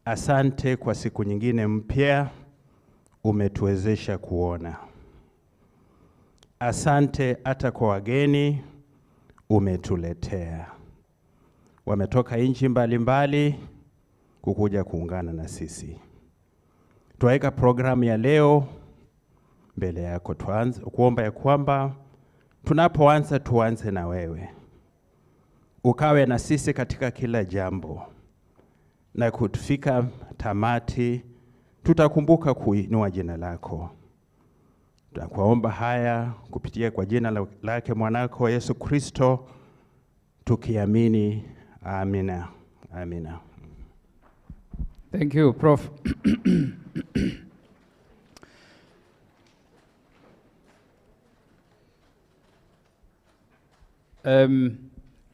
Asante kwa siku nyingine mpya umetuwezesha kuona. Asante hata kwa wageni umetuletea. Wametoka nchi mbalimbali kukuja kuungana na sisi. Tuweka programu ya leo mbele yako, tuanze kuomba ya kwamba tunapoanza tuanze na wewe. Ukawe na sisi katika kila jambo. Na kutufika tamati, tutakumbuka kuinua jina lako. Tunakuomba haya kupitia kwa jina lake mwanako Yesu Kristo, tukiamini. Amina. Amina. Thank you, Prof.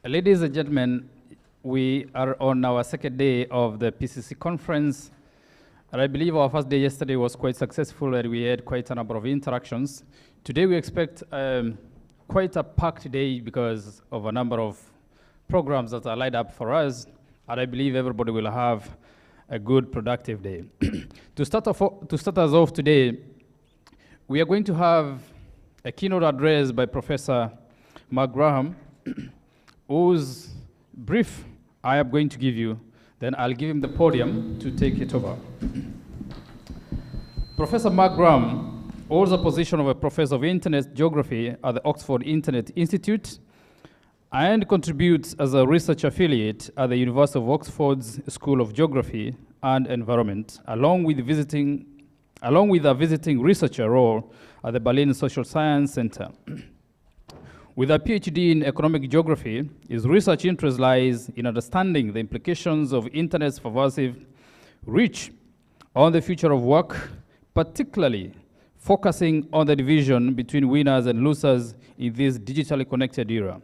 Ladies and gentlemen, we are on our second day of the PCC conference, and I believe our first day yesterday was quite successful and we had quite a number of interactions. Today we expect quite a packed day because of a number of programs that are lined up for us, and I believe everybody will have a good, productive day. To start us off today, we are going to have a keynote address by Professor Mark Graham, whose brief I am going to give you, then I'll give him the podium to take it over. Professor Mark Graham holds a position of a professor of Internet Geography at the Oxford Internet Institute and contributes as a research affiliate at the University of Oxford's School of Geography and Environment, along with a visiting researcher role at the Berlin Social Science Center. With a PhD in economic geography, his research interest lies in understanding the implications of Internet's pervasive reach on the future of work, particularly focusing on the division between winners and losers in this digitally connected era.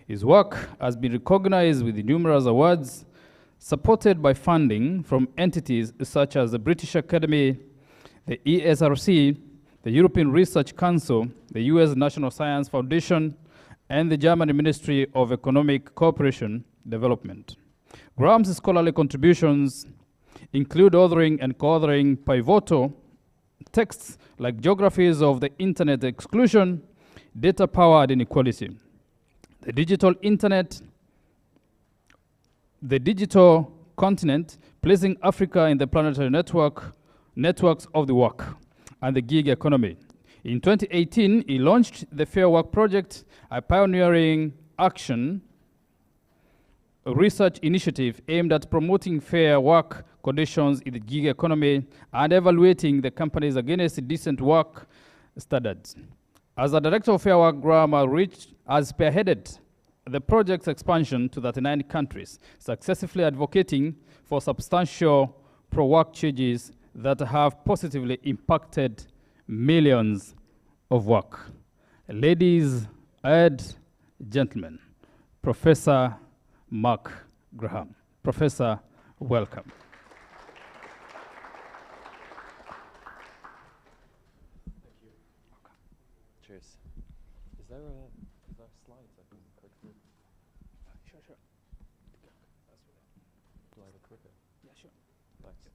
His work has been recognized with numerous awards, supported by funding from entities such as the British Academy, the ESRC, the European Research Council, the US National Science Foundation, and the German Ministry of Economic Cooperation Development. Graham's scholarly contributions include authoring and co-authoring pivotal texts like Geographies of the Internet Exclusion, Data Powered Inequality, the Digital Internet, the Digital Continent, Placing Africa in the Planetary Networks of the Work, and the Gig Economy. In 2018, he launched the Fair Work Project, a pioneering action research initiative aimed at promoting fair work conditions in the gig economy and evaluating the companies against decent work standards. As a director of Fair Work, Graham has spearheaded the project's expansion to 39 countries, successfully advocating for substantial pro-work changes that have positively impacted millions of work. Ladies and gentlemen, Professor Mark Graham. Professor, welcome. Thank you. Cheers. Is there slides I can click through? Sure. Do I have a clicker? Yeah, sure. Thanks.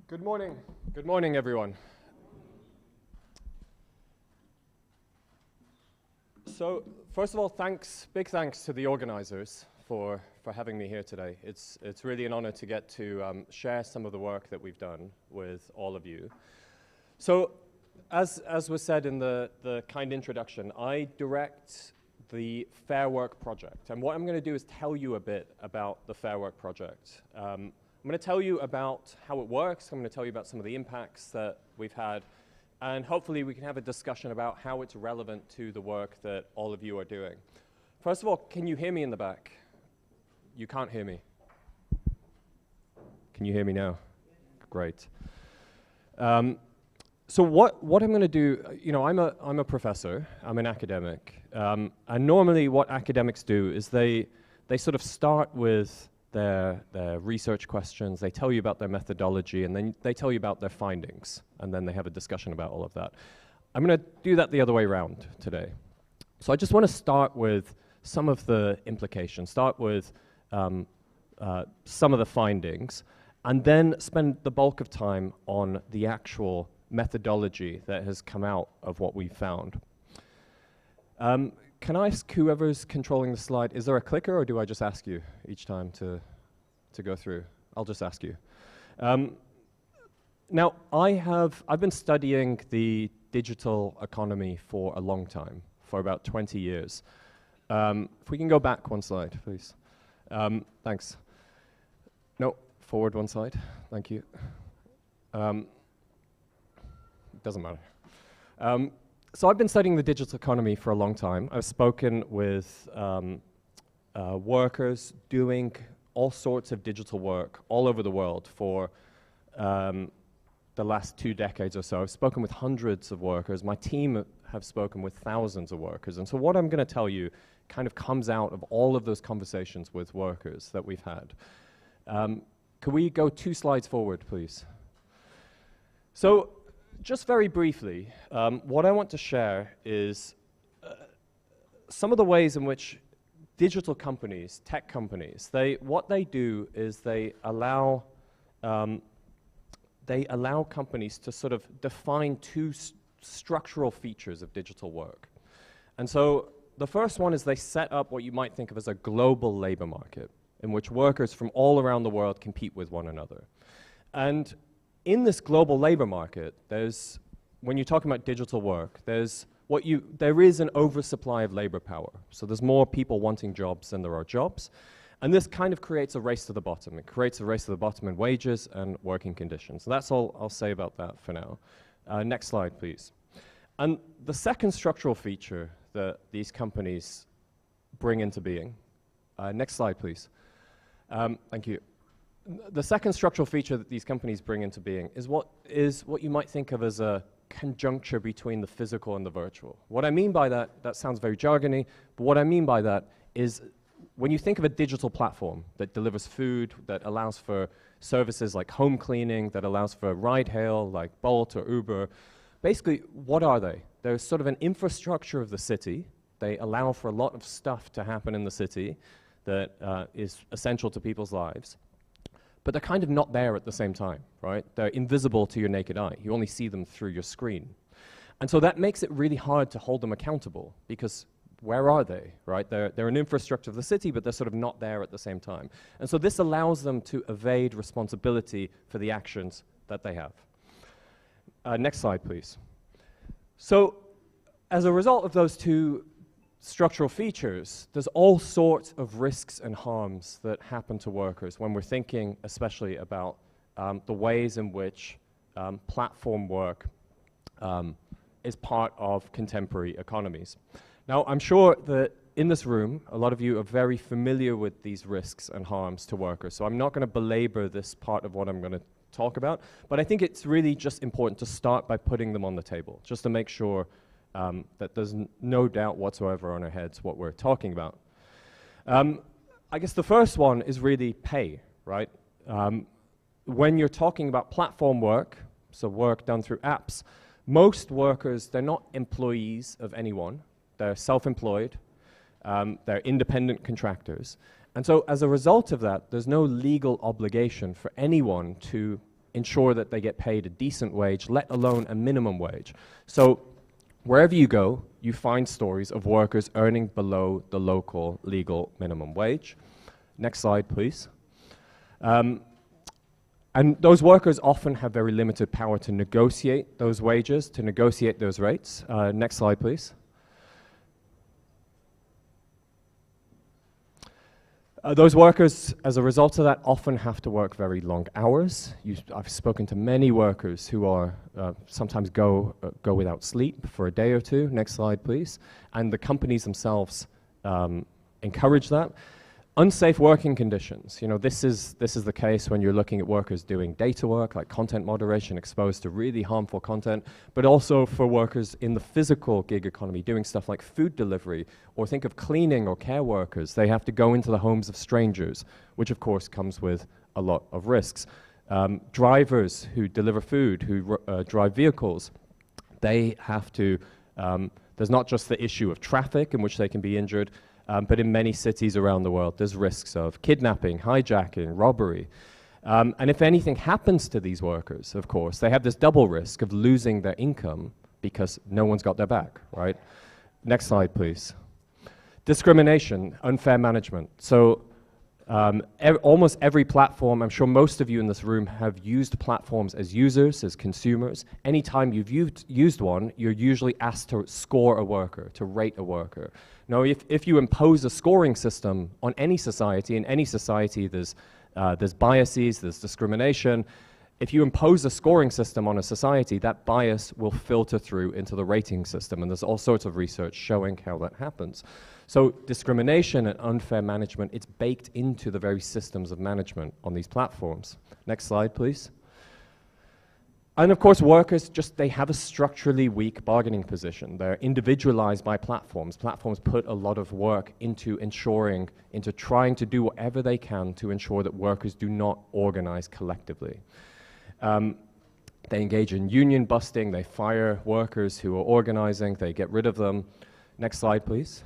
Good morning. Good morning, everyone. So, first of all, big thanks to the organizers for having me here today. It's really an honor to get to share some of the work that we've done with all of you. So, as was said in the kind introduction, I direct the Fair Work Project. And what I'm going to do is tell you a bit about the Fair Work Project. I'm going to tell you about how it works. I'm going to tell you about some of the impacts that we've had. And hopefully we can have a discussion about how it's relevant to the work that all of you are doing. First of all, can you hear me in the back? You can't hear me. Can you hear me now? Great. So what I'm going to do, I'm a professor, I'm an academic, and normally what academics do is they sort of start with their research questions, they tell you about their methodology, and then they tell you about their findings, and then they have a discussion about all of that. I'm going to do that the other way around today. So I just want to start with some of the implications, start with some of the findings, and then spend the bulk of time on the actual methodology that has come out of what we found. Can I ask whoever's controlling the slide, is there a clicker, or do I just ask you each time to go through? I'll just ask you. Now, I've been studying the digital economy for a long time, for about 20 years. If we can go back one slide, please. Thanks. No, forward one slide. Thank you. Doesn't matter. So I've been studying the digital economy for a long time. I've spoken with workers doing all sorts of digital work all over the world for the last 2 decades or so. I've spoken with hundreds of workers. My team have spoken with thousands of workers. And so what I'm going to tell you kind of comes out of all of those conversations with workers that we've had. Could we go 2 slides forward, please? So just very briefly, what I want to share is some of the ways in which digital companies, tech companies, what they do is they allow companies to sort of define 2 structural features of digital work. And so the first one is they set up what you might think of as a global labor market in which workers from all around the world compete with one another. And in this global labor market, when you're talking about digital work, there is an oversupply of labor power. So there's more people wanting jobs than there are jobs. And this kind of creates a race to the bottom. It creates a race to the bottom in wages and working conditions. So that's all I'll say about that for now. Next slide, please. And the second structural feature that these companies bring into being, next slide, please. Thank you. The second structural feature that these companies bring into being is what you might think of as a conjuncture between the physical and the virtual. What I mean by that sounds very jargony, but what I mean by that is when you think of a digital platform that delivers food, that allows for services like home cleaning, that allows for ride hail like Bolt or Uber, basically what are they? They're sort of an infrastructure of the city. They allow for a lot of stuff to happen in the city that is essential to people's lives. But they're kind of not there at the same time, right? They're invisible to your naked eye. You only see them through your screen. And so that makes it really hard to hold them accountable because where are they, right? They're an infrastructure of the city, but they're sort of not there at the same time. And so this allows them to evade responsibility for the actions that they have. Next slide, please. So as a result of those 2 structural features, there's all sorts of risks and harms that happen to workers when we're thinking especially about the ways in which platform work is part of contemporary economies. Now, I'm sure that in this room, a lot of you are very familiar with these risks and harms to workers, so I'm not going to belabor this part of what I'm going to talk about, but I think it's really just important to start by putting them on the table, just to make sure that there's no doubt whatsoever on our heads what we're talking about. I guess the first one is really pay, right? When you're talking about platform work, so work done through apps, most workers, they're not employees of anyone. They're self-employed. They're independent contractors. And so as a result of that, there's no legal obligation for anyone to ensure that they get paid a decent wage, let alone a minimum wage. So wherever you go, you find stories of workers earning below the local legal minimum wage. Next slide, please. And those workers often have very limited power to negotiate those wages, to negotiate those rates. Next slide, please. Those workers, as a result of that, often have to work very long hours. I've spoken to many workers who are sometimes go without sleep for a day or 2. Next slide, please. And the companies themselves encourage that. Unsafe working conditions. You know, this is the case when you're looking at workers doing data work, like content moderation, exposed to really harmful content, but also for workers in the physical gig economy, doing stuff like food delivery, or think of cleaning or care workers. They have to go into the homes of strangers, which of course comes with a lot of risks. Drivers who deliver food, who drive vehicles, they have to, there's not just the issue of traffic in which they can be injured, but in many cities around the world, there's risks of kidnapping, hijacking, robbery. And if anything happens to these workers, of course, they have this double risk of losing their income because no one's got their back, right? Next slide, please. Discrimination, unfair management. So almost every platform, I'm sure most of you in this room have used platforms as users, as consumers. Anytime you've used one, you're usually asked to score a worker, to rate a worker. Now, if you impose a scoring system on any society, in any society there's biases, there's discrimination. If you impose a scoring system on a society, that bias will filter through into the rating system, and there's all sorts of research showing how that happens. So discrimination and unfair management, it's baked into the very systems of management on these platforms. Next slide, please. And of course, workers they have a structurally weak bargaining position. They're individualized by platforms. Platforms put a lot of work into trying to do whatever they can to ensure that workers do not organize collectively. They engage in union busting, they fire workers who are organizing, they get rid of them. Next slide, please.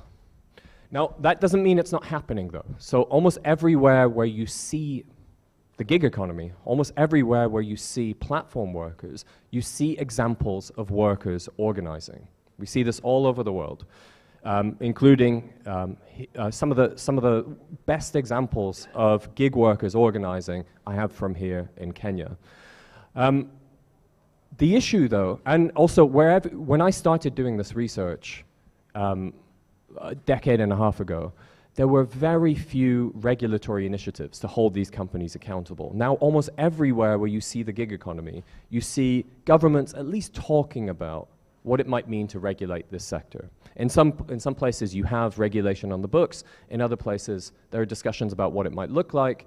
Now, that doesn't mean it's not happening, though. So almost everywhere where you see the gig economy, almost everywhere where you see platform workers, you see examples of workers organizing. We see this all over the world, including some of the best examples of gig workers organizing I have from here in Kenya. The issue, though, and also when I started doing this research a decade and a half ago, there were very few regulatory initiatives to hold these companies accountable. Now, almost everywhere where you see the gig economy, you see governments at least talking about what it might mean to regulate this sector. In some places, you have regulation on the books. In other places, there are discussions about what it might look like.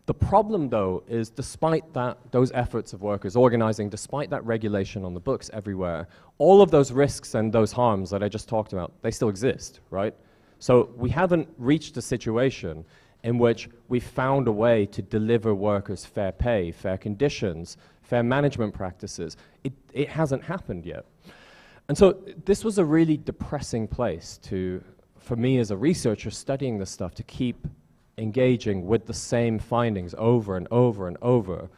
The problem, though, is despite those efforts of workers organizing, despite that regulation on the books everywhere, all of those risks and those harms that I just talked about, they still exist, right? So we haven't reached a situation in which we've found a way to deliver workers fair pay, fair conditions, fair management practices. It hasn't happened yet. And so this was a really depressing place for me as a researcher studying this stuff, to keep engaging with the same findings over and over and over.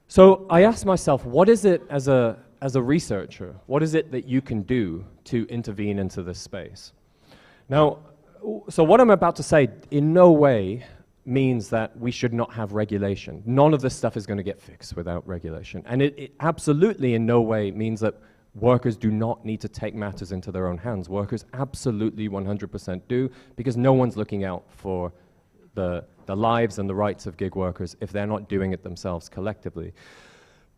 So I asked myself, what is it as a researcher, what is it that you can do to intervene into this space? Now, so what I'm about to say in no way means that we should not have regulation. None of this stuff is going to get fixed without regulation. And it absolutely in no way means that workers do not need to take matters into their own hands. Workers absolutely 100% do, because no one's looking out for the lives and the rights of gig workers if they're not doing it themselves collectively.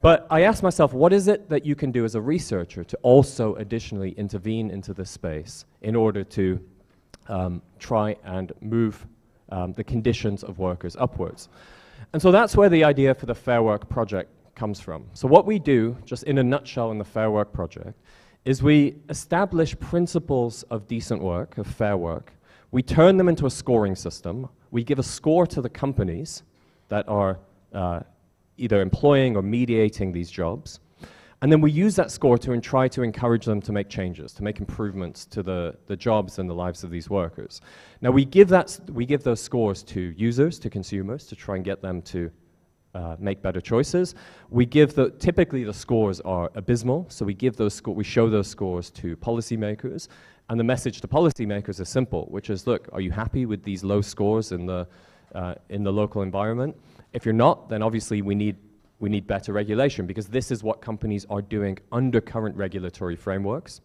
But I asked myself, what is it that you can do as a researcher to also additionally intervene into this space in order to try and move the conditions of workers upwards? And so that's where the idea for the Fair Work Project comes from. So what we do, just in a nutshell in the Fair Work Project, is we establish principles of decent work, of fair work. We turn them into a scoring system. We give a score to the companies that are either employing or mediating these jobs. And then we use that score to try to encourage them to make changes, to make improvements to the jobs and the lives of these workers. Now we give those scores to users, to consumers, to try and get them to make better choices. Typically the scores are abysmal, so we show those scores to policymakers. And the message to policymakers is simple, which is, look, are you happy with these low scores in the local environment? If you're not, then obviously we need better regulation, because this is what companies are doing under current regulatory frameworks.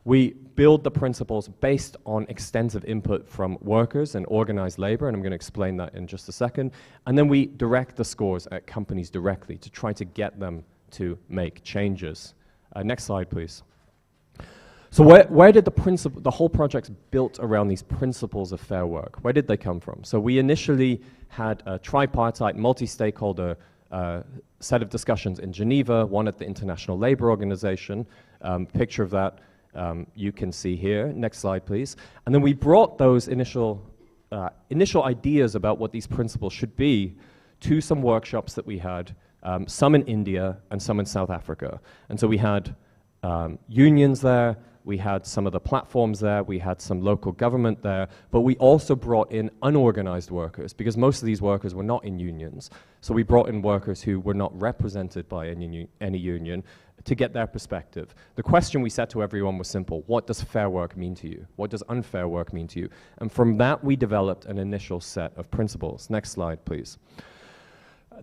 We build the principles based on extensive input from workers and organized labor, and I'm going to explain that in just a second. And then we direct the scores at companies directly to try to get them to make changes. Next slide, please. So where did the whole project's built around these principles of fair work? Where did they come from? So we initially had a tripartite, multi-stakeholder set of discussions in Geneva, one at the International Labour Organization. Picture of that you can see here. Next slide, please. And then we brought those initial ideas about what these principles should be to some workshops that we had, some in India and some in South Africa. And so we had unions there, we had some of the platforms there, we had some local government there, but we also brought in unorganized workers, because most of these workers were not in unions. So we brought in workers who were not represented by any union to get their perspective. The question we set to everyone was simple: what does fair work mean to you? What does unfair work mean to you? And from that, we developed an initial set of principles. Next slide, please.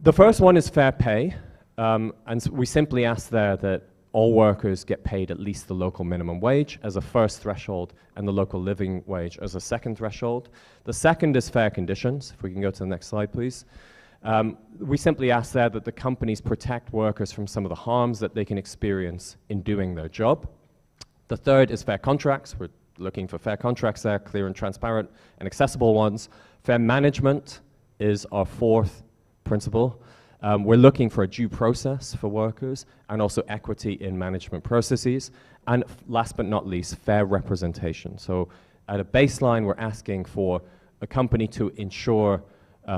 The first one is fair pay, and so we simply asked there that all workers get paid at least the local minimum wage as a first threshold, and the local living wage as a second threshold. The second is fair conditions. If we can go to the next slide, please. We simply ask there that the companies protect workers from some of the harms that they can experience in doing their job. The third is fair contracts. We're looking for fair contracts there, clear and transparent and accessible ones. Fair management is our fourth principle. We're looking for a due process for workers and also equity in management processes. And last but not least, fair representation. So at a baseline, we're asking for a company to ensure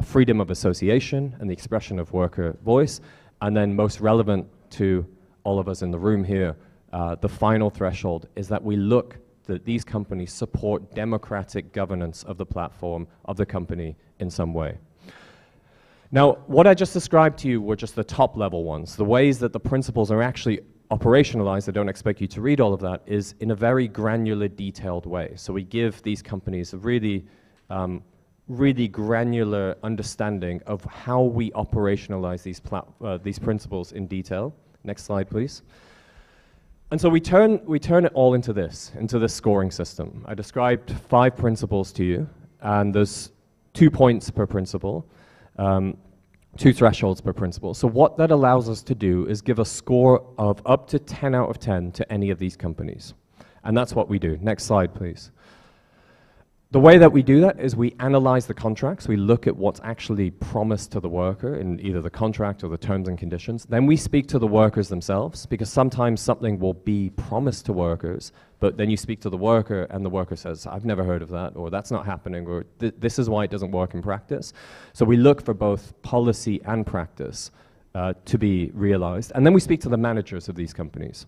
freedom of association and the expression of worker voice. And then most relevant to all of us in the room here, the final threshold is that we look that these companies support democratic governance of the platform, of the company in some way. Now, what I just described to you were just the top level ones. The ways that the principles are actually operationalized, I don't expect you to read all of that, is in a very granular, detailed way. So we give these companies a really granular understanding of how we operationalize these principles in detail. Next slide, please. And so we turn it all into this scoring system. I described 5 principles to you, and there's 2 points per principle, 2 thresholds per principle. So what that allows us to do is give a score of up to 10 out of 10 to any of these companies. And that's what we do. Next slide, please. The way that we do that is we analyze the contracts. We look at what's actually promised to the worker in either the contract or the terms and conditions. Then we speak to the workers themselves, because sometimes something will be promised to workers, but then you speak to the worker and the worker says, I've never heard of that, or that's not happening, or this is why it doesn't work in practice. So we look for both policy and practice to be realized. And then we speak to the managers of these companies.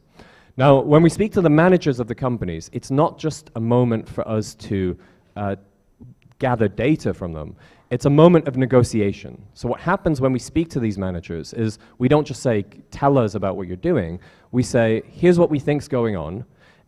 Now, when we speak to the managers of the companies, it's not just a moment for us to gather data from them. It's a moment of negotiation. So what happens when we speak to these managers is we don't just say, tell us about what you're doing. We say, here's what we think's going on,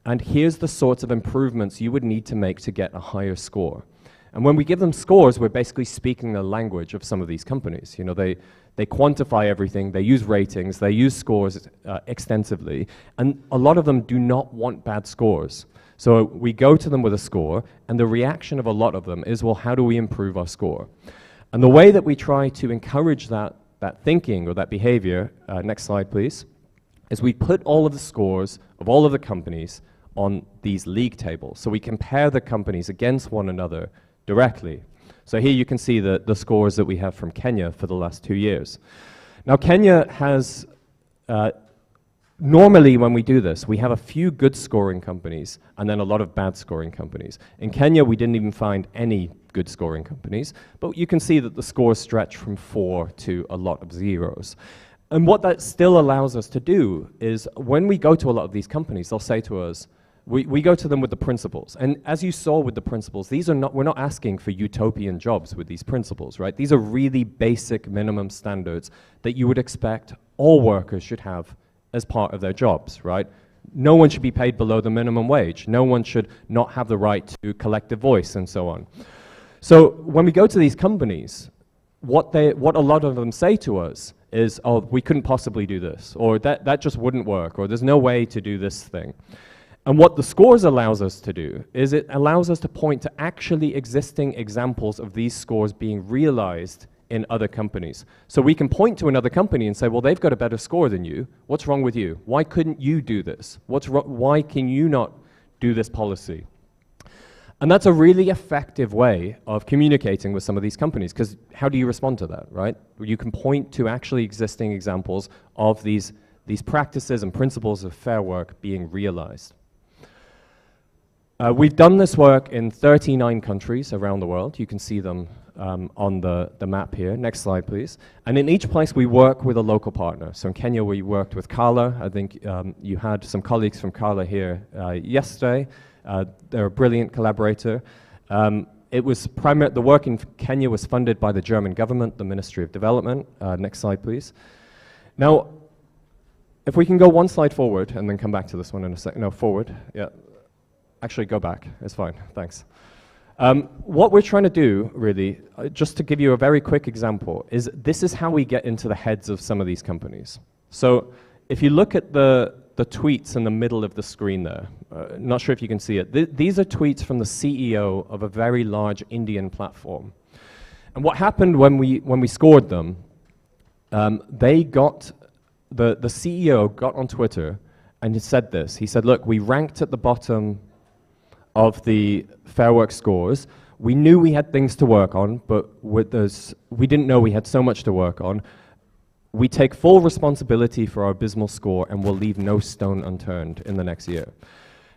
and here's the sorts of improvements you would need to make to get a higher score. And when we give them scores, we're basically speaking the language of some of these companies. You know, they quantify everything, they use ratings, they use scores extensively, and a lot of them do not want bad scores. So we go to them with a score, and the reaction of a lot of them is, well, how do we improve our score? And the way that we try to encourage that thinking or that behavior, next slide please, is we put all of the scores of all of the companies on these league tables. So we compare the companies against one another directly. So here you can see the scores that we have from Kenya for the last 2 years. Now Kenya has normally, when we do this, we have a few good scoring companies and then a lot of bad scoring companies. In Kenya, we didn't even find any good scoring companies, but you can see that the scores stretch from 4 to a lot of zeros. And what that still allows us to do is when we go to a lot of these companies, they'll say to us, we go to them with the principles. And as you saw with the principles, we're not asking for utopian jobs with these principles, right? These are really basic minimum standards that you would expect all workers should have as part of their jobs, right? No one should be paid below the minimum wage. No one should not have the right to collective voice and so on. So when we go to these companies, what a lot of them say to us is, oh, we couldn't possibly do this, or that just wouldn't work, or there's no way to do this thing. And what the scores allows us to do is it allows us to point to actually existing examples of these scores being realized in other companies. So we can point to another company and say, well, they've got a better score than you. What's wrong with you? Why couldn't you do this? Why can you not do this policy? And that's a really effective way of communicating with some of these companies, because how do you respond to that, right? You can point to actually existing examples of these practices and principles of fair work being realized. We've done this work in 39 countries around the world. You can see them on the map here. Next slide, please. And in each place, we work with a local partner. So in Kenya, we worked with Kala. I think you had some colleagues from Kala here yesterday. They're a brilliant collaborator. The work in Kenya was funded by the German government, the Ministry of Development. Next slide, please. Now, if we can go one slide forward and then come back to this one in a second. No, forward. Yeah. Actually, go back. It's fine. Thanks. What we're trying to do, really, just to give you a very quick example, is this is how we get into the heads of some of these companies. So if you look at the tweets in the middle of the screen there, not sure if you can see it. These are tweets from the CEO of a very large Indian platform. And what happened when we scored them, they got, the CEO got on Twitter and he said this. He said, look, we ranked at the bottom of the Fair Work scores. We knew we had things to work on, but we didn't know we had so much to work on. We take full responsibility for our abysmal score and will leave no stone unturned in the next year.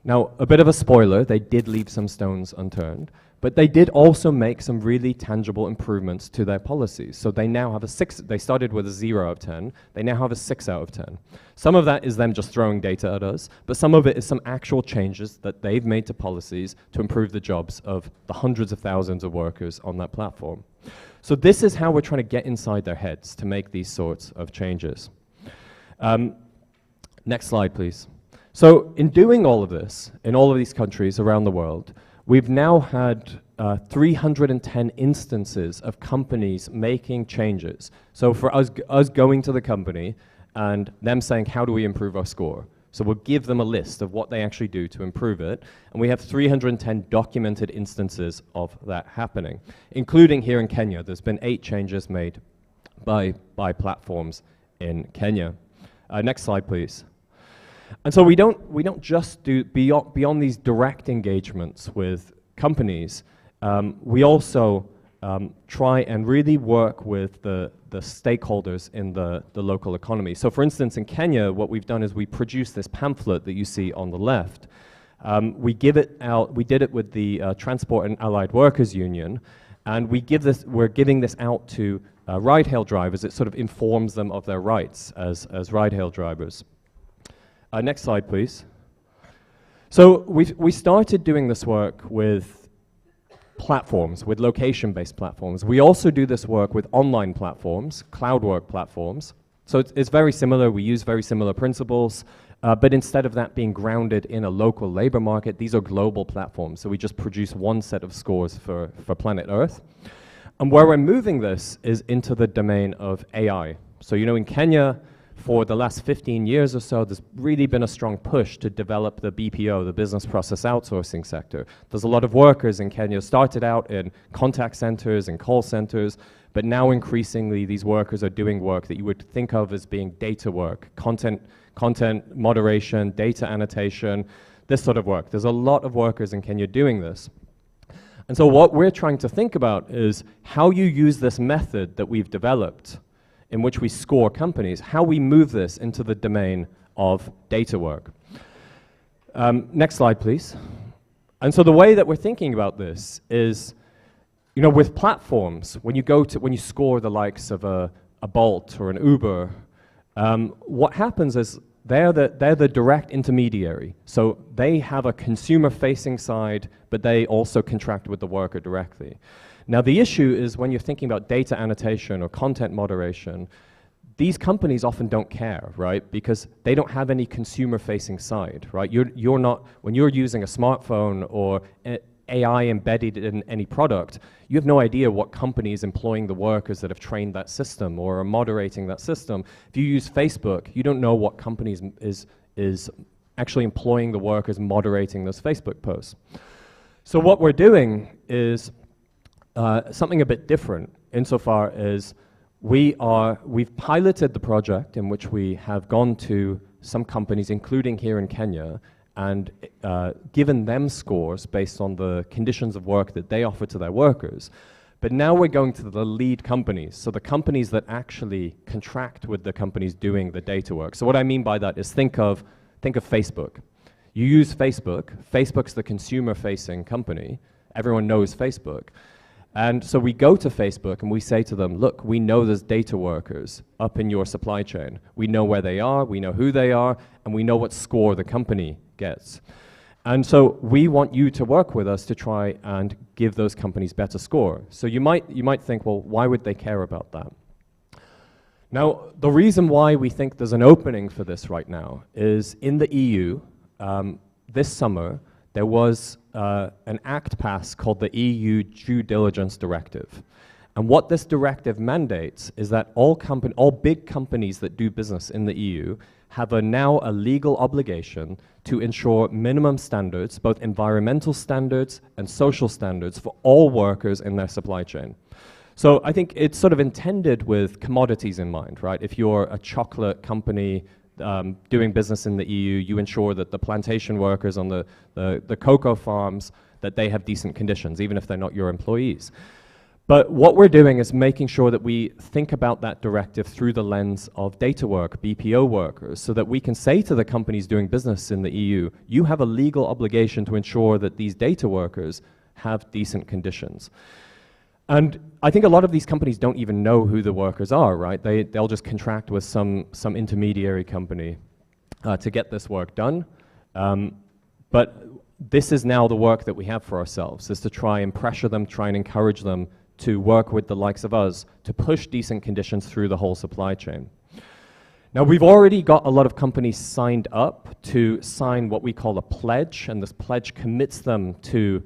Now, a bit of a spoiler, they did leave some stones unturned, but they did also make some really tangible improvements to their policies. So they now have a 6, they started with a 0 out of 10, they now have a 6 out of 10. Some of that is them just throwing data at us, but some of it is some actual changes that they've made to policies to improve the jobs of the hundreds of thousands of workers on that platform. So this is how we're trying to get inside their heads to make these sorts of changes. Next slide, please. So in doing all of this, in all of these countries around the world, we've now had 310 instances of companies making changes. So for us going to the company and them saying, how do we improve our score? So we'll give them a list of what they actually do to improve it. And we have 310 documented instances of that happening, including here in Kenya. There's been 8 changes made by platforms in Kenya. Next slide, please. And so we don't just do beyond these direct engagements with companies. We also try and really work with the stakeholders in the local economy. So for instance, in Kenya, what we've done is we produced this pamphlet that you see on the left. We give it out, we did it with the Transport and Allied Workers Union, and we're giving this out to ride-hail drivers. It sort of informs them of their rights as ride-hail drivers. Next slide, please. So we started doing this work with platforms, with location-based platforms. We also do this work with online platforms, cloud work platforms. So it's very similar. We use very similar principles, but instead of that being grounded in a local labor market, these are global platforms. So we just produce one set of scores for planet Earth. And where we're moving this is into the domain of AI. So in Kenya, for the last 15 years or so, there's really been a strong push to develop the BPO, the business process outsourcing sector. There's a lot of workers in Kenya started out in contact centers and call centers, but now increasingly these workers are doing work that you would think of as being data work, content moderation, data annotation, this sort of work. There's a lot of workers in Kenya doing this. And so what we're trying to think about is how you use this method that we've developed in which we score companies, how we move this into the domain of data work. Next slide, please. And so the way that we're thinking about this is, with platforms, when you score the likes of a Bolt or an Uber, what happens is they're the direct intermediary. So they have a consumer-facing side, but they also contract with the worker directly. Now, the issue is when you're thinking about data annotation or content moderation, these companies often don't care, right? Because they don't have any consumer-facing side, right? You're not, when you're using a smartphone or AI embedded in any product, you have no idea what company is employing the workers that have trained that system or are moderating that system. If you use Facebook, you don't know what company is actually employing the workers moderating those Facebook posts. So what we're doing is something a bit different insofar as we've piloted the project in which we have gone to some companies, including here in Kenya, and given them scores based on the conditions of work that they offer to their workers. But now we're going to the lead companies, so the companies that actually contract with the companies doing the data work. So what I mean by that is think of Facebook. You use Facebook. Facebook's the consumer-facing company. Everyone knows Facebook. And so we go to Facebook and we say to them, look, we know there's data workers up in your supply chain. We know where they are, we know who they are, and we know what score the company gets. And so we want you to work with us to try and give those companies better score. So you might think, well, why would they care about that? Now, the reason why we think there's an opening for this right now is in the EU, this summer, there was an act passed called the EU Due Diligence Directive. And what this directive mandates is that all big companies that do business in the EU have now a legal obligation to ensure minimum standards, both environmental standards and social standards, for all workers in their supply chain. So I think it's sort of intended with commodities in mind, right? If you're a chocolate company doing business in the EU, you ensure that the plantation workers on the cocoa farms, that they have decent conditions, even if they're not your employees. But what we're doing is making sure that we think about that directive through the lens of data work, BPO workers, so that we can say to the companies doing business in the EU, you have a legal obligation to ensure that these data workers have decent conditions. And I think a lot of these companies don't even know who the workers are, right? They'll just contract with some intermediary company to get this work done. But this is now the work that we have for ourselves, is to try and pressure them, try and encourage them to work with the likes of us to push decent conditions through the whole supply chain. Now, we've already got a lot of companies signed up to sign what we call a pledge, and this pledge commits them to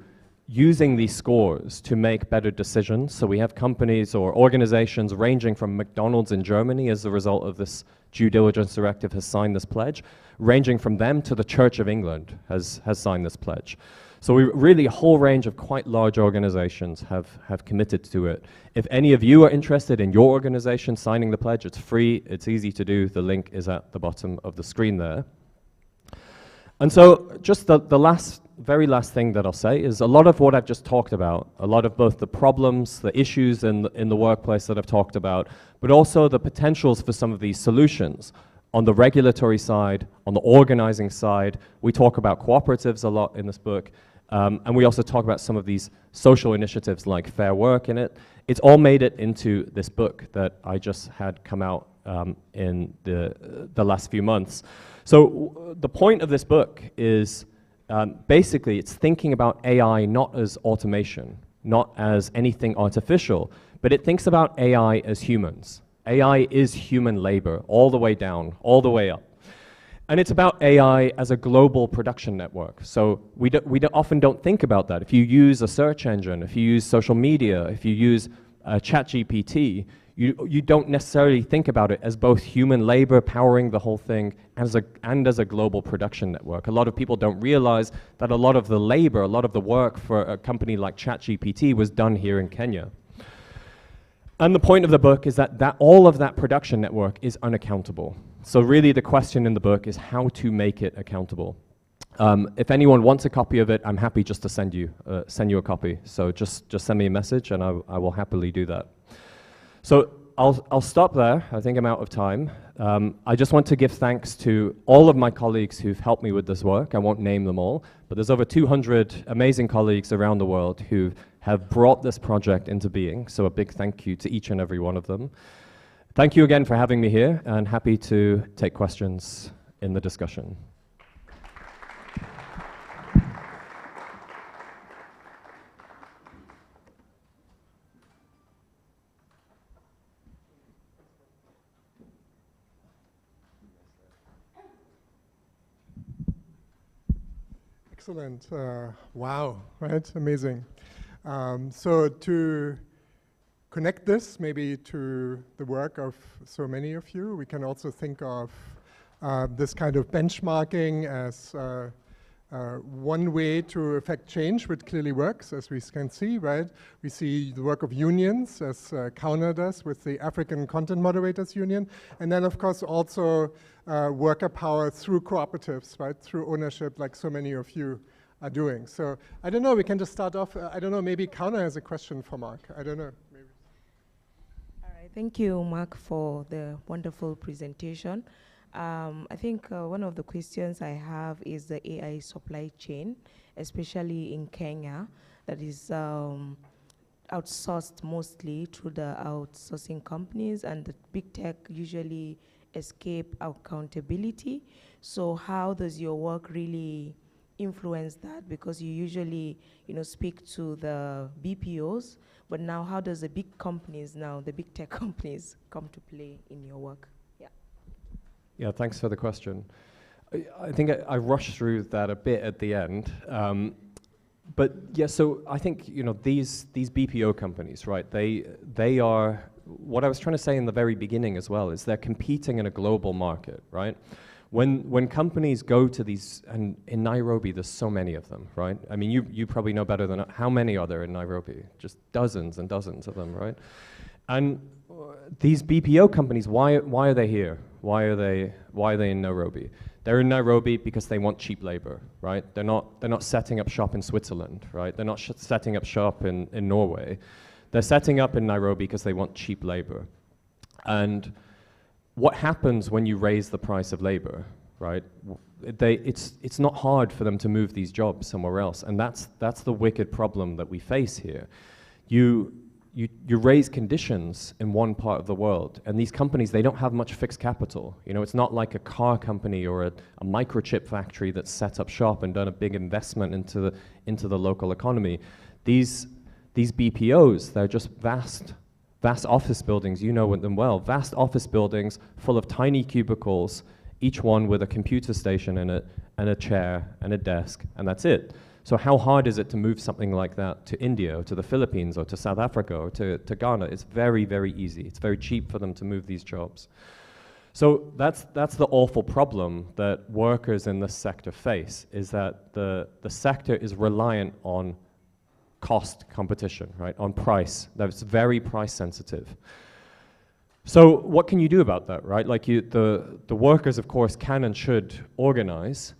using these scores to make better decisions. So we have companies or organizations ranging from McDonald's in Germany, as a result of this due diligence directive, has signed this pledge, ranging from them to the Church of England has signed this pledge. So we really, a whole range of quite large organizations have committed to it. If any of you are interested in your organization signing the pledge, it's free, it's easy to do. The link is at the bottom of the screen there. And so just the very last thing that I'll say is a lot of what I've just talked about, a lot of both the problems, the issues in the workplace that I've talked about, but also the potentials for some of these solutions. On the regulatory side, on the organizing side, we talk about cooperatives a lot in this book, and we also talk about some of these social initiatives like Fair Work in it. It's all made it into this book that I just had come out in the last few months. So the point of this book is basically it's thinking about AI not as automation, not as anything artificial, but it thinks about AI as humans. AI is human labor, all the way down, all the way up. And it's about AI as a global production network. So we often don't think about that. If you use a search engine, if you use social media, if you use ChatGPT, you don't necessarily think about it as both human labor powering the whole thing and as a global production network. A lot of people don't realize that a lot of the labor, a lot of the work for a company like ChatGPT was done here in Kenya. And the point of the book is that all of that production network is unaccountable. So really the question in the book is how to make it accountable. If anyone wants a copy of it, I'm happy just to send you a copy. So just send me a message and I will happily do that. So I'll stop there. I think I'm out of time. I just want to give thanks to all of my colleagues who've helped me with this work. I won't name them all, but there's over 200 amazing colleagues around the world who have brought this project into being. So a big thank you to each and every one of them. Thank you again for having me here, and happy to take questions in the discussion. Excellent. Wow, right? Amazing. So to connect this maybe to the work of so many of you, we can also think of this kind of benchmarking as one way to affect change, which clearly works, as we can see, right? We see the work of unions, as Kauna does with the African Content Moderators Union, and then of course also worker power through cooperatives, right? Through ownership, like so many of you are doing. So I don't know, we can just start off, I don't know, maybe Kauna has a question for Mark, I don't know. Maybe. All right, thank you, Mark, for the wonderful presentation. I think one of the questions I have is the AI supply chain, especially in Kenya, that is outsourced mostly through the outsourcing companies, and the big tech usually escape accountability. So how does your work really influence that? Because you usually, speak to the BPOs, but now how does the big companies now, the big tech companies, come to play in your work? Yeah. Yeah, thanks for the question. I think I rushed through that a bit at the end. But yeah, so I think, these BPO companies, right, they are, what I was trying to say in the very beginning as well, is they're competing in a global market, right? When companies go to these, and in Nairobi there's so many of them, right? I mean, you probably know better than, how many are there in Nairobi? Just dozens and dozens of them, right? And these BPO companies, why are they here? Why are they in Nairobi? They're in Nairobi because they want cheap labor, right? They're not setting up shop in Switzerland, right? They're not setting up shop in Norway. They're setting up in Nairobi because they want cheap labor. And what happens when you raise the price of labor, right? It's not hard for them to move these jobs somewhere else, and that's the wicked problem that we face here. You raise conditions in one part of the world, and these companies, they don't have much fixed capital. It's not like a car company or a microchip factory that's set up shop and done a big investment into the local economy. These BPOs, they're just vast office buildings, you know them well, vast office buildings full of tiny cubicles, each one with a computer station in it, and a chair, and a desk, and that's it. So how hard is it to move something like that to India, or to the Philippines, or to South Africa, or to Ghana? It's very, very easy. It's very cheap for them to move these jobs. So that's the awful problem that workers in this sector face, is that the sector is reliant on cost competition, right, on price. That's very price sensitive. So what can you do about that, right? Like the workers, of course, can and should organize,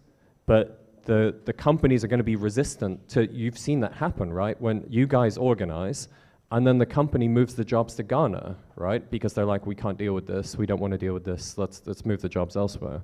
but the companies are going to be resistant to, you've seen that happen, right? When you guys organize, and then the company moves the jobs to Ghana, right? Because they're like, we can't deal with this, we don't want to deal with this, let's move the jobs elsewhere.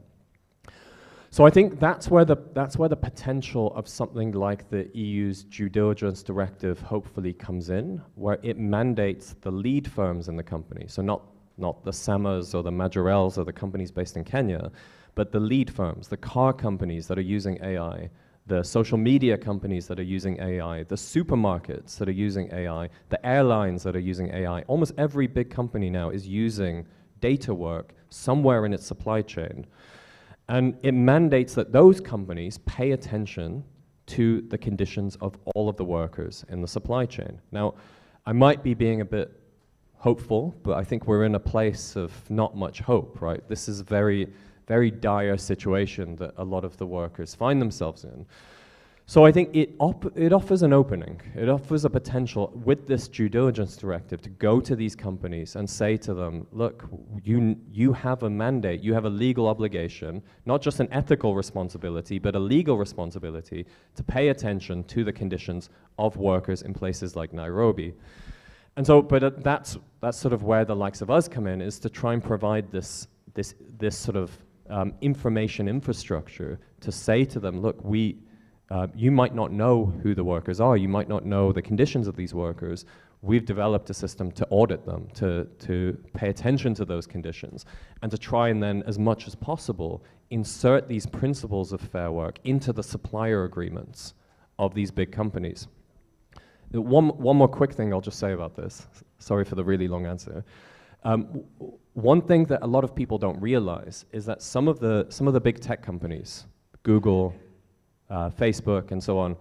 So I think that's where the potential of something like the EU's due diligence directive hopefully comes in, where it mandates the lead firms in the company. So not the Samas or the Majorels or the companies based in Kenya, but the lead firms, the car companies that are using AI, the social media companies that are using AI, the supermarkets that are using AI, the airlines that are using AI. Almost every big company now is using data work somewhere in its supply chain. And it mandates that those companies pay attention to the conditions of all of the workers in the supply chain. Now, I might be being a bit hopeful, but I think we're in a place of not much hope, right? This is a very, very dire situation that a lot of the workers find themselves in. So I think it offers an opening. It offers a potential with this due diligence directive to go to these companies and say to them, look, you have a mandate, you have a legal obligation, not just an ethical responsibility, but a legal responsibility to pay attention to the conditions of workers in places like Nairobi. And so, but that's sort of where the likes of us come in, is to try and provide this sort of information infrastructure to say to them, look, you might not know who the workers are, you might not know the conditions of these workers. We've developed a system to audit them, to pay attention to those conditions, and to try and then, as much as possible, insert these principles of fair work into the supplier agreements of these big companies. One more quick thing I'll just say about this. Sorry for the really long answer. One thing that a lot of people don't realize is that some of the big tech companies, Google, Facebook, and so on,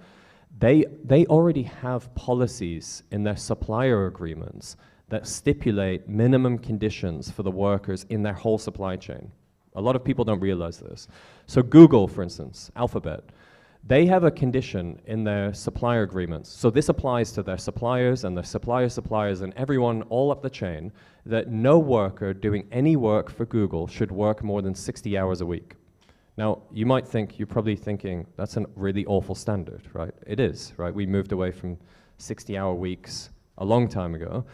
they already have policies in their supplier agreements that stipulate minimum conditions for the workers in their whole supply chain. A lot of people don't realize this. So Google, for instance, Alphabet, they have a condition in their supplier agreements. So this applies to their suppliers and their suppliers and everyone all up the chain, that no worker doing any work for Google should work more than 60 hours a week. Now, you're probably thinking, that's a really awful standard, right? It is, right? We moved away from 60-hour weeks a long time ago.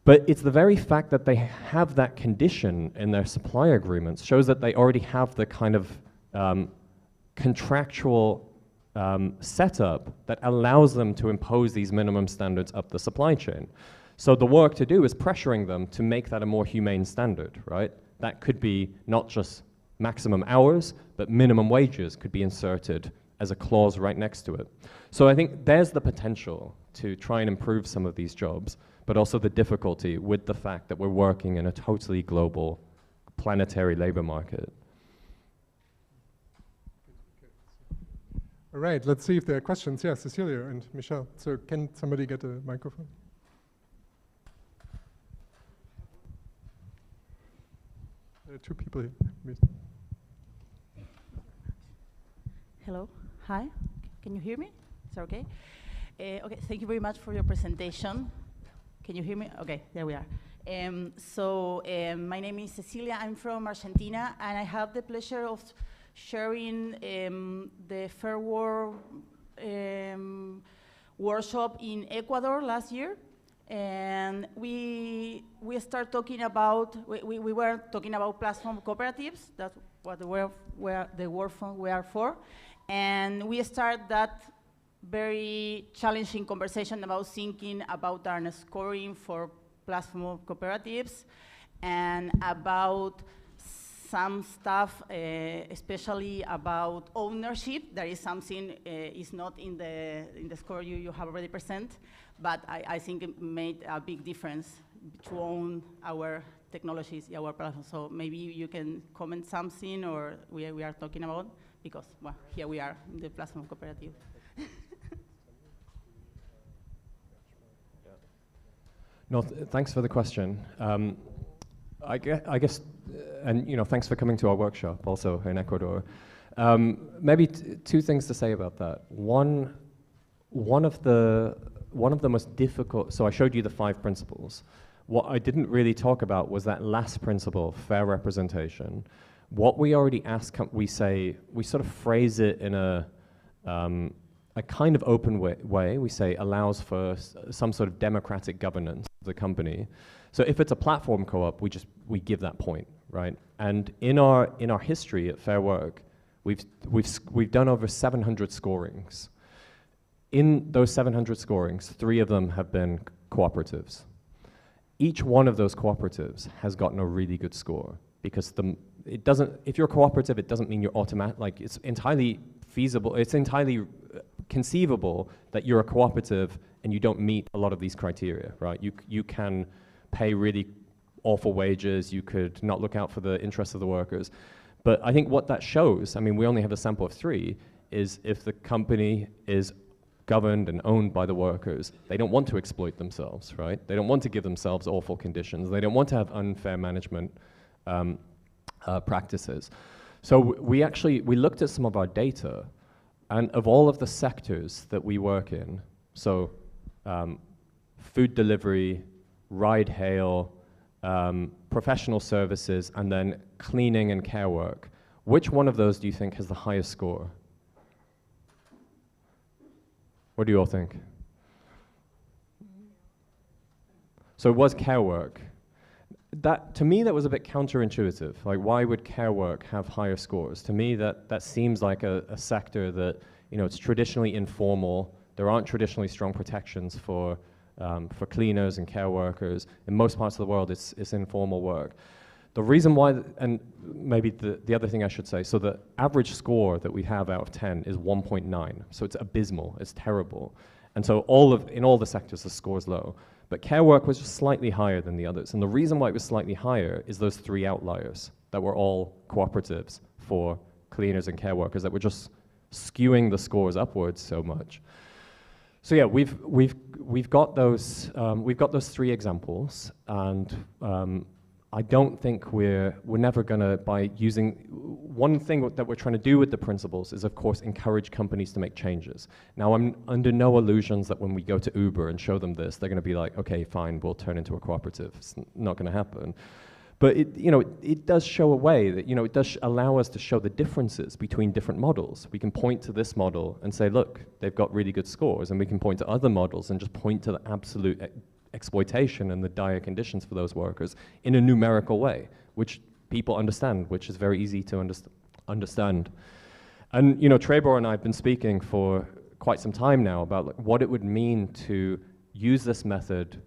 But it's the very fact that they have that condition in their supplier agreements shows that they already have the kind of contractual setup that allows them to impose these minimum standards up the supply chain. So the work to do is pressuring them to make that a more humane standard, right? That could be not just maximum hours, but minimum wages could be inserted as a clause right next to it. So I think there's the potential to try and improve some of these jobs, but also the difficulty with the fact that we're working in a totally global planetary labor market. All right, let's see if there are questions. Yeah, Cecilia and Michelle. So can somebody get a microphone? There are two people here. Hello, hi, can you hear me? Is that okay? Okay, thank you very much for your presentation. Can you hear me? Okay, there we are. My name is Cecilia, I'm from Argentina, and I have the pleasure of sharing the Fair Work workshop in Ecuador last year. And we start talking about, we were talking about platform cooperatives, that's what the workfront we are for. And we start that very challenging conversation about thinking about our scoring for platform cooperatives and about some stuff, especially about ownership. That is something is not in the score you have already presented, but I think it made a big difference to own our technologies, our platform. So maybe you can comment something, or we are talking about, because well, here we are in the platform cooperative. No, thanks for the question. I guess, and you know, thanks for coming to our workshop also in Ecuador. Maybe two things to say about that. One of the most difficult. So I showed you the 5 principles. What I didn't really talk about was that last principle, fair representation. What we already ask, we sort of phrase it in a kind of open way. We say allows for some sort of democratic governance of the company. So if it's a platform co-op, we give that point, right? And in our history at Fair Work, we've done over 700 scorings. In those 700 scorings, 3 of them have been cooperatives. Each one of those cooperatives has gotten a really good score, because it doesn't. If you're a cooperative, it doesn't mean you're automatic. Like, it's entirely feasible. It's entirely conceivable that you're a cooperative and you don't meet a lot of these criteria, right? You can pay really awful wages. You could not look out for the interests of the workers. But I think what that shows, I mean, we only have a sample of 3, is if the company is governed and owned by the workers, they don't want to exploit themselves, right? They don't want to give themselves awful conditions. They don't want to have unfair management practices. So we looked at some of our data, and of all of the sectors that we work in, so food delivery, ride-hail, professional services, and then cleaning and care work, which one of those do you think has the highest score? What do you all think? So it was care work. That, to me, that was a bit counterintuitive. Like, why would care work have higher scores? To me, that seems like a sector that, you know, it's traditionally informal. There aren't traditionally strong protections for cleaners and care workers. In most parts of the world, it's informal work. The reason why, and maybe the other thing I should say, so the average score that we have out of 10 is 1.9. So it's abysmal, it's terrible. And so in all the sectors, the score is low. But care work was just slightly higher than the others. And the reason why it was slightly higher is those 3 outliers that were all cooperatives for cleaners and care workers that were just skewing the scores upwards so much. So yeah, we've got those 3 examples, and I don't think we're never gonna, by using, one thing that we're trying to do with the principles is, of course, encourage companies to make changes. Now, I'm under no illusions that when we go to Uber and show them this, they're gonna be like, okay, fine, we'll turn into a cooperative. It's not gonna happen. But it does show a way that, it does allow us to show the differences between different models. We can point to this model and say, look, they've got really good scores, and we can point to other models and just point to the absolute exploitation and the dire conditions for those workers in a numerical way, which people understand, which is very easy to understand. And, you know, Trebor and I have been speaking for quite some time now about like, what it would mean to use this method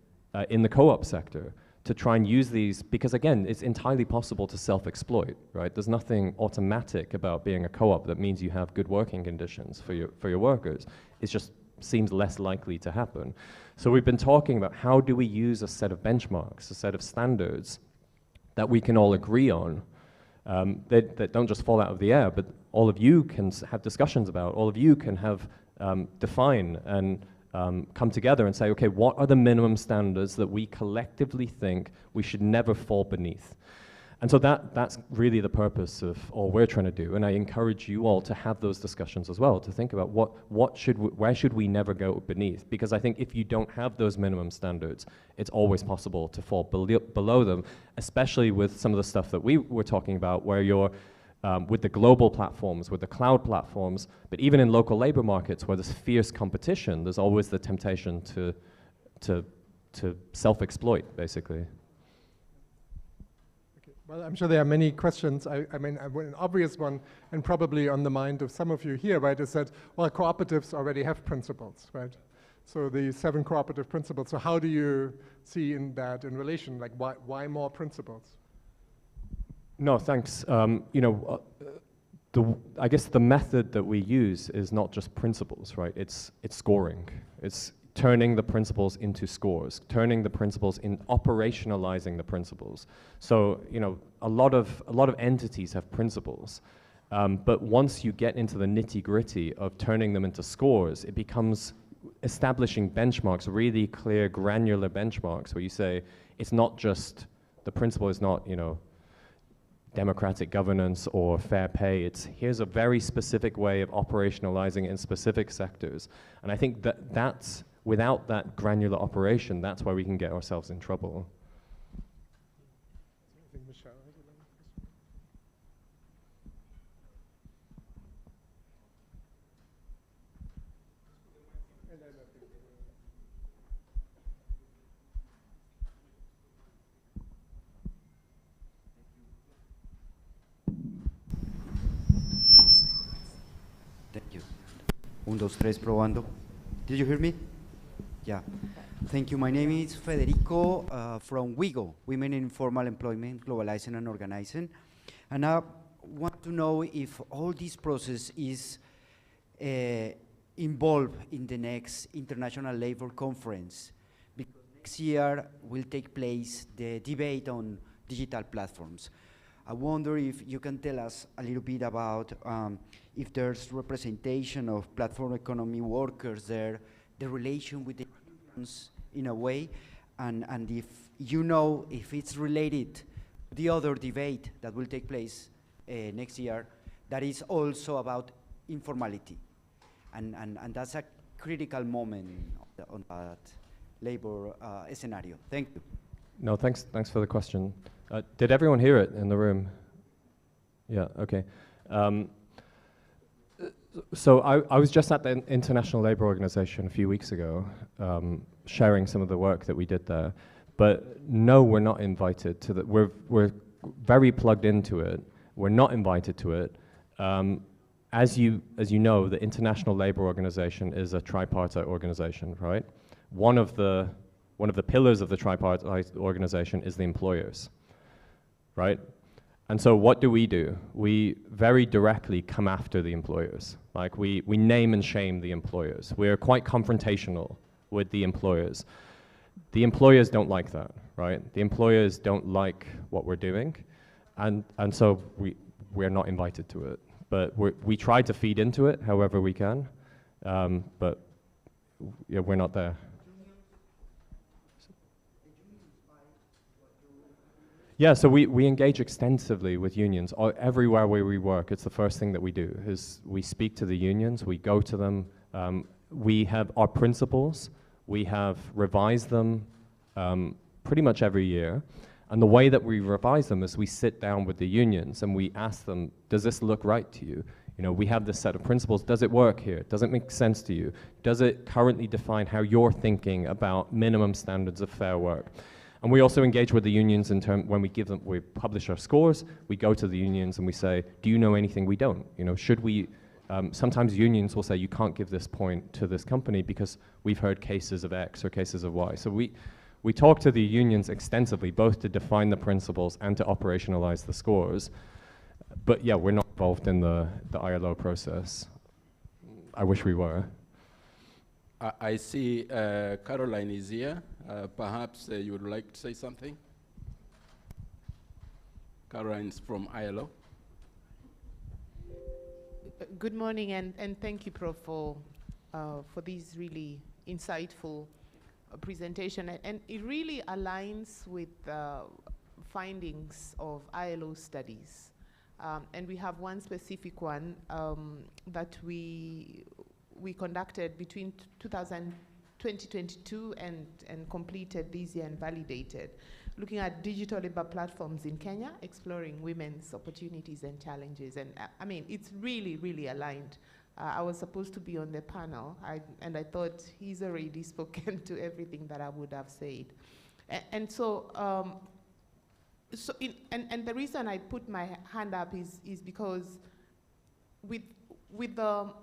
in the co-op sector, to try and use these, because again, it's entirely possible to self-exploit, right? There's nothing automatic about being a co-op that means you have good working conditions for your workers. It just seems less likely to happen. So we've been talking about how do we use a set of benchmarks, a set of standards that we can all agree on, that don't just fall out of the air, but all of you can have discussions about, all of you can have define and come together and say, okay, what are the minimum standards that we collectively think we should never fall beneath? And so that's really the purpose of all we're trying to do. And I encourage you all to have those discussions as well, to think about where should we never go beneath? Because I think if you don't have those minimum standards, it's always possible to fall below them, especially with some of the stuff that we were talking about, where you're with the global platforms, with the cloud platforms, but even in local labor markets where there's fierce competition, there's always the temptation to self-exploit, basically. Well, I'm sure there are many questions. I mean, an obvious one, and probably on the mind of some of you here, right, is that, well, cooperatives already have principles, right? So the 7 cooperative principles. So how do you see in that in relation? Like, why more principles? No, thanks. You know, I guess the method that we use is not just principles, right? It's scoring. It's turning the principles into scores, turning the principles in operationalizing the principles. So, you know, a lot of entities have principles, but once you get into the nitty-gritty of turning them into scores, it becomes establishing benchmarks, really clear, granular benchmarks, where you say it's not just, the principle is not, you know, democratic governance or fair pay. It's here's a very specific way of operationalizing it in specific sectors. And I think that's without that granular operation, that's where we can get ourselves in trouble. Thank you. 1, 2, 3, probando. Did you hear me? Yeah. Thank you. My name is Federico from WIGO, Women in Informal Employment, Globalizing and Organizing. And I want to know if all this process is involved in the next International Labor Conference, because next year will take place the debate on digital platforms. I wonder if you can tell us a little bit about if there's representation of platform economy workers there, the relation with the unions in a way, and if you know if it's related to the other debate that will take place next year, that is also about informality, and that's a critical moment on that labor scenario. Thank you. No, thanks for the question. Did everyone hear it in the room? Yeah, okay. So I was just at the International Labour Organization a few weeks ago, sharing some of the work that we did there. But no, we're not invited to the, we're very plugged into it. We're not invited to it. As you know, the International Labour Organization is a tripartite organization, right? One of the pillars of the tripartite organization is the employers, right? And so what do? We very directly come after the employers. Like we name and shame the employers. We're quite confrontational with the employers. The employers don't like that, right? The employers don't like what we're doing. And so we're not invited to it. But we try to feed into it however we can, but yeah, we're not there. Yeah, so we engage extensively with unions. Everywhere where we work, it's the first thing that we do, is we speak to the unions, we go to them, we have our principles, we have revised them pretty much every year. And the way that we revise them is we sit down with the unions and we ask them, does this look right to you? You know, we have this set of principles, does it work here? Does it make sense to you? Does it currently define how you're thinking about minimum standards of fair work? And we also engage with the unions in when we publish our scores, we go to the unions and we say, do you know anything we don't? You know, should we sometimes unions will say you can't give this point to this company because we've heard cases of X or cases of Y. So we talk to the unions extensively, both to define the principles and to operationalize the scores. But yeah, we're not involved in the ILO process. I wish we were. I see Caroline is here. Perhaps you would like to say something? Caroline's from ILO. Good morning, and thank you, Prof, for this really insightful presentation. And it really aligns with findings of ILO studies. And we have one specific one that we conducted between 2022 and completed this year and validated, looking at digital labor platforms in Kenya, exploring women's opportunities and challenges. And I mean, it's really, really aligned. I was supposed to be on the panel, and I thought he's already spoken to everything that I would have said. And the reason I put my hand up is because with the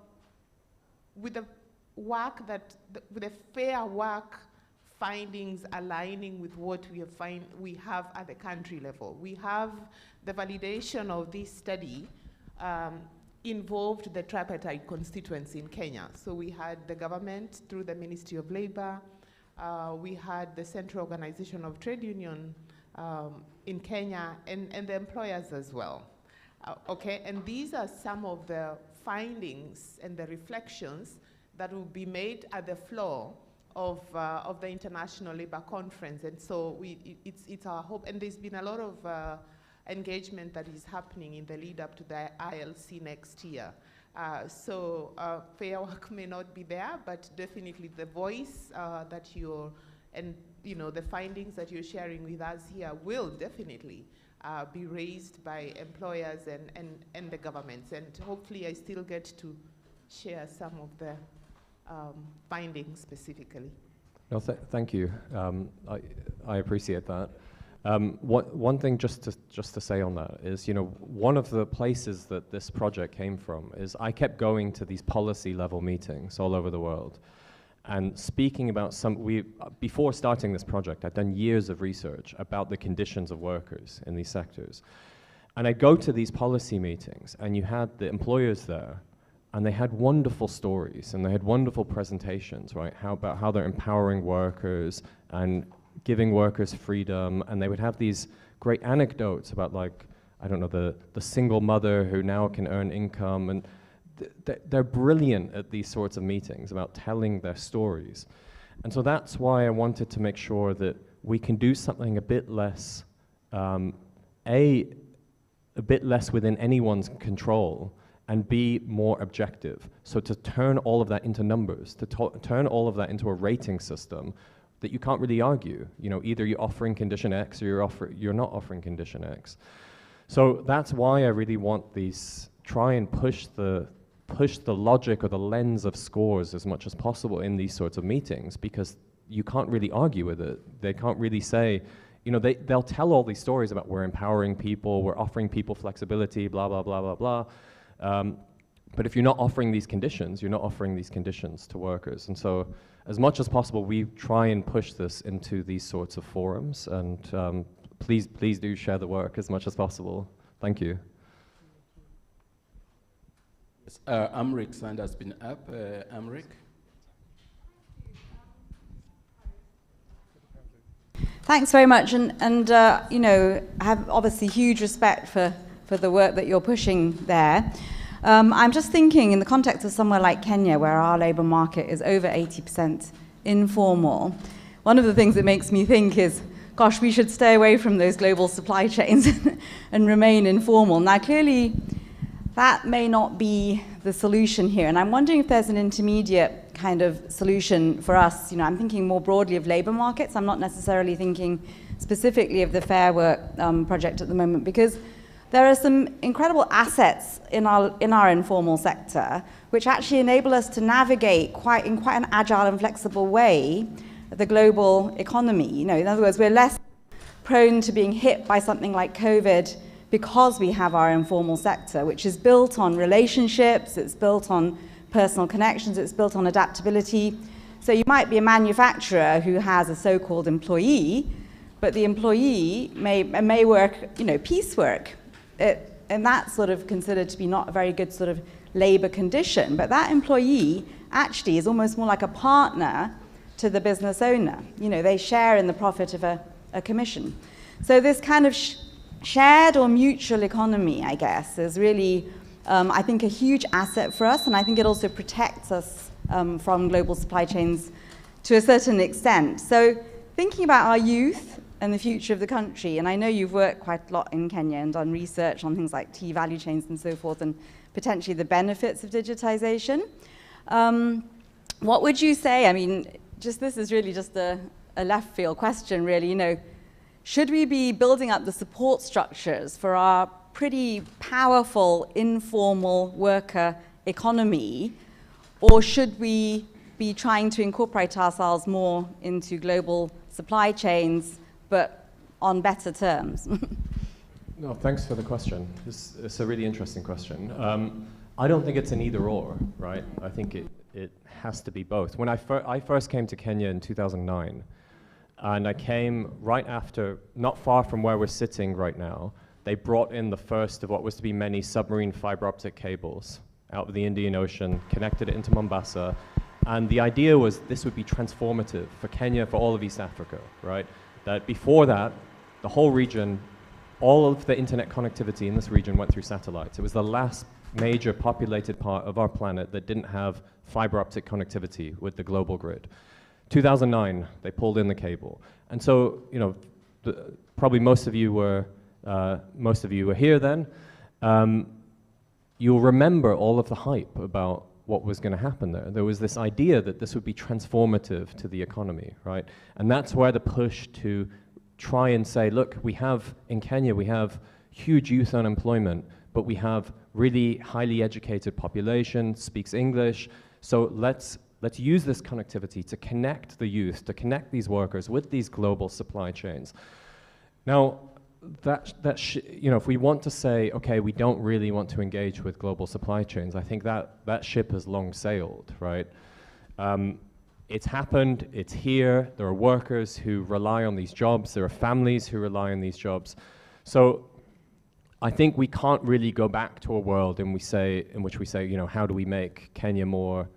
work with the fair work findings aligning with what we have at the country level. We have the validation of this study involved the tripartite constituency in Kenya. So we had the government through the Ministry of Labor, we had the Central Organization of Trade Union in Kenya, and the employers as well. Okay, and these are some of the findings and the reflections that will be made at the floor of the International Labour Conference. And so it's our hope, and there's been a lot of engagement that is happening in the lead up to the ILC next year. Fair work may not be there, but definitely the voice that the findings that you're sharing with us here will definitely be raised by employers and the governments. And hopefully I still get to share some of the findings specifically. No, thank you. I appreciate that. One thing just to say on that is, one of the places that this project came from is I kept going to these policy level meetings all over the world and speaking about before starting this project, I'd done years of research about the conditions of workers in these sectors. And I'd go to these policy meetings and you had the employers there, and they had wonderful stories and they had wonderful presentations, right? About how they're empowering workers and giving workers freedom, and they would have these great anecdotes about, like, I don't know, the single mother who now can earn income, and they're brilliant at these sorts of meetings about telling their stories. And so that's why I wanted to make sure that we can do something a bit less, a bit less within anyone's control, and be more objective. So to turn all of that into numbers, to turn all of that into a rating system that you can't really argue. Either you're offering condition X or you're not offering condition X. So that's why I really want try and push the logic or the lens of scores as much as possible in these sorts of meetings, because you can't really argue with it. They can't really say, they'll tell all these stories about we're empowering people, we're offering people flexibility, blah, blah, blah, blah, blah. But if you're not offering these conditions, you're not offering these conditions to workers. And so as much as possible, we try and push this into these sorts of forums. And please do share the work as much as possible. Thank you. Amrik's hand has been up. Amrik? Thanks very much. And I have obviously huge respect for the work that you're pushing there. I'm just thinking in the context of somewhere like Kenya, where our labour market is over 80% informal, one of the things that makes me think is, gosh, we should stay away from those global supply chains and remain informal. Now, clearly, that may not be the solution here, and I'm wondering if there's an intermediate kind of solution for us. I'm thinking more broadly of labour markets. I'm not necessarily thinking specifically of the Fair Work project at the moment, because there are some incredible assets in our informal sector which actually enable us to navigate in quite an agile and flexible way the global economy. In other words, we're less prone to being hit by something like COVID because we have our informal sector, which is built on relationships, it's built on personal connections, it's built on adaptability. So you might be a manufacturer who has a so-called employee, but the employee may work, piecework. And that's sort of considered to be not a very good sort of labor condition. But that employee actually is almost more like a partner to the business owner. They share in the profit of a commission. So this kind of shared or mutual economy, I guess, is really, I think, a huge asset for us. And I think it also protects us from global supply chains to a certain extent. So thinking about our youth and the future of the country, and I know you've worked quite a lot in Kenya and done research on things like tea value chains and so forth, and potentially the benefits of digitization. What would you say, I mean, this is really just a left field question, really, should we be building up the support structures for our pretty powerful informal worker economy, or should we be trying to incorporate ourselves more into global supply chains, but on better terms? No, thanks for the question. It's a really interesting question. I don't think it's an either or, right? I think it has to be both. When I first came to Kenya in 2009, and I came right after, not far from where we're sitting right now, they brought in the first of what was to be many submarine fiber optic cables out of the Indian Ocean, connected it into Mombasa, and the idea was this would be transformative for Kenya, for all of East Africa, right? That before that, the whole region, all of the internet connectivity in this region went through satellites. It was the last major populated part of our planet that didn't have fiber optic connectivity with the global grid. 2009, they pulled in the cable. And so, probably most of you were here then. You'll remember all of the hype about what was going to happen there. There was this idea that this would be transformative to the economy, right? And that's where the push to try and say, look, in Kenya, we have huge youth unemployment, but we have really highly educated population, speaks English, so let's use this connectivity to connect the youth, to connect these workers with these global supply chains. Now, if we want to say, okay, we don't really want to engage with global supply chains, I think that ship has long sailed, right? It's happened, it's here, there are workers who rely on these jobs, there are families who rely on these jobs. So I think we can't really go back to a world in which we say, how do we make Kenya more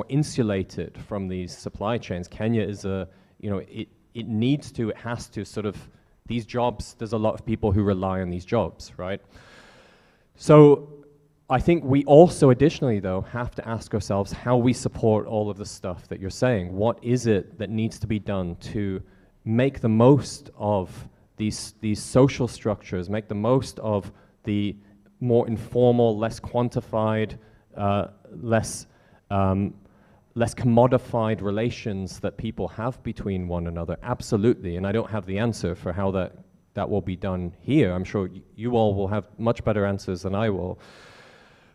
insulated from these supply chains? Kenya is it has to sort of, these jobs, there's a lot of people who rely on these jobs, right? So I think we also additionally, though, have to ask ourselves how we support all of the stuff that you're saying. What is it that needs to be done to make the most of these social structures, make the most of the more informal, less quantified, less commodified relations that people have between one another? Absolutely, and I don't have the answer for how that will be done here. I'm sure you all will have much better answers than I will.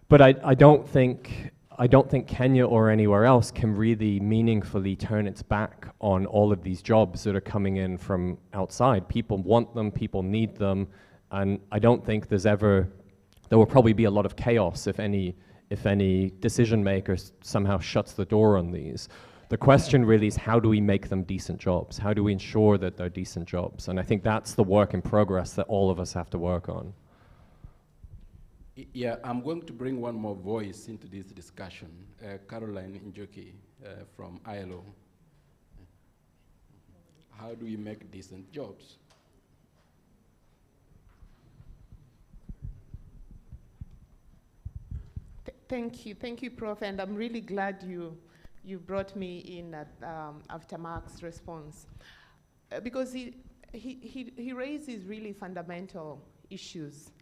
But I don't think Kenya or anywhere else can really meaningfully turn its back on all of these jobs that are coming in from outside. People want them, people need them, and I don't think there will probably be a lot of chaos if any decision maker somehow shuts the door on these. The question really is, how do we make them decent jobs? How do we ensure that they're decent jobs? And I think that's the work in progress that all of us have to work on. Yeah, I'm going to bring one more voice into this discussion. Caroline Njoki from ILO. How do we make decent jobs? Thank you, Prof. And I'm really glad you brought me in after Mark's response, because he raises really fundamental issues.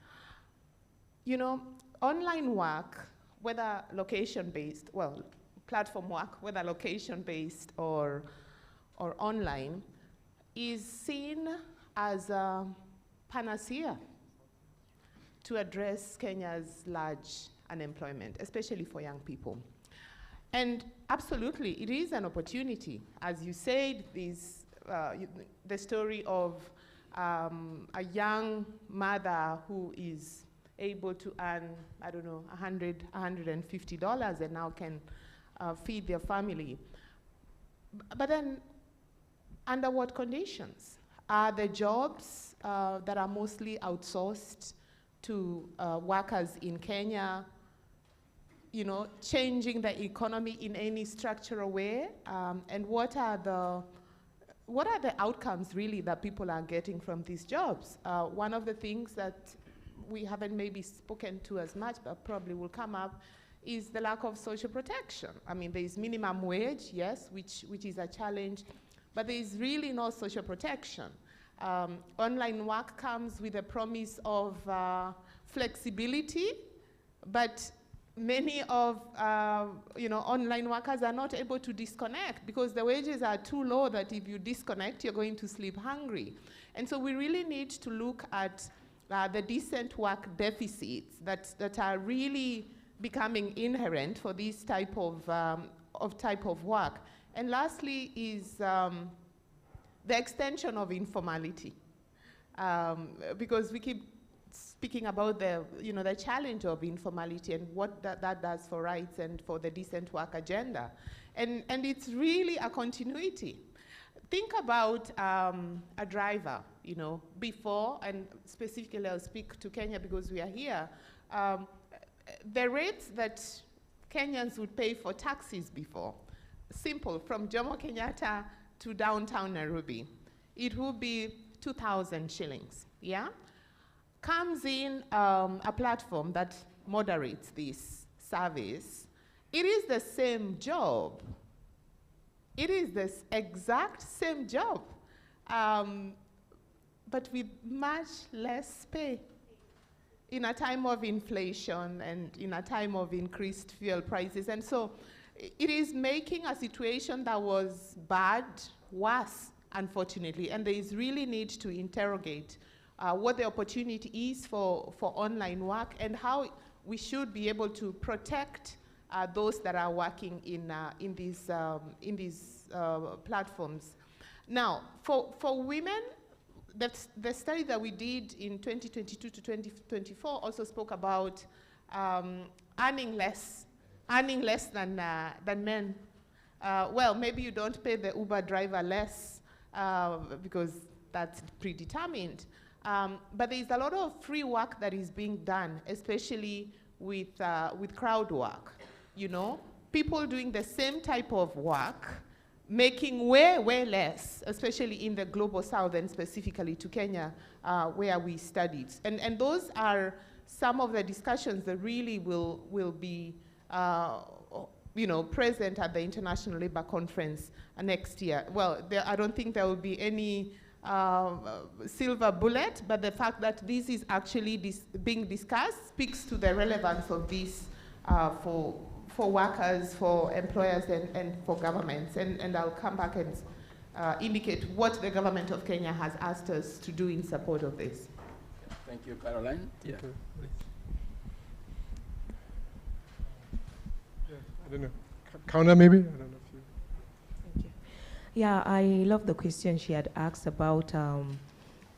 Online work, whether location-based, platform work, whether location-based or online, is seen as a panacea to address Kenya's large unemployment, especially for young people. And absolutely, it is an opportunity. As you said, the story of a young mother who is able to earn, I don't know, $150 and now can feed their family. But then, under what conditions? Are the jobs that are mostly outsourced to workers in Kenya, you know, changing the economy in any structural way? And what are the outcomes really that people are getting from these jobs? One of the things that we haven't maybe spoken to as much, but probably will come up, is the lack of social protection. I mean, there is minimum wage, yes, which is a challenge, but there is really no social protection. Online work comes with a promise of flexibility, but many of online workers are not able to disconnect because the wages are too low that if you disconnect, you're going to sleep hungry. And so we really need to look at the decent work deficits that are really becoming inherent for this type of work. And lastly is the extension of informality, because we keep speaking about the challenge of informality and what that does for rights and for the decent work agenda. And it's really a continuity. Think about a driver, you know, before, and specifically I'll speak to Kenya because we are here, the rates that Kenyans would pay for taxis before, simple, from Jomo Kenyatta to downtown Nairobi, it would be 2,000 shillings, yeah? Comes in a platform that moderates this service. It is the same job. It is this exact same job, but with much less pay. In a time of inflation and in a time of increased fuel prices. And so it is making a situation that was bad worse, unfortunately. And there is really need to interrogate what the opportunity is for online work and how we should be able to protect those that are working in these platforms. Now, for women, the study that we did in 2022 to 2024 also spoke about earning less than men. Well, maybe you don't pay the Uber driver less because that's predetermined. But there is a lot of free work that is being done, especially with crowd work. You know, people doing the same type of work, making way less, especially in the global south and specifically to Kenya, where we studied. And those are some of the discussions that really will be present at the International Labour Conference next year. Well, I don't think there will be any silver bullet, but the fact that this is actually being discussed speaks to the relevance of this for workers, for employers, and for governments. And I'll come back and indicate what the government of Kenya has asked us to do in support of this. Thank you, Caroline. Yeah. Okay. Yeah, I don't know. Counter maybe? I don't know if you... Thank you. Yeah, I love the question she had asked about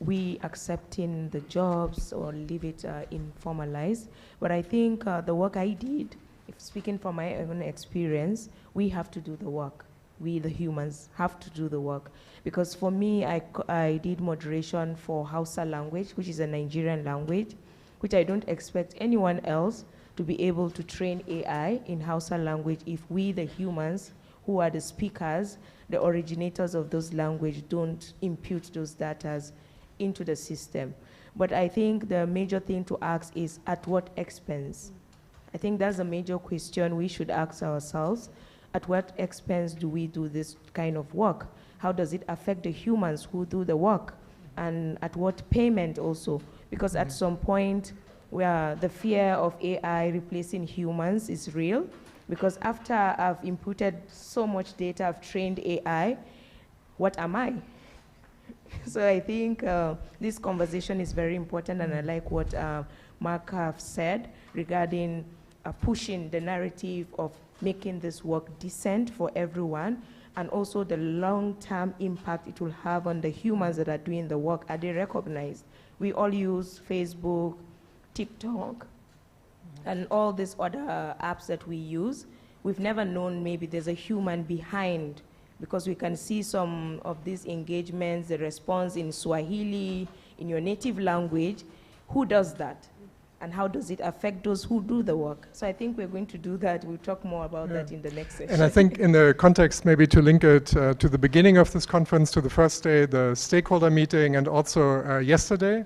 we accepting the jobs or leave it informalized. But I think the work I did, if speaking from my own experience, we have to do the work. We, the humans, have to do the work. Because for me, I did moderation for Hausa language, which is a Nigerian language, which I don't expect anyone else to be able to train AI in Hausa language if we, the humans, who are the speakers, the originators of those language, don't impute those data into the system. But I think the major thing to ask is at what expense? I think that's a major question we should ask ourselves. At what expense do we do this kind of work? How does it affect the humans who do the work? And at what payment also? Because at some point, where the fear of AI replacing humans is real, because after I've inputted so much data, I've trained AI, what am I? So I think this conversation is very important, and I like what Mark have said regarding pushing the narrative of making this work decent for everyone, and also the long-term impact it will have on the humans that are doing the work. Are they recognized? We all use Facebook, TikTok, and all these other apps that we use. We've never known maybe there's a human behind, because we can see some of these engagements, the response in Swahili, in your native language. Who does that? And how does it affect those who do the work? So I think we're going to do that. We'll talk more about that in the next session. And I think in the context, maybe to link it to the beginning of this conference, to the first day, the stakeholder meeting, and also yesterday,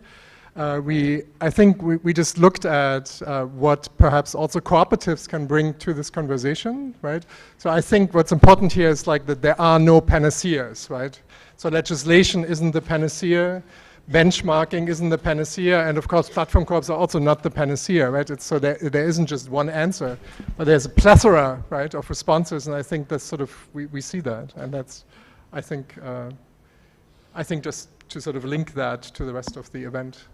I think we just looked at what perhaps also cooperatives can bring to this conversation, right? So I think what's important here is like that there are no panaceas, right? So legislation isn't the panacea. Benchmarking isn't the panacea, and of course platform co-ops are also not the panacea, right? It's so there isn't just one answer, but there's a plethora, right, of responses, and I think that's sort of, we see that, and that's, I think just to sort of link that to the rest of the event.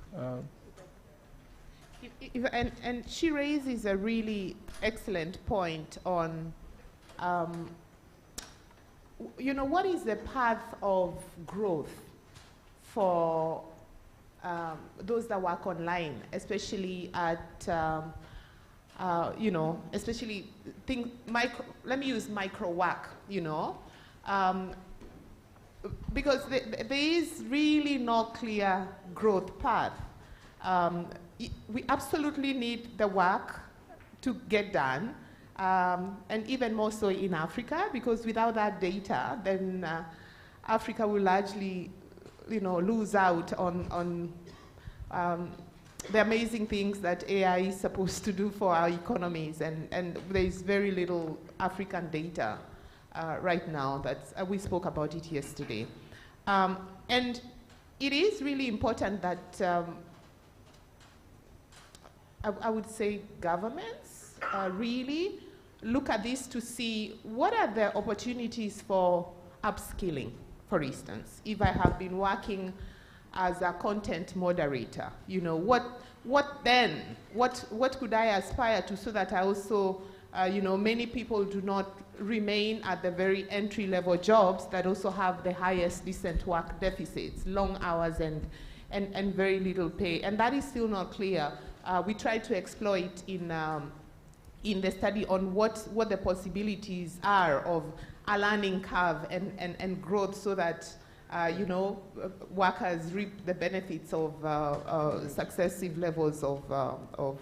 And she raises a really excellent point on, you know, what is the path of growth for those that work online, especially at, you know, especially let me use micro work, you know, because there is really no clear growth path. We absolutely need the work to get done, and even more so in Africa, because without that data, then Africa will largely, you know, lose out on the amazing things that AI is supposed to do for our economies, and there is very little African data right now. We spoke about it yesterday. And it is really important that I would say governments really look at this to see what are the opportunities for upskilling. For instance, if I have been working as a content moderator, you know, what could I aspire to, so that I also, you know, many people do not remain at the very entry-level jobs that also have the highest decent work deficits, long hours and very little pay, and that is still not clear. We try to exploit in the study on what the possibilities are of a learning curve and growth, so that you know, workers reap the benefits of successive levels of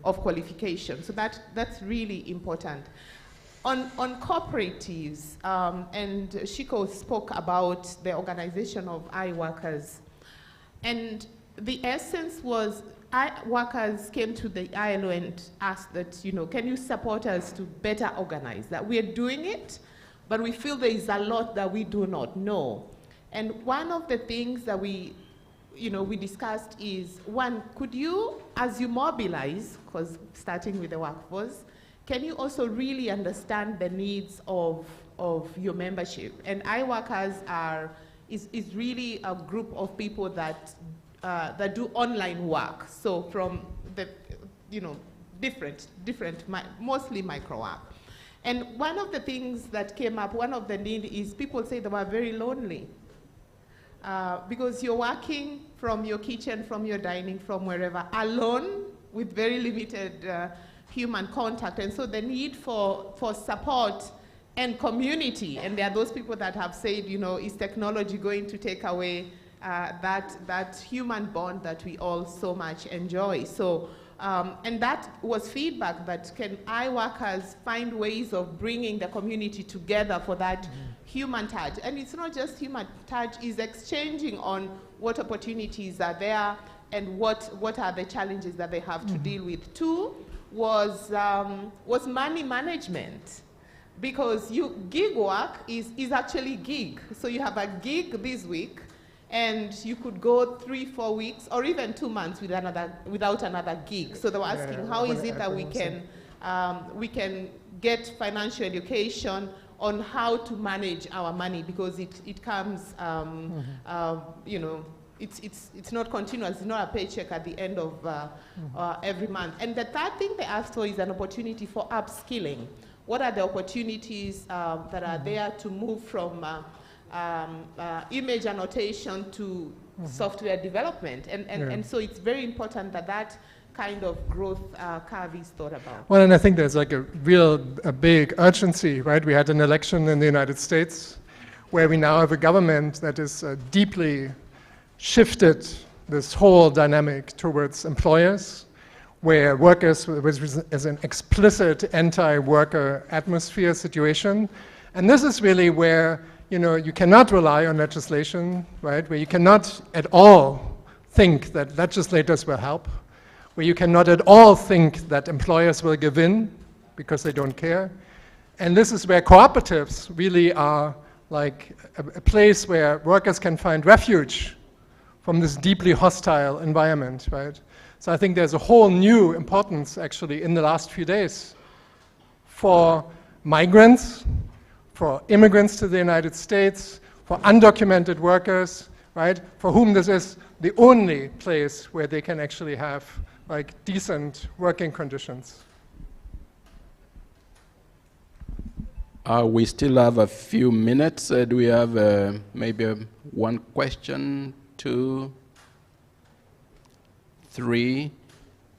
qualification. So that's really important. On cooperatives, and Shiko spoke about the organization of iWorkers, and the essence was workers came to the ILO and asked that, you know, can you support us to better organize that? We are doing it, but we feel there is a lot that we do not know. And one of the things that we discussed is, one, could you, as you mobilize, because starting with the workforce, can you also really understand the needs of your membership? And iWorkers is really a group of people that do online work. So from the, you know, different, mostly micro work. And one of the things that came up, one of the need is people say they were very lonely. Because you're working from your kitchen, from your dining, from wherever, alone with very limited human contact. And so the need for support and community, and there are those people that have said, you know, is technology going to take away that human bond that we all so much enjoy? So, and that was feedback that can iWorkers find ways of bringing the community together for that human touch. And it's not just human touch, it's exchanging on what opportunities are there and what are the challenges that they have to deal with. Two was money management. Because gig work is actually gig. So you have a gig this week, and you could go 3-4 weeks or even 2 months without another gig. So they were asking, how is it that we can get financial education on how to manage our money, because it comes, you know, it's not continuous. It's not a paycheck at the end of every month. And the third thing they asked for is an opportunity for upskilling, what are the opportunities that are there to move from image annotation to software development. And so it's very important that that kind of growth curve is thought about. Well, and I think there's like a big urgency, right? We had an election in the United States where we now have a government that is deeply shifted this whole dynamic towards employers, where workers is an explicit anti-worker atmosphere situation. And this is really where, you know, you cannot rely on legislation, right? Where you cannot at all think that legislators will help, where you cannot at all think that employers will give in because they don't care. And this is where cooperatives really are like a place where workers can find refuge from this deeply hostile environment, right? So I think there's a whole new importance actually in the last few days for migrants, for immigrants to the United States, for undocumented workers, right? For whom this is the only place where they can actually have like decent working conditions. We still have a few minutes. Do we have maybe one question, 2, 3?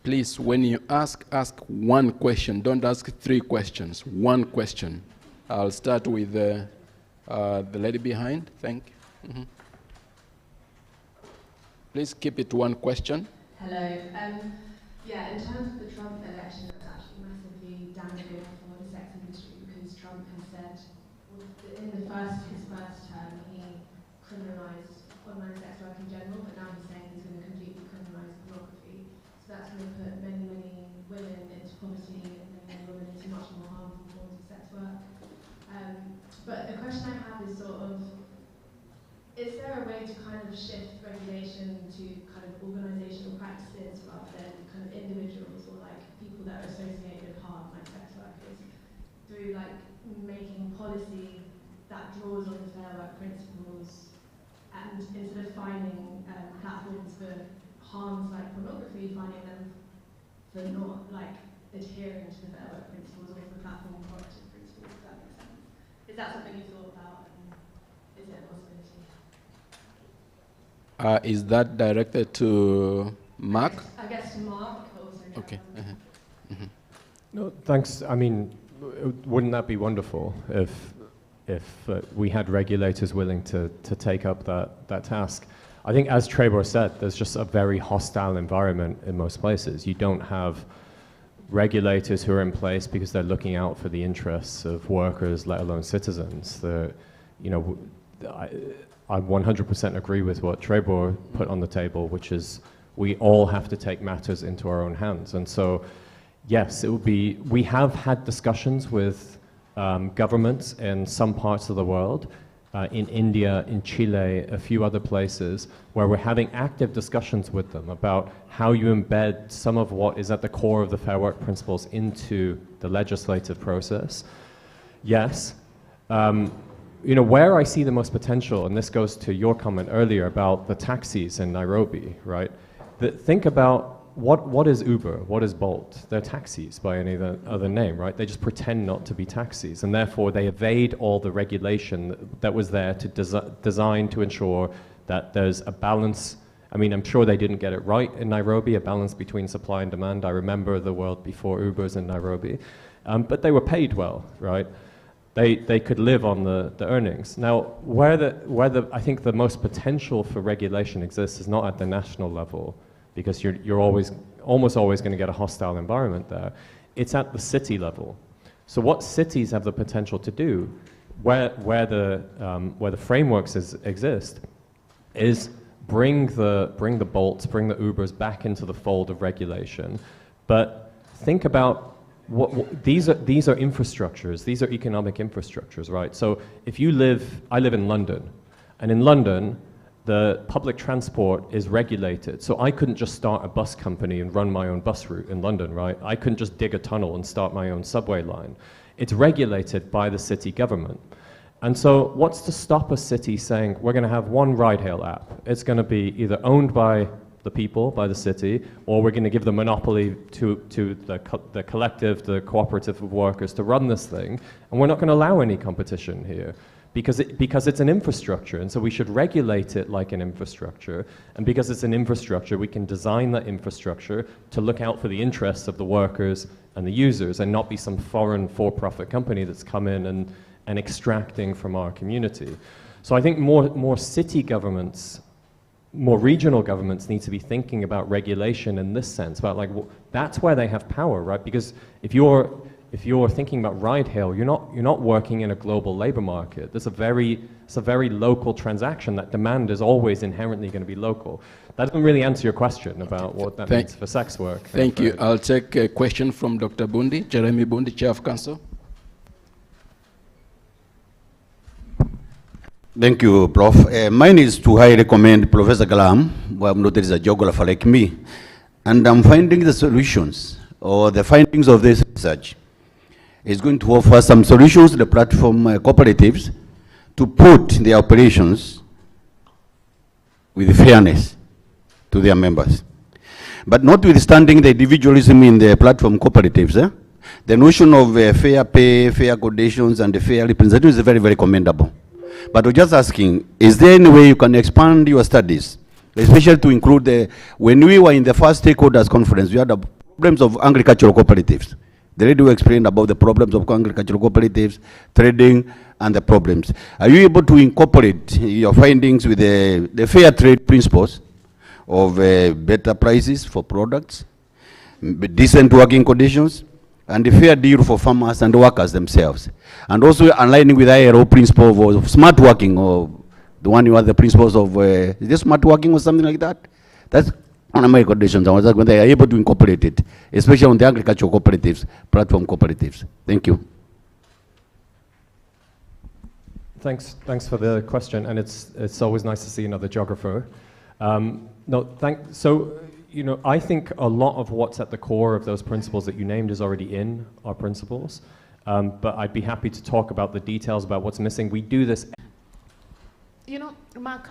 Please, when you ask one question. Don't ask 3 questions. One question. I'll start with the lady behind. Thank you. Mm-hmm. Please keep it to one question. Hello. Yeah, in terms of the Trump election, that's actually massively damaging for the sex industry because Trump has said in his first term he criminalized online sex work in general, but now he's saying he's going to completely criminalize pornography. So that's going to put many, many women into poverty and many women into much more harmful forms of sex work. But the question I have is sort of, is there a way to kind of shift regulation to kind of organizational practices rather than kind of individuals or like people that are associated with harm, like sex workers, through like making policy that draws on the Fair Work principles, and instead of finding platforms for harms like pornography, finding them for not like adhering to the Fair Work principles or for platform cooperative principles, if that makes sense. Is that something you thought about, and is it a possibility? Is that directed to Mark? I guess to Mark, but also okay. Mm-hmm. No, thanks. I mean, wouldn't that be wonderful if we had regulators willing to take up that task? I think, as Trebor said, there's just a very hostile environment in most places. You don't have regulators who are in place because they're looking out for the interests of workers, let alone citizens. I 100% agree with what Trebor put on the table, which is we all have to take matters into our own hands. And so, yes, it would be, we have had discussions with governments in some parts of the world, in India, in Chile, a few other places, where we're having active discussions with them about how you embed some of what is at the core of the Fair Work principles into the legislative process. Yes. Where I see the most potential, and this goes to your comment earlier about the taxis in Nairobi, right? Think about what is Uber, what is Bolt? They're taxis by any other name, right? They just pretend not to be taxis, and therefore they evade all the regulation that was there to design to ensure that there's a balance. I mean, I'm sure they didn't get it right in Nairobi, a balance between supply and demand. I remember the world before Ubers in Nairobi, but they were paid well, right? They could live on the earnings. Now, where I think the most potential for regulation exists is not at the national level, because you're almost always going to get a hostile environment there. It's at the city level. So what cities have the potential to do, where the frameworks exist, is bring the Bolts, bring the Ubers back into the fold of regulation, but think about these are infrastructures. These are economic infrastructures, right? So if I live in London, and in London, the public transport is regulated. So I couldn't just start a bus company and run my own bus route in London, right? I couldn't just dig a tunnel and start my own subway line. It's regulated by the city government. And so what's to stop a city saying, we're going to have one ride-hail app. It's going to be either owned by the people, by the city, or we're going to give the monopoly to the collective, the cooperative of workers to run this thing, and we're not going to allow any competition here. Because it's an infrastructure, and so we should regulate it like an infrastructure. And because it's an infrastructure, we can design that infrastructure to look out for the interests of the workers and the users, and not be some foreign for-profit company that's come in and extracting from our community. So I think more city governments, more regional governments need to be thinking about regulation in this sense, about like, that's where they have power, right? Because if you're thinking about ride hail, you're not working in a global labor market. It's a very local transaction. That demand is always inherently going to be local. That doesn't really answer your question about what that means for sex work. Thank you. I'll take a question from Dr. Bundi, Jeremy Bundi, Chair of Council. Thank you, Prof. Mine is to highly recommend Professor Galam, who I'm not a geographer like me, and I'm finding the solutions or the findings of this research is going to offer some solutions to the platform cooperatives to put their operations with fairness to their members. But notwithstanding the individualism in the platform cooperatives, the notion of fair pay, fair conditions, and fair representation is very, very commendable. But we're just asking, is there any way you can expand your studies, especially to include when we were in the first stakeholders conference, we had the problems of agricultural cooperatives. The lady explained about the problems of agricultural cooperatives, trading, and the problems. Are you able to incorporate your findings with the fair trade principles of better prices for products, decent working conditions, and a fair deal for farmers and workers themselves? And also aligning with ILO principle of smart working, or the one you have the principles of, is this smart working or something like that? That's one of my conditions. I was asking when they are able to incorporate it, especially on the agricultural cooperatives, platform cooperatives. Thank you. Thanks for the question, and it's always nice to see another geographer. So, you know, I think a lot of what's at the core of those principles that you named is already in our principles, but I'd be happy to talk about the details about what's missing. We do this. You know, Mark,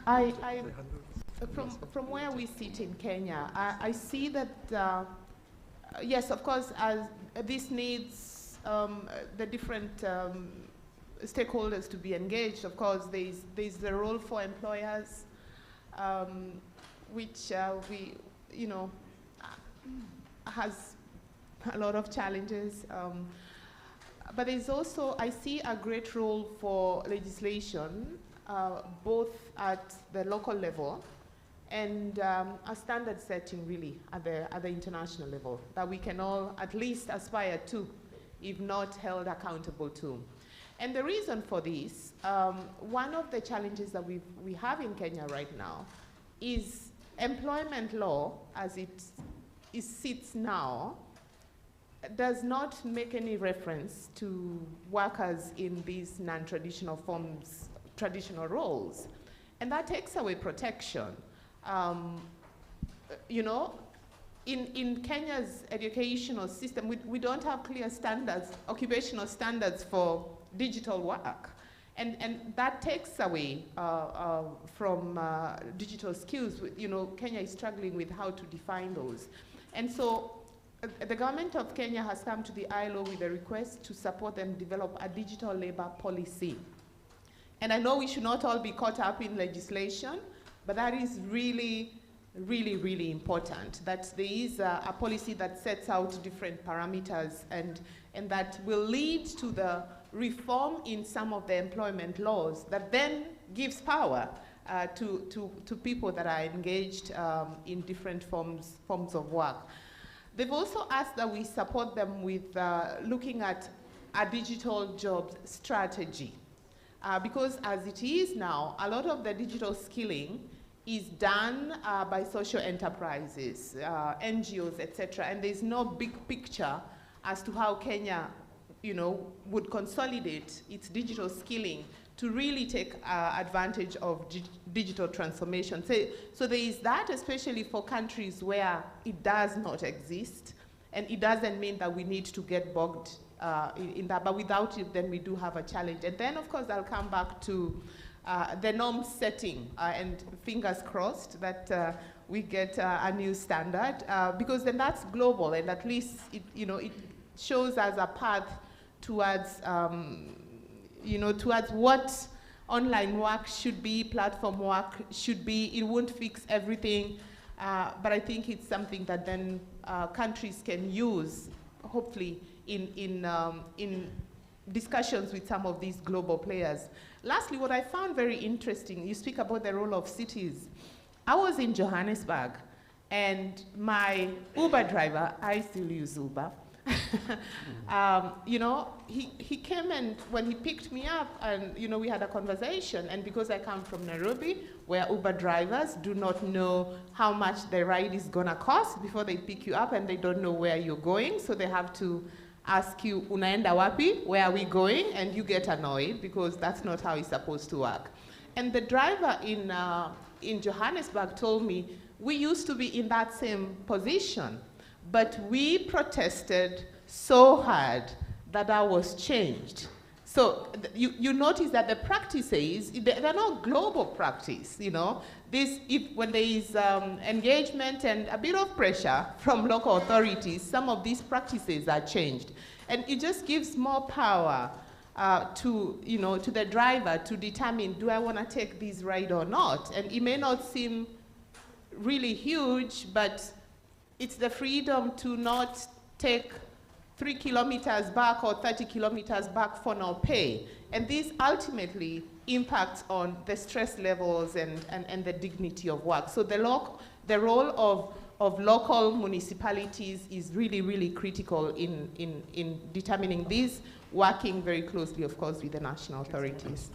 from where we sit in Kenya, I see that, yes, of course, as this needs the different stakeholders to be engaged. Of course, there's the role for employers, which you know, has a lot of challenges. But there's also, I see a great role for legislation, both at the local level and a standard setting really at the international level that we can all at least aspire to, if not held accountable to. And the reason for this, one of the challenges that we have in Kenya right now is employment law, as it sits now, does not make any reference to workers in these non-traditional forms, traditional roles. And that takes away protection. You know, in Kenya's educational system, we don't have clear standards, occupational standards for digital work. And that takes away from digital skills. You know, Kenya is struggling with how to define those. And so the government of Kenya has come to the ILO with a request to support them develop a digital labor policy. And I know we should not all be caught up in legislation, but that is really, really, really important, that there is a policy that sets out different parameters and that will lead to the reform in some of the employment laws that then gives power to people that are engaged in different forms of work. They've also asked that we support them with looking at a digital jobs strategy. Because as it is now, a lot of the digital skilling is done by social enterprises, NGOs, etc. And there's no big picture as to how Kenya, you know, would consolidate its digital skilling to really take advantage of digital transformation. So there is that, especially for countries where it does not exist. And it doesn't mean that we need to get bogged in that, but without it, then we do have a challenge. And then, of course, I'll come back to the norm setting, and fingers crossed that we get a new standard, because then that's global, and at least it shows us a path towards towards what online work should be, platform work should be. It won't fix everything, but I think it's something that then countries can use, hopefully, in discussions with some of these global players. Lastly, what I found very interesting, you speak about the role of cities. I was in Johannesburg, and my Uber driver, I still use Uber, he came, and when he picked me up, and we had a conversation, and because I come from Nairobi, where Uber drivers do not know how much the ride is gonna cost before they pick you up, and they don't know where you're going, so they have to ask you, unaenda wapi, where are we going, and you get annoyed because that's not how it's supposed to work. And the driver in Johannesburg told me, we used to be in that same position, but we protested so hard that that was changed. So you notice that the practices, they're not global practice, when there is engagement and a bit of pressure from local authorities, some of these practices are changed. And it just gives more power to the driver to determine, do I want to take this ride or not? And it may not seem really huge, but it's the freedom to not take 3 kilometers back or 30 kilometers back for no pay. And this ultimately impacts on the stress levels and the dignity of work. So the role of local municipalities is really, really critical in determining this, working very closely, of course, with the national authorities.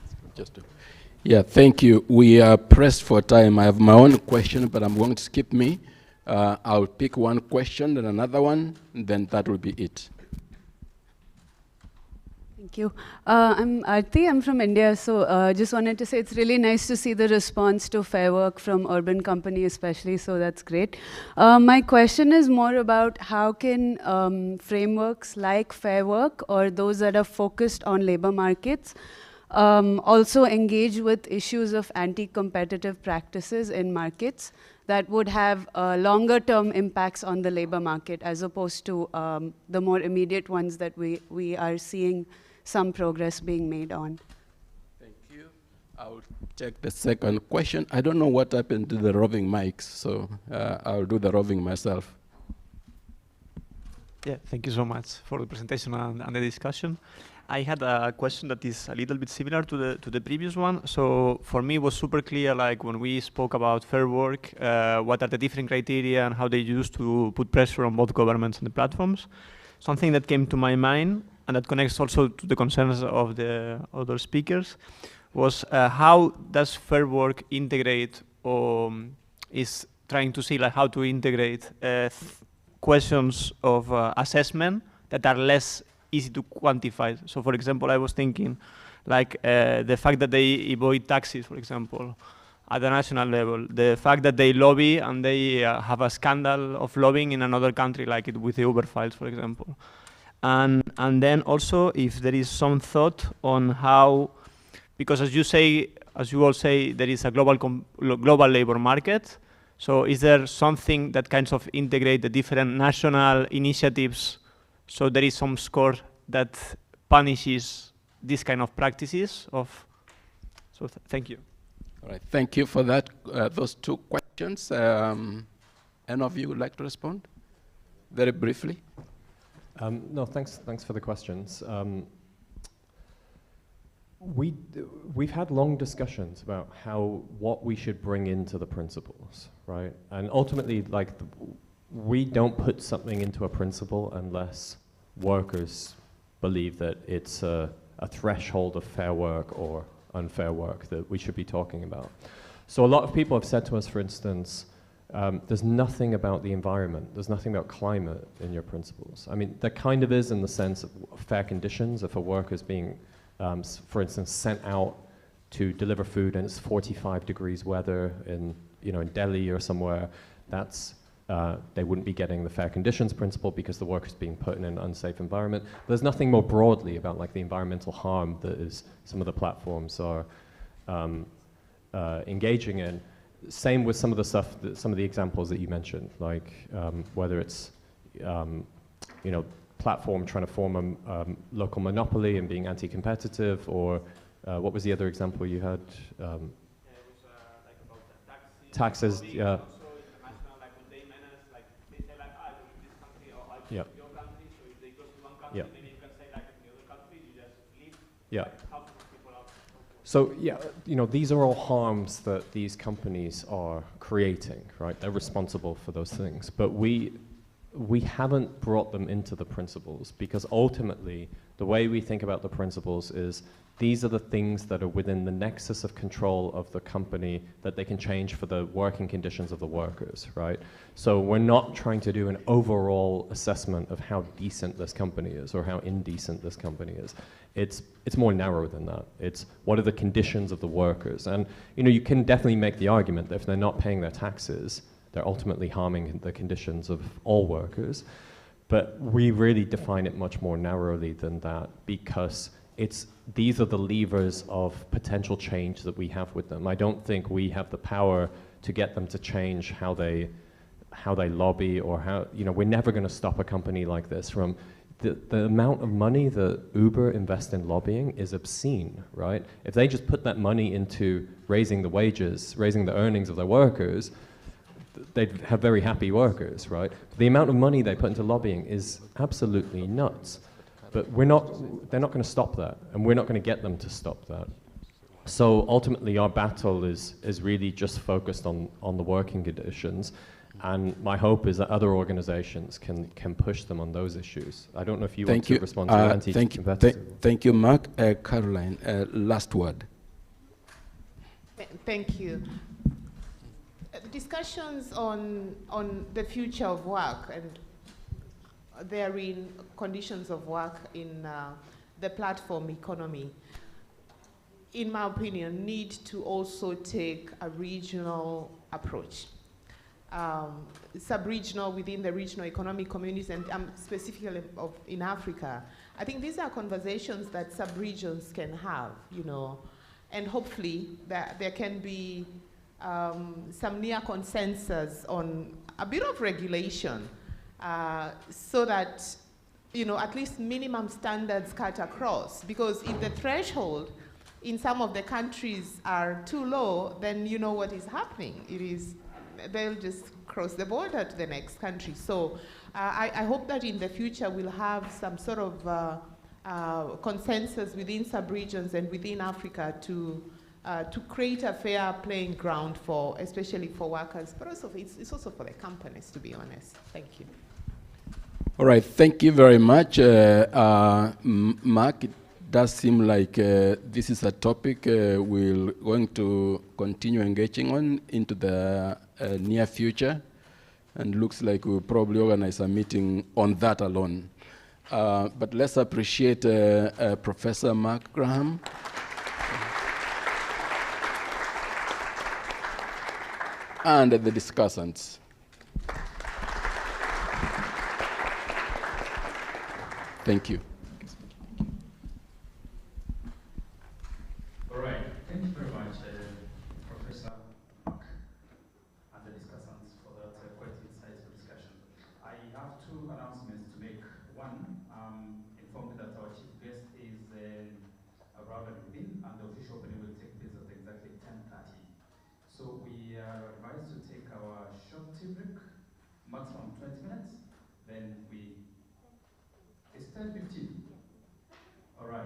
Yeah, thank you. We are pressed for time. I have my own question, but I'm going to skip me. I'll pick one question, then another one, and then that will be it. Thank you. I'm Aarti, I'm from India, so just wanted to say it's really nice to see the response to Fair Work from urban company especially, so that's great. My question is more about how can frameworks like Fair Work, or those that are focused on labor markets, also engage with issues of anti-competitive practices in markets that would have longer-term impacts on the labor market, as opposed to the more immediate ones that we are seeing some progress being made on. Thank you. I'll take the second question. I don't know what happened to the roving mics, so I'll do the roving myself. Yeah, thank you so much for the presentation and the discussion. I had a question that is a little bit similar to the previous one. So for me, it was super clear, like when we spoke about Fair Work, what are the different criteria and how they used to put pressure on both governments and the platforms. Something that came to my mind, and that connects also to the concerns of the other speakers, was how does Fair Work integrate, or is trying to see like how to integrate questions of assessment that are less easy to quantify. So for example, I was thinking like the fact that they avoid taxes, for example, at the national level, the fact that they lobby and they have a scandal of lobbying in another country, like it with the Uber files, for example. And then also if there is some thought on how, because as you all say, there is a global labor market. So is there something that kind of integrate the different national initiatives, so there is some score that punishes this kind of practices of? So thank you. All right, thank you for that. Those two questions. Any of you would like to respond? Very briefly. No, thanks for the questions. We've had long discussions about what we should bring into the principles, right? And ultimately, like, we don't put something into a principle unless workers believe that it's a threshold of fair work or unfair work that we should be talking about. So a lot of people have said to us, for instance, there's nothing about the environment, there's nothing about climate in your principles. I mean, there kind of is in the sense of fair conditions. If a worker is being, for instance, sent out to deliver food and it's 45 degrees weather in Delhi or somewhere, that's they wouldn't be getting the fair conditions principle because the worker's being put in an unsafe environment. There's nothing more broadly about like the environmental harm that is some of the platforms are engaging in. Same with some of the stuff, some of the examples that you mentioned, like whether it's platform trying to form a local monopoly and being anti-competitive, or what was the other example you had? It was like about the taxes, yeah. Also international, like when they manage, like they say like, I go to this country or I go to your country, so if they go to one country, maybe you can say like in the other country, you just leave. Yeah. Like, how to put people out. So yeah, these are all harms that these companies are creating, right? They're responsible for those things, but we haven't brought them into the principles, because ultimately the way we think about the principles is these are the things that are within the nexus of control of the company that they can change for the working conditions of the workers, right? So we're not trying to do an overall assessment of how decent this company is or how indecent this company is. It's more narrow than that. It's what are the conditions of the workers? And you can definitely make the argument that if they're not paying their taxes, they're ultimately harming the conditions of all workers. But we really define it much more narrowly than that, because these are the levers of potential change that we have with them. I don't think we have the power to get them to change how they lobby, or how, we're never going to stop a company like this from, the amount of money that Uber invests in lobbying is obscene, right? If they just put that money into raising the wages, raising the earnings of their workers, they'd have very happy workers, right? The amount of money they put into lobbying is absolutely nuts. But they're not going to stop that, and we're not going to get them to stop that. So ultimately our battle is really just focused on the working conditions, and my hope is that other organizations can push them on those issues. I don't know if you want to respond to anti-competitive. Thank you, Mark. Caroline, last word. Thank you. Discussions on the future of work and therein conditions of work in the platform economy, in my opinion, need to also take a regional approach. Sub-regional within the regional economic communities, and specifically in Africa. I think these are conversations that sub-regions can have, and hopefully there can be some near consensus on a bit of regulation, so that, at least minimum standards cut across. Because if the threshold in some of the countries are too low, then you know what is happening. They'll just cross the border to the next country. So I hope that in the future we'll have some sort of consensus within sub-regions and within Africa to create a fair playing ground especially for workers, but also it's also for the companies, to be honest. Thank you. All right, thank you very much. Mark, it does seem like this is a topic we're going to continue engaging on into the near future, and looks like we'll probably organize a meeting on that alone. But let's appreciate Professor Mark Graham. And the discussants. Thank you. All right, thank you very much, Professor Mark, and the discussants for that quite insightful discussion. I have two announcements to make. One, informed that our chief guest is arriving within, and the official opening will take place at exactly 10:30. So we are advised to take our short tea break, maximum 20 minutes. Then it's 10:15. All right.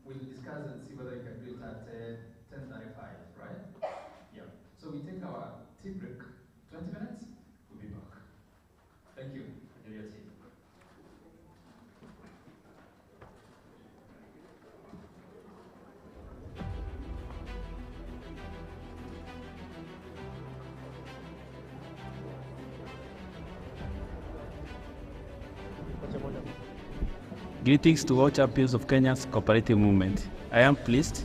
We'll discuss and see whether we can do it at 10:35, right? Yeah. So we take our tea break, 20 minutes. We'll be back. Thank you. Enjoy your tea. Greetings to all champions of Kenya's cooperative movement. I am pleased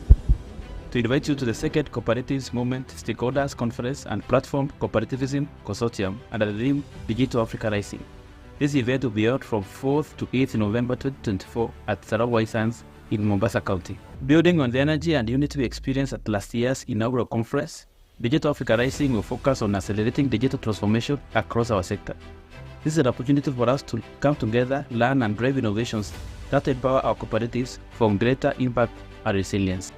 to invite you to the second Cooperatives Movement Stakeholders Conference and Platform Cooperativism Consortium under the theme Digital Africa Rising. This event will be held from 4th to 8th November 2024 at Sarabwai Sands in Mombasa County. Building on the energy and unity we experienced at last year's inaugural conference, Digital Africa Rising will focus on accelerating digital transformation across our sector. This is an opportunity for us to come together, learn and drive innovations that empower our cooperatives for greater impact and resilience.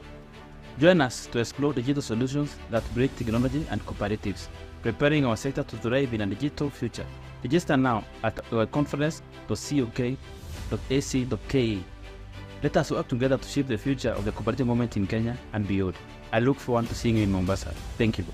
Join us to explore digital solutions that break technology and cooperatives, preparing our sector to thrive in a digital future. Register now at our conference.cok.ac.ke. Let us work together to shape the future of the cooperative movement in Kenya and beyond. I look forward to seeing you in Mombasa. Thank you.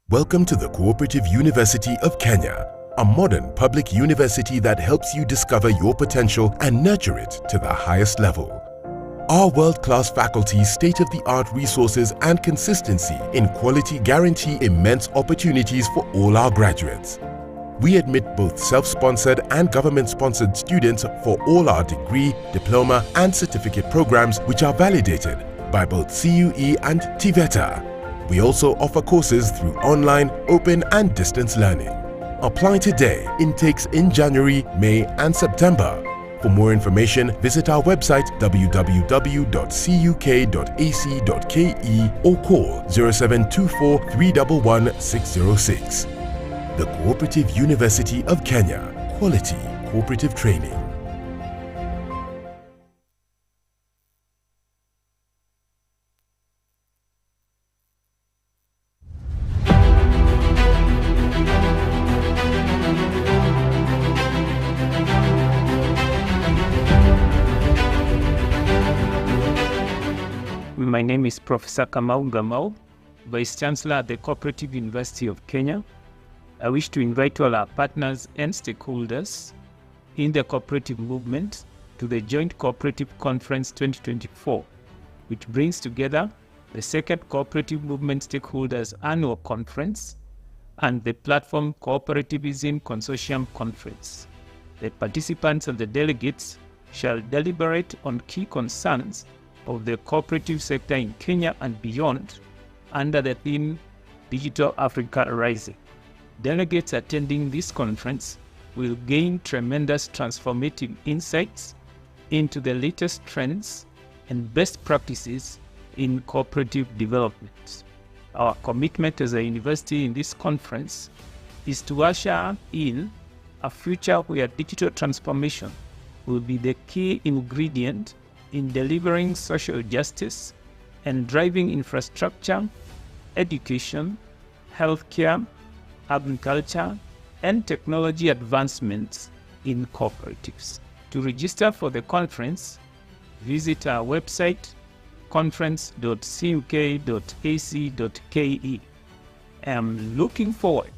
Welcome to the Cooperative University of Kenya, a modern public university that helps you discover your potential and nurture it to the highest level. Our world-class faculty, state-of-the-art resources and consistency in quality guarantee immense opportunities for all our graduates. We admit both self-sponsored and government-sponsored students for all our degree, diploma and certificate programs which are validated by both CUE and TVETA. We also offer courses through online, open and distance learning. Apply today. Intakes in January, May and September. For more information, visit our website www.cuk.ac.ke or call 0724 311 606. The Cooperative University of Kenya. Quality cooperative training. My name is Professor Kamau Gamau, Vice Chancellor at the Cooperative University of Kenya. I wish to invite all our partners and stakeholders in the cooperative movement to the Joint Cooperative Conference 2024, which brings together the second Cooperative Movement Stakeholders Annual Conference and the Platform Cooperativism Consortium Conference. The participants and the delegates shall deliberate on key concerns of the cooperative sector in Kenya and beyond under the theme Digital Africa Rising. Delegates attending this conference will gain tremendous transformative insights into the latest trends and best practices in cooperative development. Our commitment as a university in this conference is to usher in a future where digital transformation will be the key ingredient in delivering social justice and driving infrastructure, education, healthcare, agriculture, and technology advancements in cooperatives. To register for the conference, visit our website, conference.cuk.ac.ke. I'm looking forward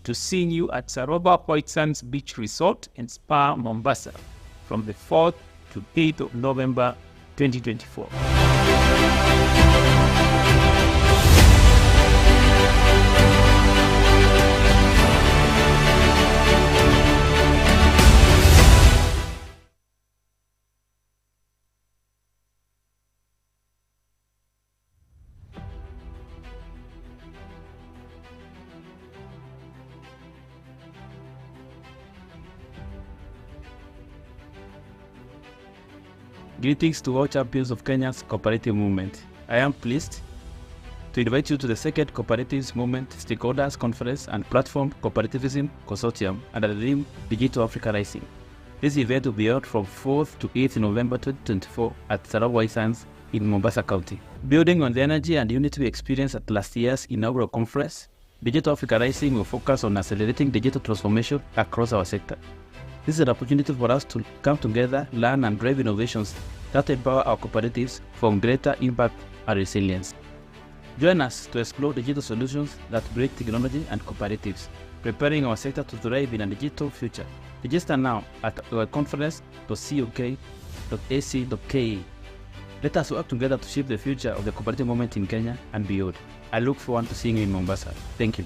to seeing you at Saroba White Sands Beach Resort and Spa, Mombasa, from the 4th to 8th of November 2024. Greetings to all champions of Kenya's cooperative movement. I am pleased to invite you to the second Cooperatives Movement Stakeholders Conference and Platform Cooperativism Consortium under the theme Digital Africa Rising. This event will be held from 4th to 8th November 2024 at Sarawak White Sands in Mombasa County. Building on the energy and unity we experienced at last year's inaugural conference, Digital Africa Rising will focus on accelerating digital transformation across our sector. This is an opportunity for us to come together, learn and drive innovations that empower our cooperatives for greater impact and resilience. Join us to explore digital solutions that break technology and cooperatives, preparing our sector to thrive in a digital future. Register now at our conference.cok.ac.ke. Let us work together to shape the future of the cooperative movement in Kenya and beyond. I look forward to seeing you in Mombasa. Thank you.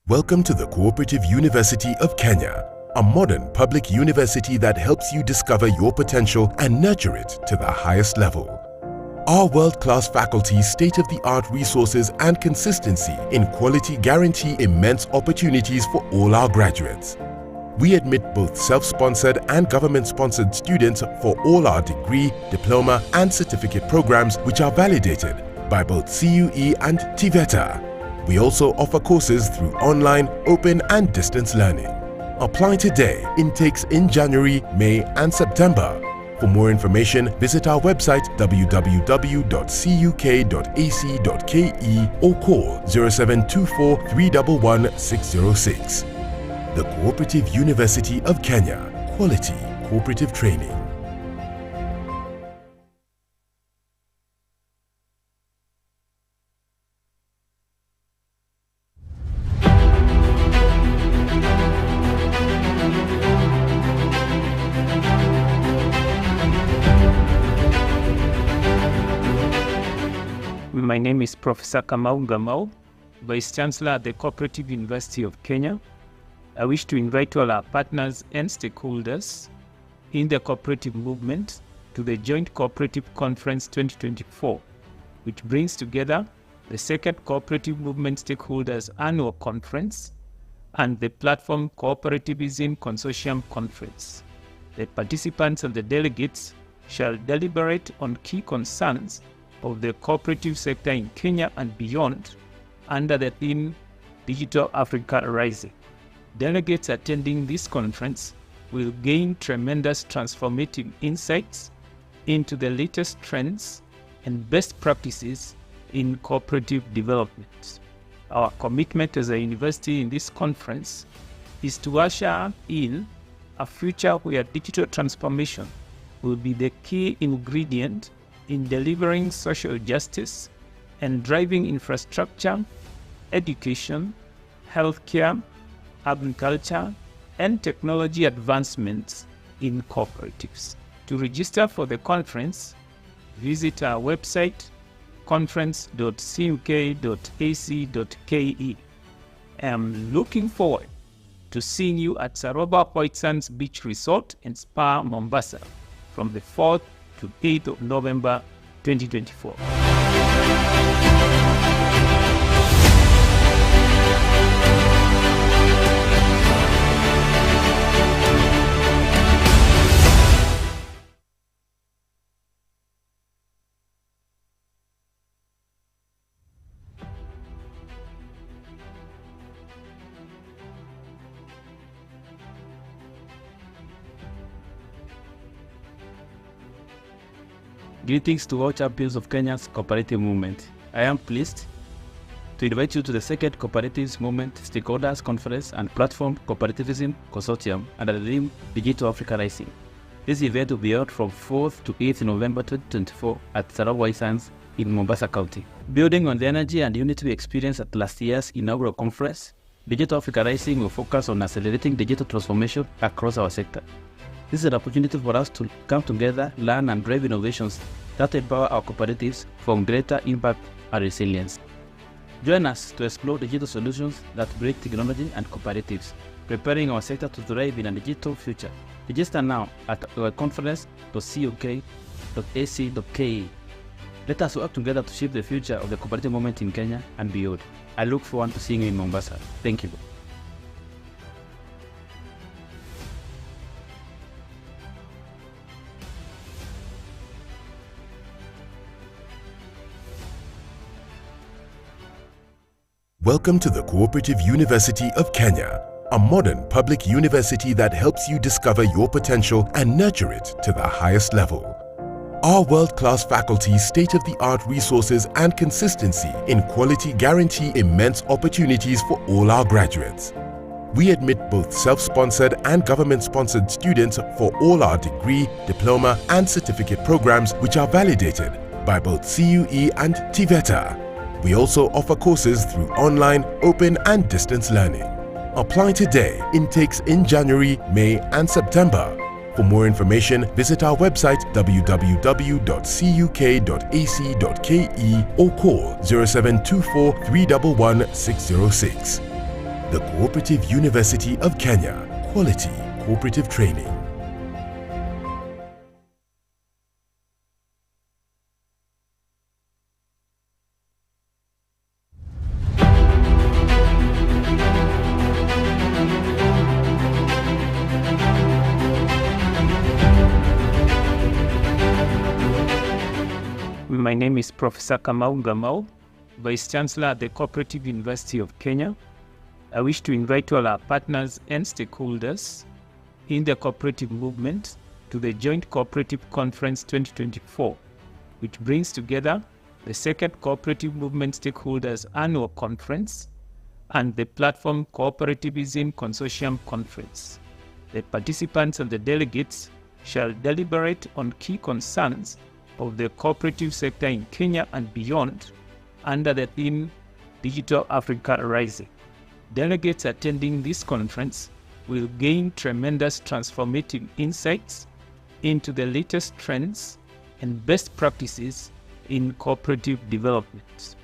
Welcome to the Cooperative University of Kenya, a modern public university that helps you discover your potential and nurture it to the highest level. Our world-class faculty's state-of-the-art resources and consistency in quality guarantee immense opportunities for all our graduates. We admit both self-sponsored and government-sponsored students for all our degree, diploma and certificate programs which are validated by both CUE and TVETA. We also offer courses through online, open and distance learning. Apply today. Intakes in January, May and September. For more information, visit our website www.cuk.ac.ke or call 0724 311 606. The Cooperative University of Kenya. Quality cooperative training. My name is Professor Kamau Gamau, Vice Chancellor at the Cooperative University of Kenya. I wish to invite all our partners and stakeholders in the cooperative movement to the Joint Cooperative Conference 2024, which brings together the second Cooperative Movement Stakeholders Annual Conference and the Platform Cooperativism Consortium Conference. The participants and the delegates shall deliberate on key concerns of the cooperative sector in Kenya and beyond under the theme Digital Africa Rising. Delegates attending this conference will gain tremendous transformative insights into the latest trends and best practices in cooperative development. Our commitment as a university in this conference is to usher in a future where digital transformation will be the key ingredient in delivering social justice and driving infrastructure, education, healthcare, agriculture, and technology advancements in cooperatives. To register for the conference, visit our website conference.cuk.ac.ke. I'm looking forward to seeing you at Saroba White Sands Beach Resort and Spa, Mombasa from the 4th to 8th of November 2024. Greetings to all champions of Kenya's cooperative movement. I am pleased to invite you to the second Cooperatives Movement Stakeholders Conference and Platform Cooperativism Consortium under the theme Digital Africa Rising. This event will be held from 4th to 8th November 2024 at Sarawak Sands in Mombasa County. Building on the energy and unity we experienced at last year's inaugural conference, Digital Africa Rising will focus on accelerating digital transformation across our sector. This is an opportunity for us to come together, learn and drive innovations that empower our cooperatives for greater impact and resilience. Join us to explore digital solutions that break technology and cooperatives, preparing our sector to thrive in a digital future. Register now at our conference.cuk.ac.ke. Let us work together to shape the future of the cooperative movement in Kenya and beyond. I look forward to seeing you in Mombasa. Thank you. Welcome to the Cooperative University of Kenya, a modern public university that helps you discover your potential and nurture it to the highest level. Our world-class faculty's state-of-the-art resources and consistency in quality guarantee immense opportunities for all our graduates. We admit both self-sponsored and government-sponsored students for all our degree, diploma and certificate programs which are validated by both CUE and TVETA. We also offer courses through online, open and distance learning. Apply today. Intakes in January, May and September. For more information, visit our website www.cuk.ac.ke or call 0724 311 606. the Cooperative University of Kenya, quality cooperative training. My name is Professor Kamau Gamau, Vice Chancellor at the Cooperative University of Kenya. I wish to invite all our partners and stakeholders in the cooperative movement to the Joint Cooperative Conference 2024, which brings together the second Cooperative Movement Stakeholders Annual Conference and the Platform Cooperativism Consortium Conference. The participants and the delegates shall deliberate on key concerns of the cooperative sector in Kenya and beyond under the theme Digital Africa Rising. Delegates attending this conference will gain tremendous transformative insights into the latest trends and best practices in cooperative development.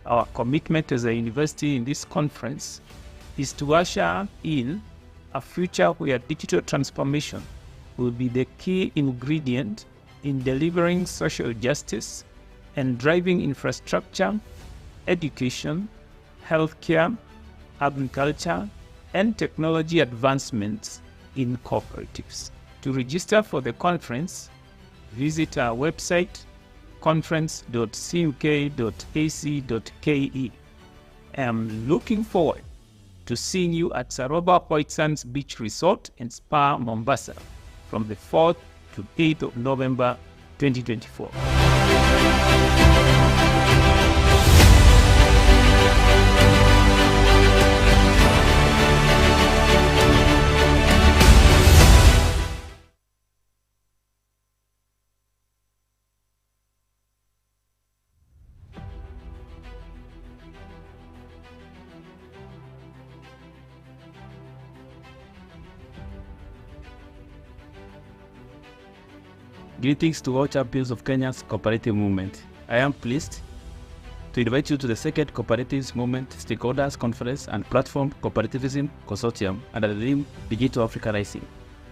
Our commitment as a university in this conference is to usher in a future where digital transformation will be the key ingredient in delivering social justice and driving infrastructure, education, healthcare, agriculture, and technology advancements in cooperatives. To register for the conference, visit our website conference.cuk.ac.ke. I am looking forward to seeing you at Saroba White Sands Beach Resort and Spa, Mombasa from the 4th to 8th of November 2024. Greetings to all champions of Kenya's cooperative movement. I am pleased to invite you to the second Cooperatives Movement Stakeholders Conference and Platform Cooperativism Consortium under the theme Digital Africa Rising.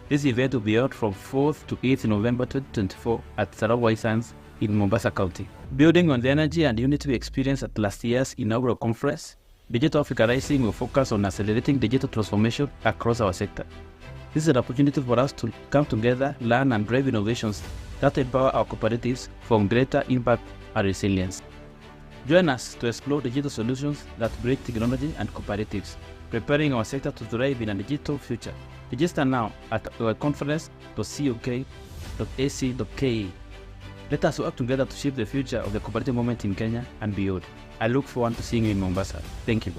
This event will be held from 4th to 8th November 2024 at Sarawak White Sands in Mombasa County. Building on the energy and unity we experienced at last year's inaugural conference, Digital Africa Rising will focus on accelerating digital transformation across our sector. This is an opportunity for us to come together, learn and drive innovations that empower our cooperatives for greater impact and resilience. Join us to explore digital solutions that bridge technology and cooperatives, preparing our sector to thrive in a digital future. Register now at our conference.cuk.ac.ke. Let us work together to shape the future of the cooperative movement in Kenya and beyond. I look forward to seeing you in Mombasa. Thank you.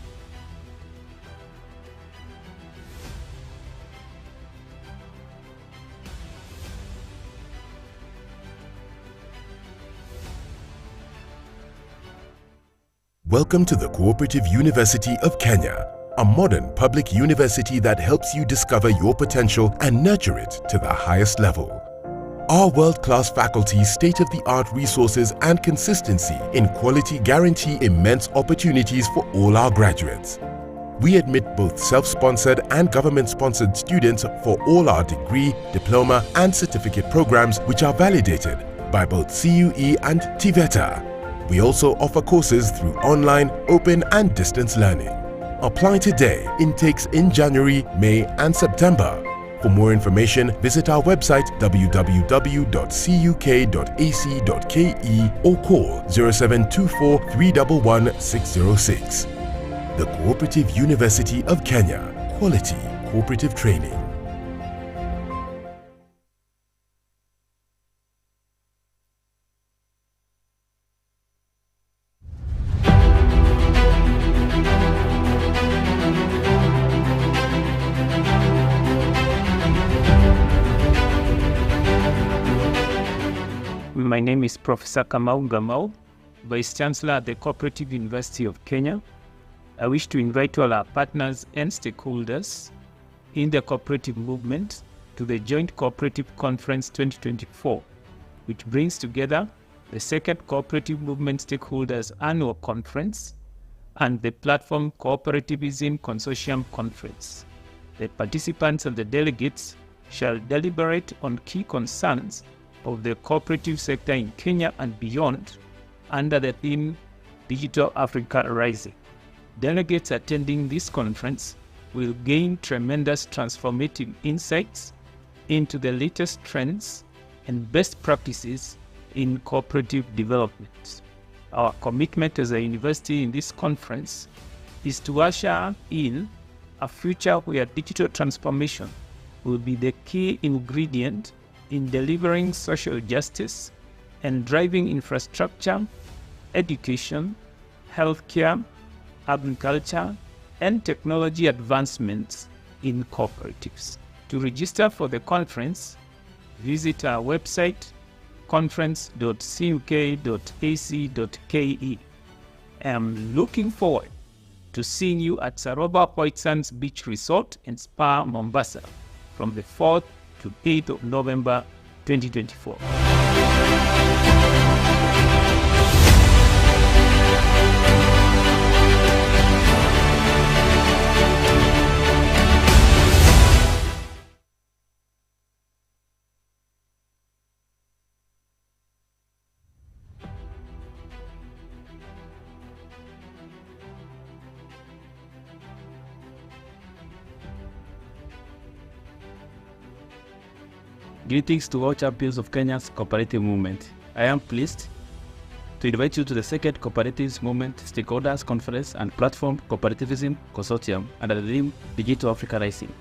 Welcome to the Cooperative University of Kenya, a modern public university that helps you discover your potential and nurture it to the highest level. Our world-class faculty, state-of-the-art resources and consistency in quality guarantee immense opportunities for all our graduates. We admit both self-sponsored and government-sponsored students for all our degree, diploma and certificate programs which are validated by both CUE and TVETA. We also offer courses through online, open and distance learning. Apply today. Intakes in January, May and September. For more information, visit our website www.cuk.ac.ke or call 0724 311 606. The Cooperative University of Kenya, quality cooperative training. My name is Professor Kamau Gamau, Vice Chancellor at the Cooperative University of Kenya. I wish to invite all our partners and stakeholders in the cooperative movement to the Joint Cooperative Conference 2024, which brings together the second Cooperative Movement Stakeholders Annual Conference and the platform Cooperativism Consortium Conference. The participants and the delegates shall deliberate on key concerns of the cooperative sector in Kenya and beyond under the theme Digital Africa Rising. Delegates attending this conference will gain tremendous transformative insights into the latest trends and best practices in cooperative development. Our commitment as a university in this conference is to usher in a future where digital transformation will be the key ingredient in delivering social justice and driving infrastructure, education, healthcare, agriculture, and technology advancements in cooperatives. To register for the conference, visit our website conference.cuk.ac.ke. I'm looking forward to seeing you at Saroba White Sands Beach Resort and Spa, Mombasa, from the 4th to 8th of November 2024. Greetings to all champions of Kenya's cooperative movement. I am pleased to invite you to the second Cooperatives Movement Stakeholders Conference and Platform Cooperativism Consortium under the theme Digital Africa Rising.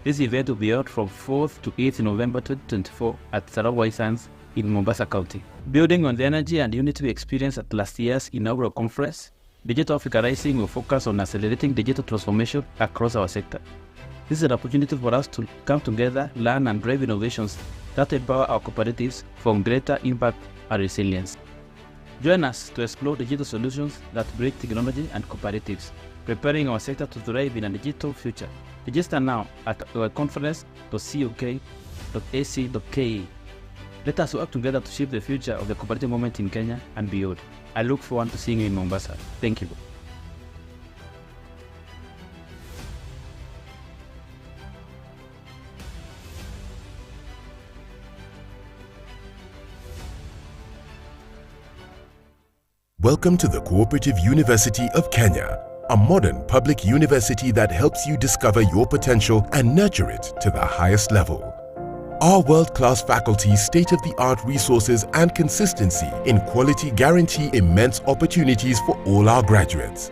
This event will be held from 4th to 8th November 2024 at Saroba White Sands in Mombasa County. Building on the energy and unity we experienced at last year's inaugural conference, Digital Africa Rising will focus on accelerating digital transformation across our sector. This is an opportunity for us to come together, learn and drive innovations that empower our cooperatives for greater impact and resilience. Join us to explore digital solutions that bridge technology and cooperatives, preparing our sector to thrive in a digital future. Register now at our conference.cuk.ac.ke. Let us work together to shape the future of the cooperative movement in Kenya and beyond. I look forward to seeing you in Mombasa. Thank you. Welcome to the Cooperative University of Kenya, a modern public university that helps you discover your potential and nurture it to the highest level. Our world-class faculty, state-of-the-art resources and consistency in quality guarantee immense opportunities for all our graduates.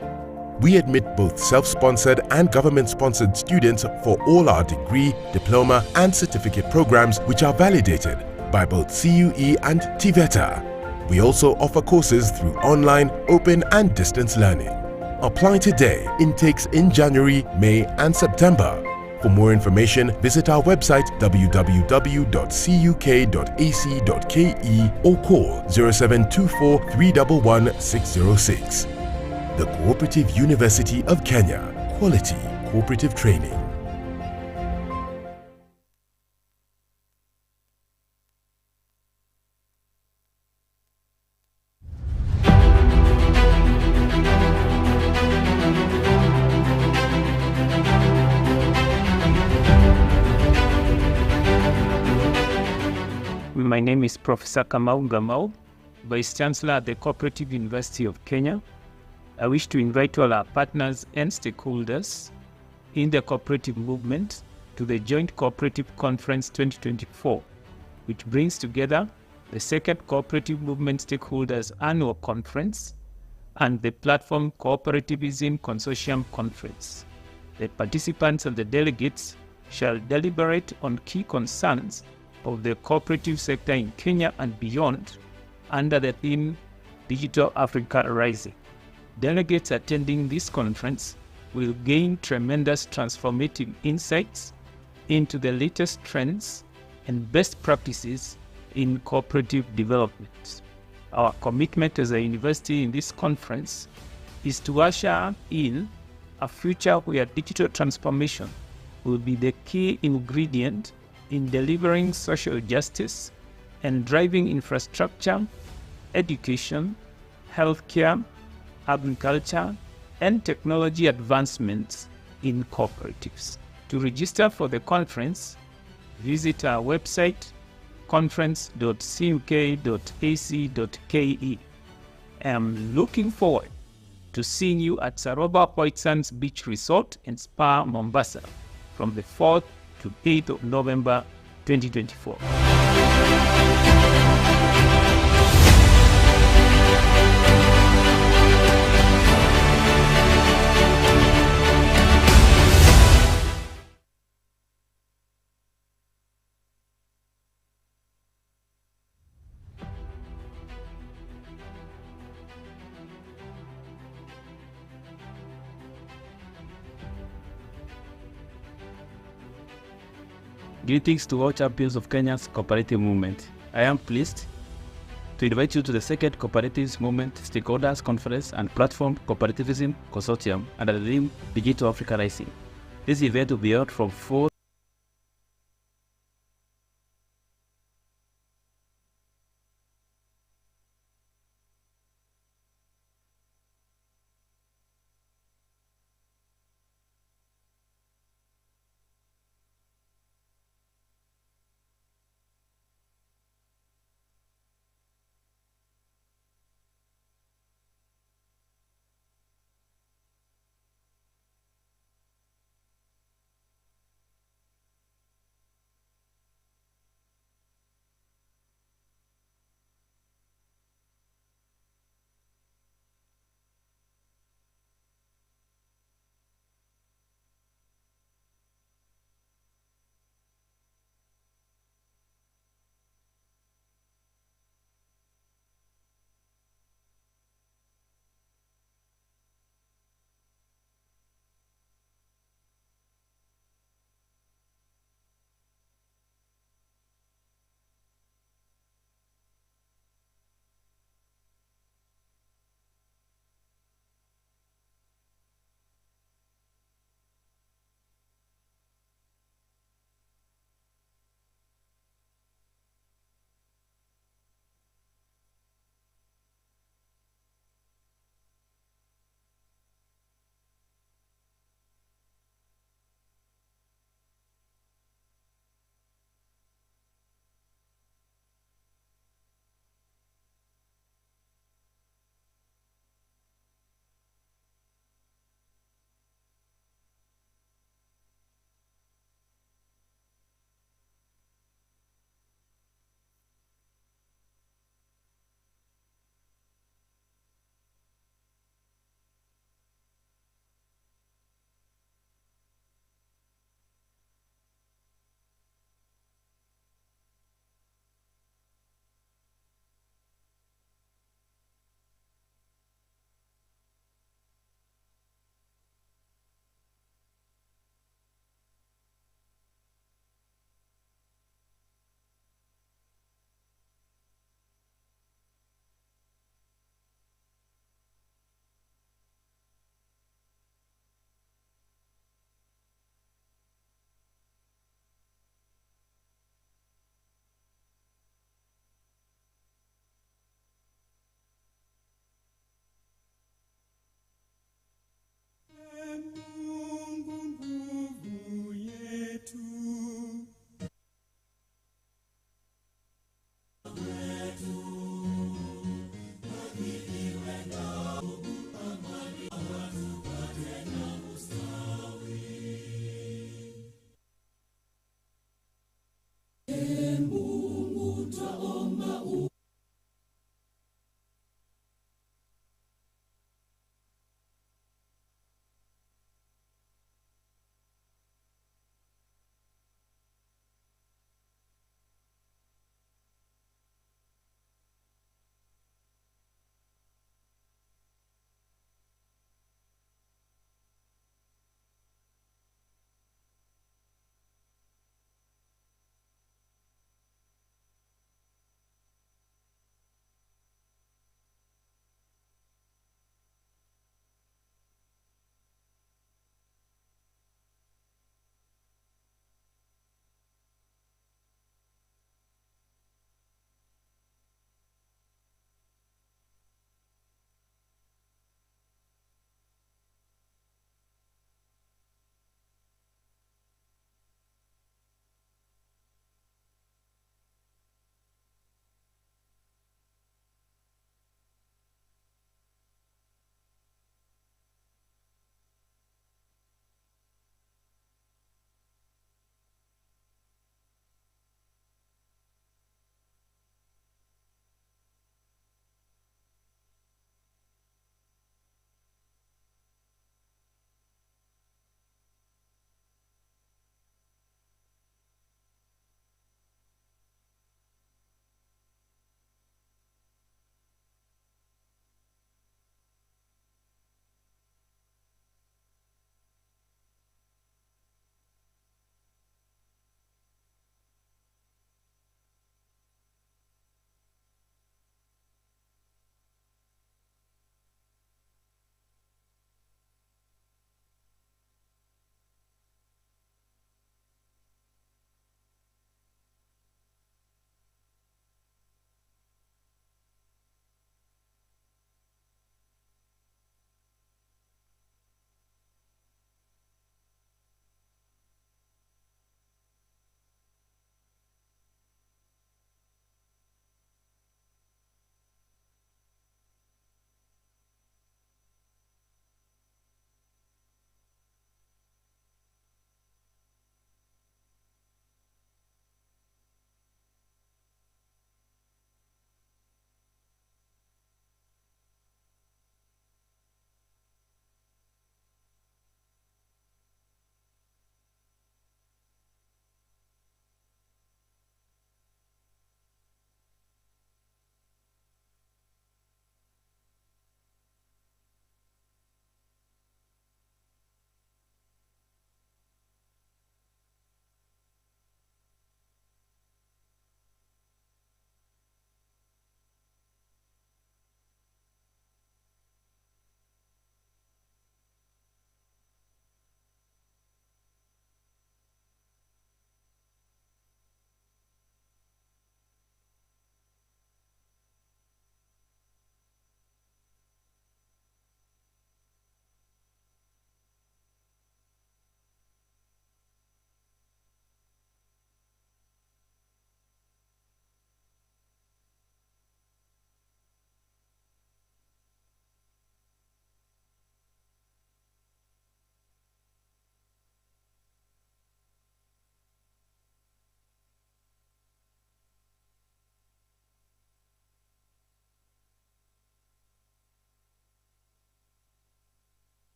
We admit both self-sponsored and government-sponsored students for all our degree, diploma and certificate programs which are validated by both CUE and TVETA. We also offer courses through online, open and distance learning. Apply today. Intakes in January, May and September. For more information, visit our website www.cuk.ac.ke or call 0724 311 606. The Cooperative University of Kenya. Quality cooperative training. My name is Professor Kamau Gamau, Vice Chancellor at the Cooperative University of Kenya. I wish to invite all our partners and stakeholders in the cooperative movement to the Joint Cooperative Conference 2024, which brings together the second Cooperative Movement Stakeholders Annual Conference and the platform Cooperativism Consortium Conference. The participants and the delegates shall deliberate on key concerns of the cooperative sector in Kenya and beyond under the theme Digital Africa Rising. Delegates attending this conference will gain tremendous transformative insights into the latest trends and best practices in cooperative development. Our commitment as a university in this conference is to usher in a future where digital transformation will be the key ingredient in delivering social justice and driving infrastructure, education, healthcare, agriculture, and technology advancements in cooperatives. To register for the conference, visit our website conference.cuk.ac.ke. I'm looking forward to seeing you at Saroba White Sands Beach Resort and Spa, Mombasa, from the 4th to 8th of November 2024. Greetings to all champions of Kenya's cooperative movement. I am pleased to invite you to the second Cooperatives Movement Stakeholders Conference and Platform Cooperativism Consortium under the theme Digital Africa Rising. This event will be held from 4th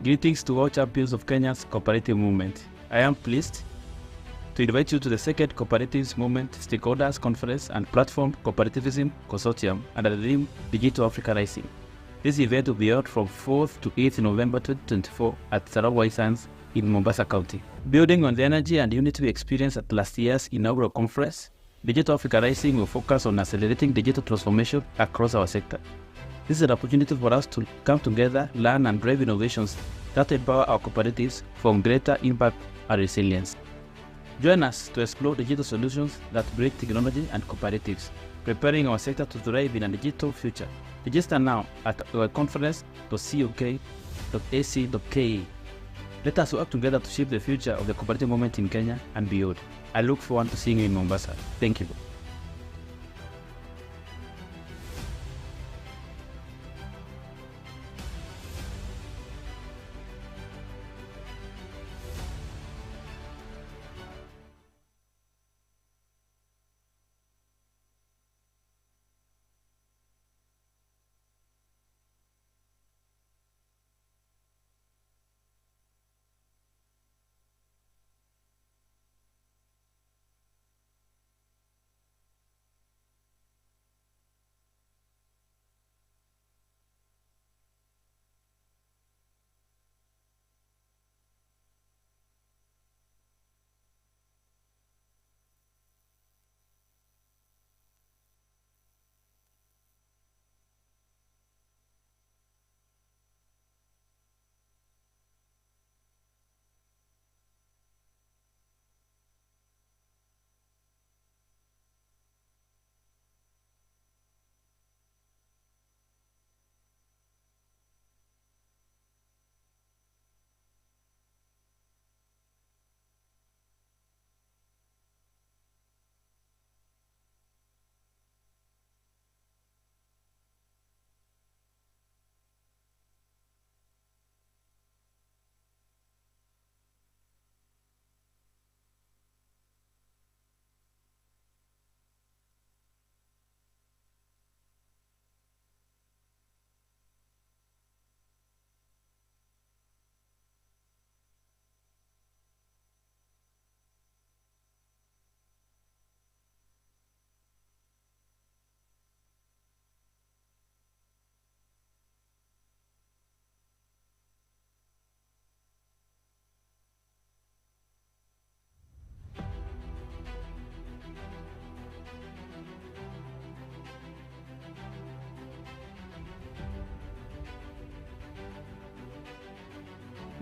Greetings to all champions of Kenya's cooperative movement. I am pleased to invite you to the second Cooperatives Movement Stakeholders Conference and Platform Cooperativism Consortium under the theme Digital Africa Rising. This event will be held from 4th to 8th November 2024 at Superhighway Sands in Mombasa County. Building on the energy and unity we experienced at last year's inaugural conference, Digital Africa Rising will focus on accelerating digital transformation across our sector. This is an opportunity for us to come together, learn and drive innovations that empower our cooperatives from greater impact and resilience. Join us to explore digital solutions that break technology and cooperatives, preparing our sector to thrive in a digital future. Register now at our conference.co.ac.ke. Let us work together to shape the future of the cooperative movement in Kenya and beyond. I look forward to seeing you in Mombasa. Thank you.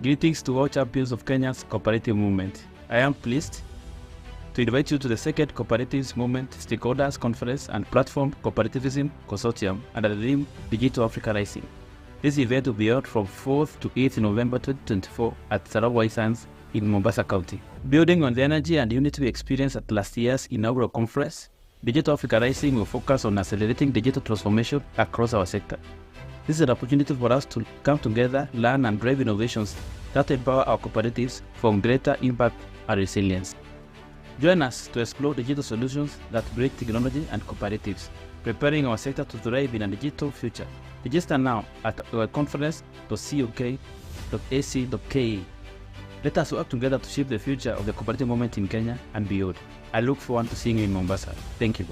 Greetings to all champions of Kenya's cooperative movement. I am pleased to invite you to the second Cooperatives Movement Stakeholders Conference and Platform Cooperativism Consortium under the theme Digital Africa Rising. This event will be held from 4th to 8th November 2024 at Superhighway Sands in Mombasa County. Building on the energy and unity we experienced at last year's inaugural conference, Digital Africa Rising will focus on accelerating digital transformation across our sector. This is an opportunity for us to come together, learn and drive innovations that empower our cooperatives from greater impact and resilience. Join us to explore digital solutions that break technology and cooperatives, preparing our sector to thrive in a digital future. Register now at our conference.co.ac.ke. Let us work together to shape the future of the cooperative movement in Kenya and beyond. I look forward to seeing you in Mombasa. Thank you.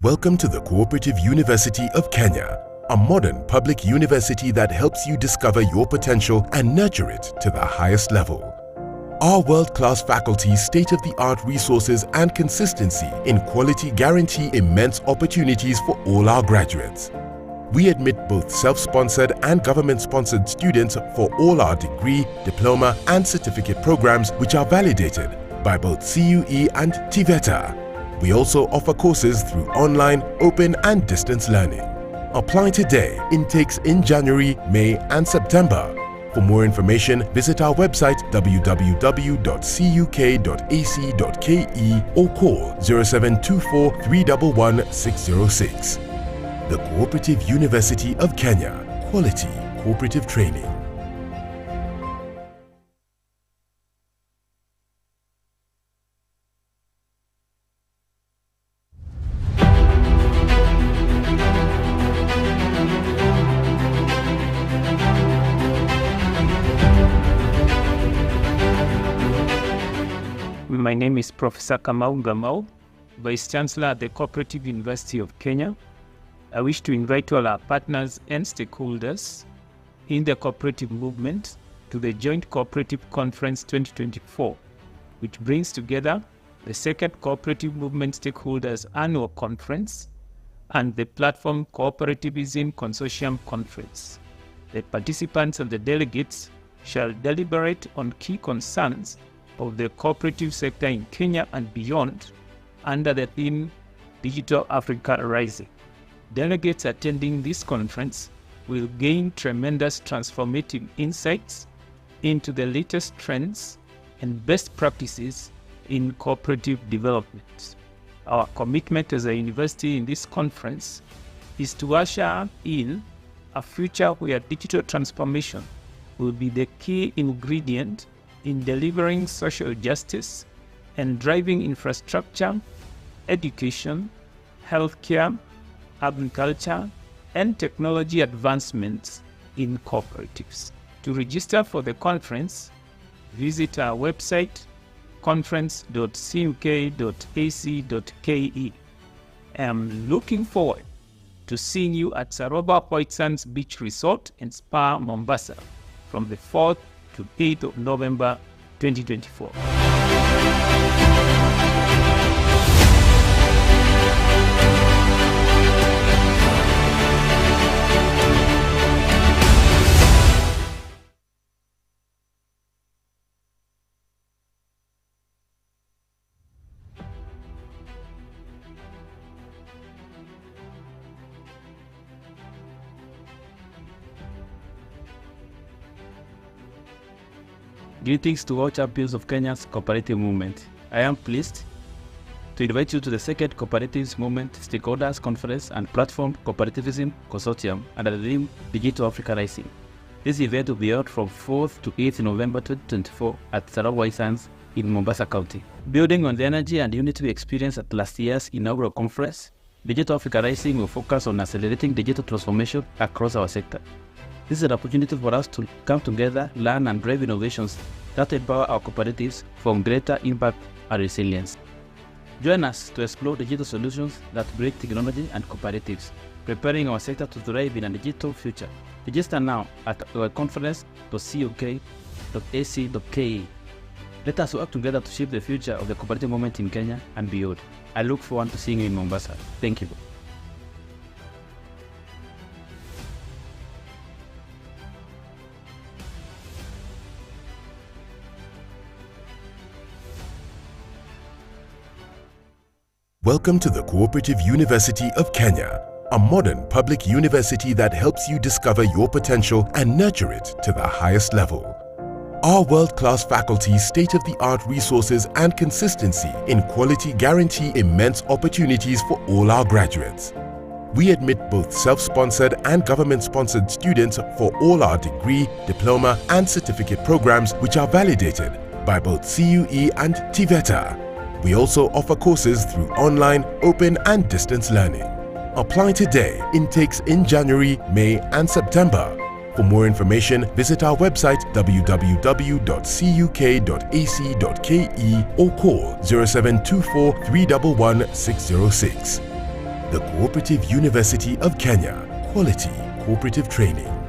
Welcome to the Cooperative University of Kenya, a modern public university that helps you discover your potential and nurture it to the highest level. Our world-class faculty, state-of-the-art resources and consistency in quality guarantee immense opportunities for all our graduates. We admit both self-sponsored and government-sponsored students for all our degree, diploma and certificate programs which are validated by both CUE and TVETA. We also offer courses through online, open and distance learning. Apply today. Intakes in January, May and September. For more information, visit our website www.cuk.ac.ke or call 0724 311 606. The Cooperative University of Kenya. Quality cooperative training. My name is Professor Kamau Gamau, Vice Chancellor at the Cooperative University of Kenya. I wish to invite all our partners and stakeholders in the cooperative movement to the Joint Cooperative Conference 2024, which brings together the second Cooperative Movement Stakeholders Annual Conference and the Platform Cooperativism Consortium Conference. The participants and the delegates shall deliberate on key concerns of the cooperative sector in Kenya and beyond under the theme Digital Africa Rising. Delegates attending this conference will gain tremendous transformative insights into the latest trends and best practices in cooperative development. Our commitment as a university in this conference is to usher in a future where digital transformation will be the key ingredient in delivering social justice and driving infrastructure, education, healthcare, agriculture, and technology advancements in cooperatives. To register for the conference, visit our website conference.cuk.ac.ke. I'm looking forward to seeing you at Saroba White Sands Beach Resort and Spa, Mombasa, from the 4th to 8th of November 2024. Greetings to all champions of Kenya's cooperative movement. I am pleased to invite you to the second Cooperatives Movement Stakeholders Conference and Platform Cooperativism Consortium under the theme Digital Africa Rising. This event will be held from 4th to 8th November 2024 at Sarawak Sands in Mombasa County. Building on the energy and unity we experienced at last year's inaugural conference, Digital Africa Rising will focus on accelerating digital transformation across our sector. This is an opportunity for us to come together, learn and drive innovations that empower our cooperatives from greater impact and resilience. Join us to explore digital solutions that break technology and cooperatives, preparing our sector to thrive in a digital future. Register now at our conference.cuk.ac.ke. Let us work together to shape the future of the cooperative movement in Kenya and beyond. I look forward to seeing you in Mombasa. Thank you. Welcome to the Cooperative University of Kenya, a modern public university that helps you discover your potential and nurture it to the highest level. Our world-class faculty, state-of-the-art resources and consistency in quality guarantee immense opportunities for all our graduates. We admit both self-sponsored and government-sponsored students for all our degree, diploma and certificate programs which are validated by both CUE and TVETA. We also offer courses through online, open and distance learning. Apply today. Intakes in January, May and September. For more information, visit our website www.cuk.ac.ke or call 0724 311 606. The Cooperative University of Kenya. Quality cooperative training.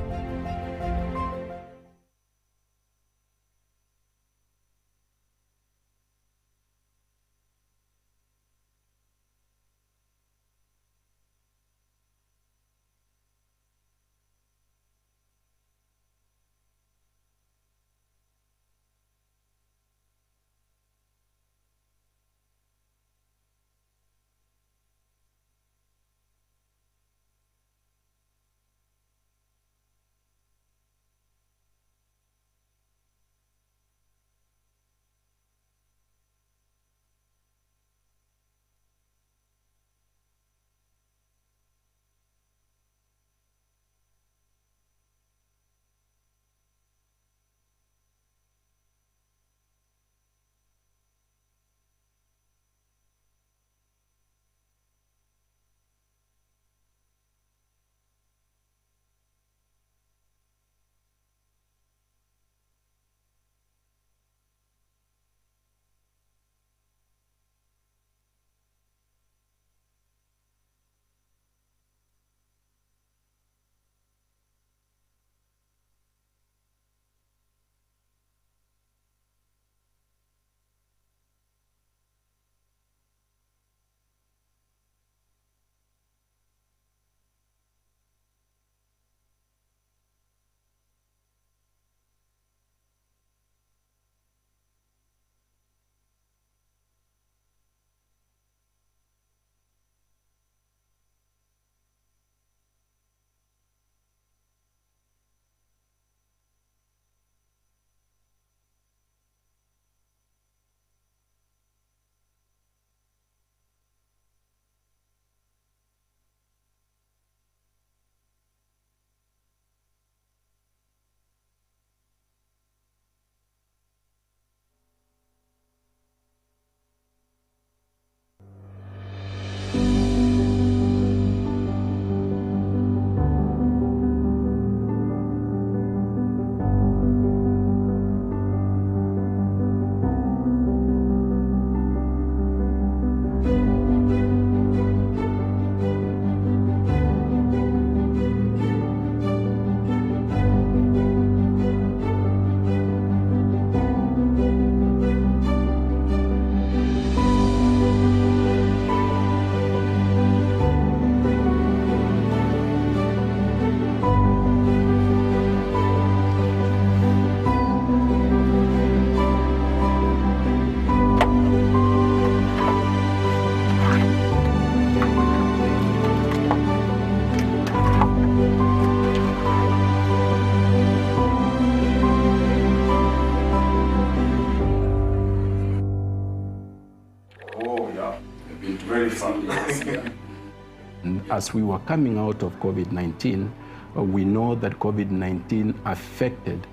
And as we were coming out of COVID-19, we know that COVID-19 affected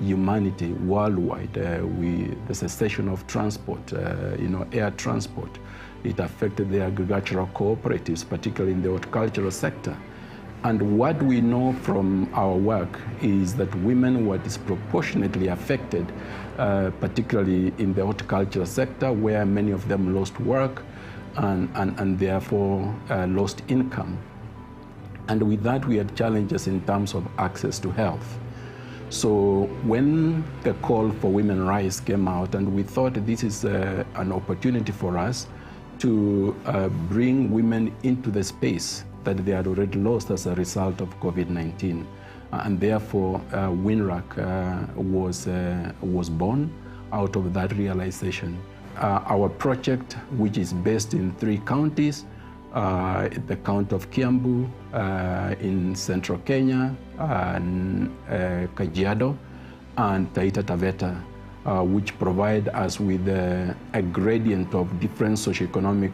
humanity worldwide. The cessation of transport, air transport. It affected the agricultural cooperatives, particularly in the horticultural sector. And what we know from our work is that women were disproportionately affected, particularly in the horticultural sector, where many of them lost work and therefore lost income. And with that, we had challenges in terms of access to health. So when the call for women's rights came out, and we thought this is an opportunity for us to bring women into the space that they had already lost as a result of COVID-19. And therefore, WINRAC was born out of that realization. Our project, which is based in 3 counties, the county of Kiambu, in central Kenya, Kajiado, and Taita Taveta, which provide us with a gradient of different socioeconomic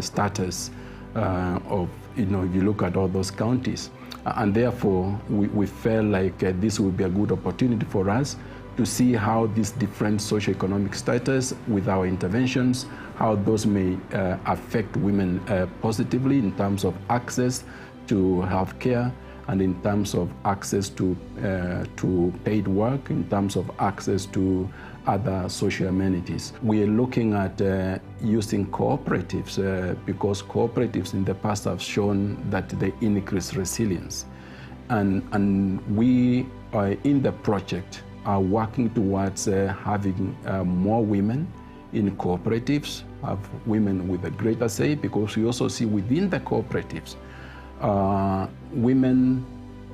status of, if you look at all those counties. And therefore, we felt like this would be a good opportunity for us to see how these different socioeconomic status with our interventions, how those may affect women positively in terms of access to health care, and in terms of access to paid work, in terms of access to other social amenities. We are looking at using cooperatives because cooperatives in the past have shown that they increase resilience. And we are in the project are working towards having more women in cooperatives, have women with a greater say, because we also see within the cooperatives, women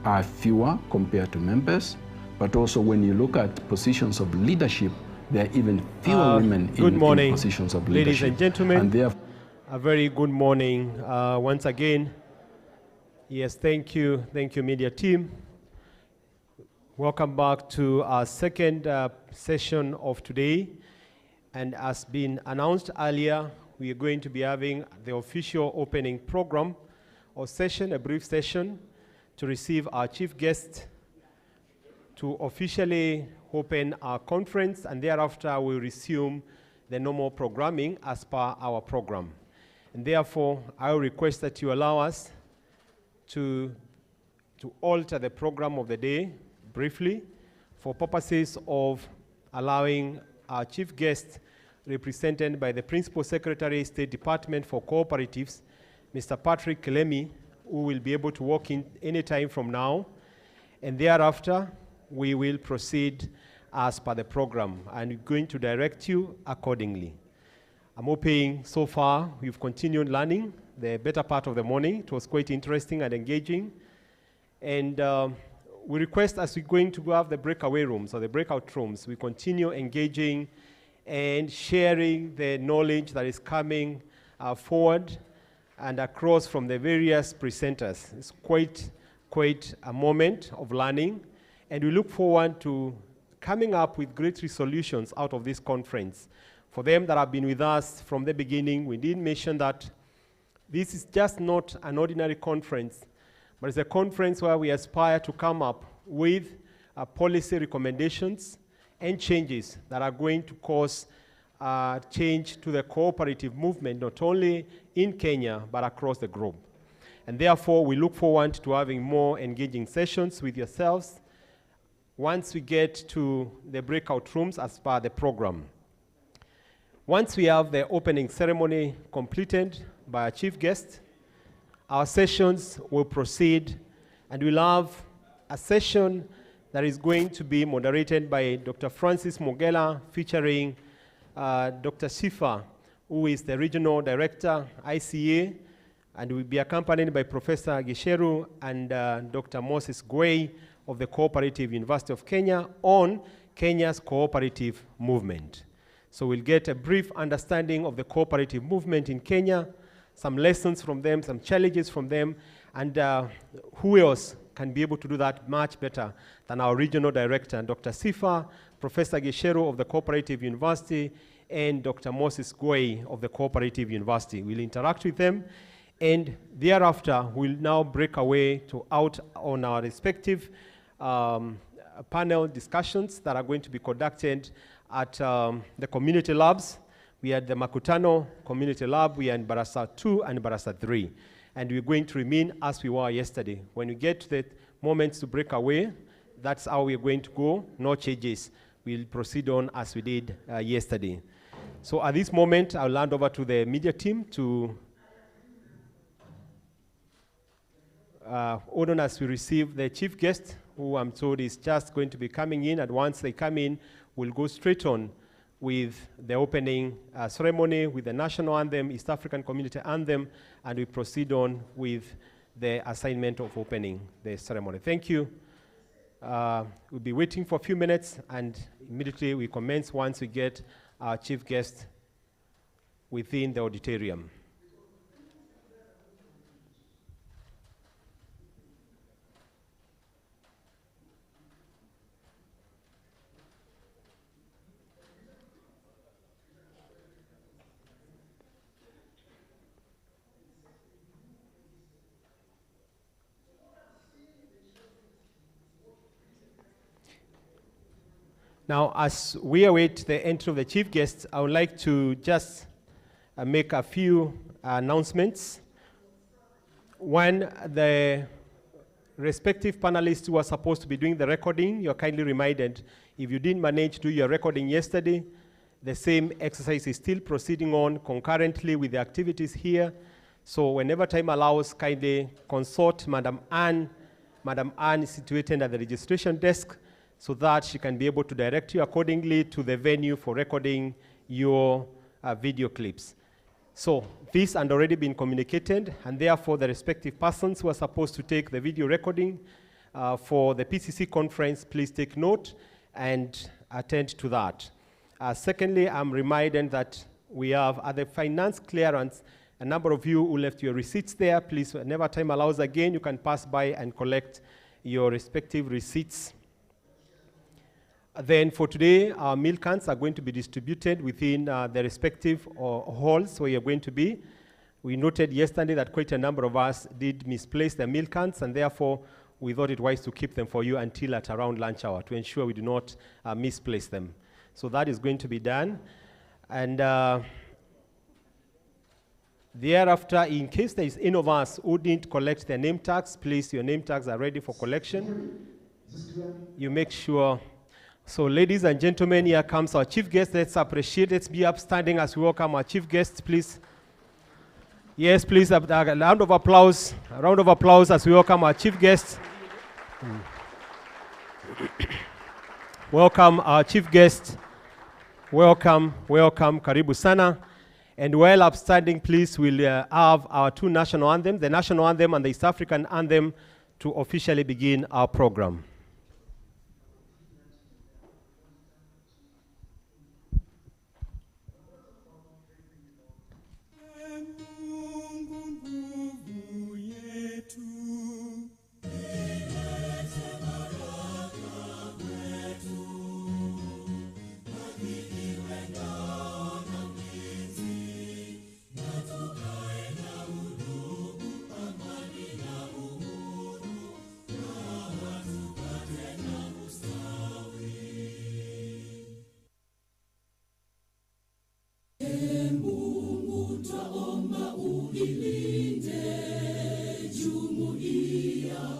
are fewer compared to members, but also when you look at positions of leadership, there are even fewer women in positions of leadership. Ladies and gentlemen, and a very good morning once again. Yes, thank you, media team. Welcome back to our second session of today. And as been announced earlier, we are going to be having the official opening program or session, a brief session, to receive our chief guest to officially open our conference, and thereafter we'll resume the normal programming as per our program. And therefore, I will request that you allow us to alter the program of the day briefly for purposes of allowing our chief guest, represented by the Principal Secretary, State Department for Cooperatives, Mr. Patrick Kilemi, who will be able to walk in any time from now, and thereafter we will proceed as per the program, and we're going to direct you accordingly. I'm hoping so far we've continued learning the better part of the morning. It was quite interesting and engaging. And we request, as we're going to have the breakaway rooms or the breakout rooms, we continue engaging and sharing the knowledge that is coming forward and across from the various presenters. It's quite a moment of learning, and we look forward to coming up with great resolutions out of this conference. For them that have been with us from the beginning, we did mention that this is just not an ordinary conference, but it's a conference where we aspire to come up with policy recommendations and changes that are going to cause change to the cooperative movement, not only in Kenya, but across the globe. And therefore, we look forward to having more engaging sessions with yourselves once we get to the breakout rooms as per the program. Once we have the opening ceremony completed by our chief guest, our sessions will proceed, and we'll have a session that is going to be moderated by Dr. Francis Mogela, featuring Dr. Sifa, who is the Regional Director, ICA, and will be accompanied by Professor Gisheru and Dr. Moses Gwei of the Cooperative University of Kenya on Kenya's cooperative movement. So we'll get a brief understanding of the cooperative movement in Kenya, some lessons from them, some challenges from them, and who else can be able to do that much better than our regional director, Dr. Sifa, Professor Gisheru of the Cooperative University, and Dr. Moses Gwei of the Cooperative University. We'll interact with them, and thereafter, we'll now break away out on our respective panel discussions that are going to be conducted at the community labs. We are at the Makutano Community Lab, we are in Barasa 2 and Barasa 3. And we're going to remain as we were yesterday. When we get to the moments to break away, that's how we're going to go, no changes. We'll proceed on as we did yesterday. So at this moment, I'll hand over to the media team to hold on as we receive the chief guest, who I'm told is just going to be coming in, and once they come in, we'll go straight on with the opening ceremony, with the national anthem, East African Community Anthem, and we proceed on with the assignment of opening the ceremony. Thank you. We'll be waiting for a few minutes, and immediately we commence once we get our chief guest within the auditorium. Now, as we await the entry of the chief guest, I would like to just make a few announcements. One, the respective panelists who are supposed to be doing the recording, you're kindly reminded, if you didn't manage to do your recording yesterday, the same exercise is still proceeding on concurrently with the activities here. So whenever time allows, kindly consult Madam Anne. Madam Anne is situated at the registration desk, so that she can be able to direct you accordingly to the venue for recording your video clips. So this had already been communicated, and therefore the respective persons who are supposed to take the video recording for the PCC conference, please take note and attend to that. Secondly, I'm reminded that we have at the finance clearance, a number of you who left your receipts there. Please, whenever time allows again, you can pass by and collect your respective receipts. Then for today, our meal cans are going to be distributed within the respective halls where you're going to be. We noted yesterday that quite a number of us did misplace their meal cans, and therefore we thought it wise to keep them for you until at around lunch hour to ensure we do not misplace them. So that is going to be done. And thereafter, in case there is any of us who didn't collect their name tags, please, your name tags are ready for collection. You make sure. So ladies and gentlemen, here comes our chief guest. Let's appreciate, let's be upstanding as we welcome our chief guest, please. Yes, please, a round of applause as we welcome our chief guest. Welcome our chief guest. Welcome, karibu sana. And while upstanding, please, we'll have our two national anthems, the national anthem and the East African anthem, to officially begin our program.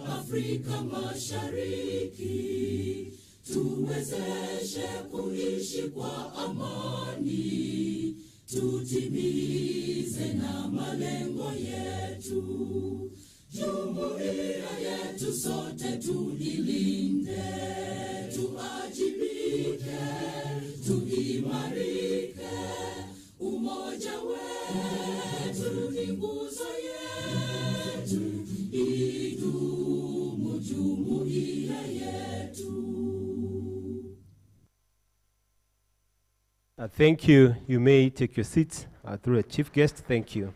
Afrika Mashariki, tuwezeshe kuishi kwa amani, tutimize na malengo yetu. Jumuiya yetu sote tuilinde, tuajibike, tuimarike, umoja wetu ni nguzo yetu, idumu jumuiya yetu. Thank you. You may take your seats through a chief guest. Thank you.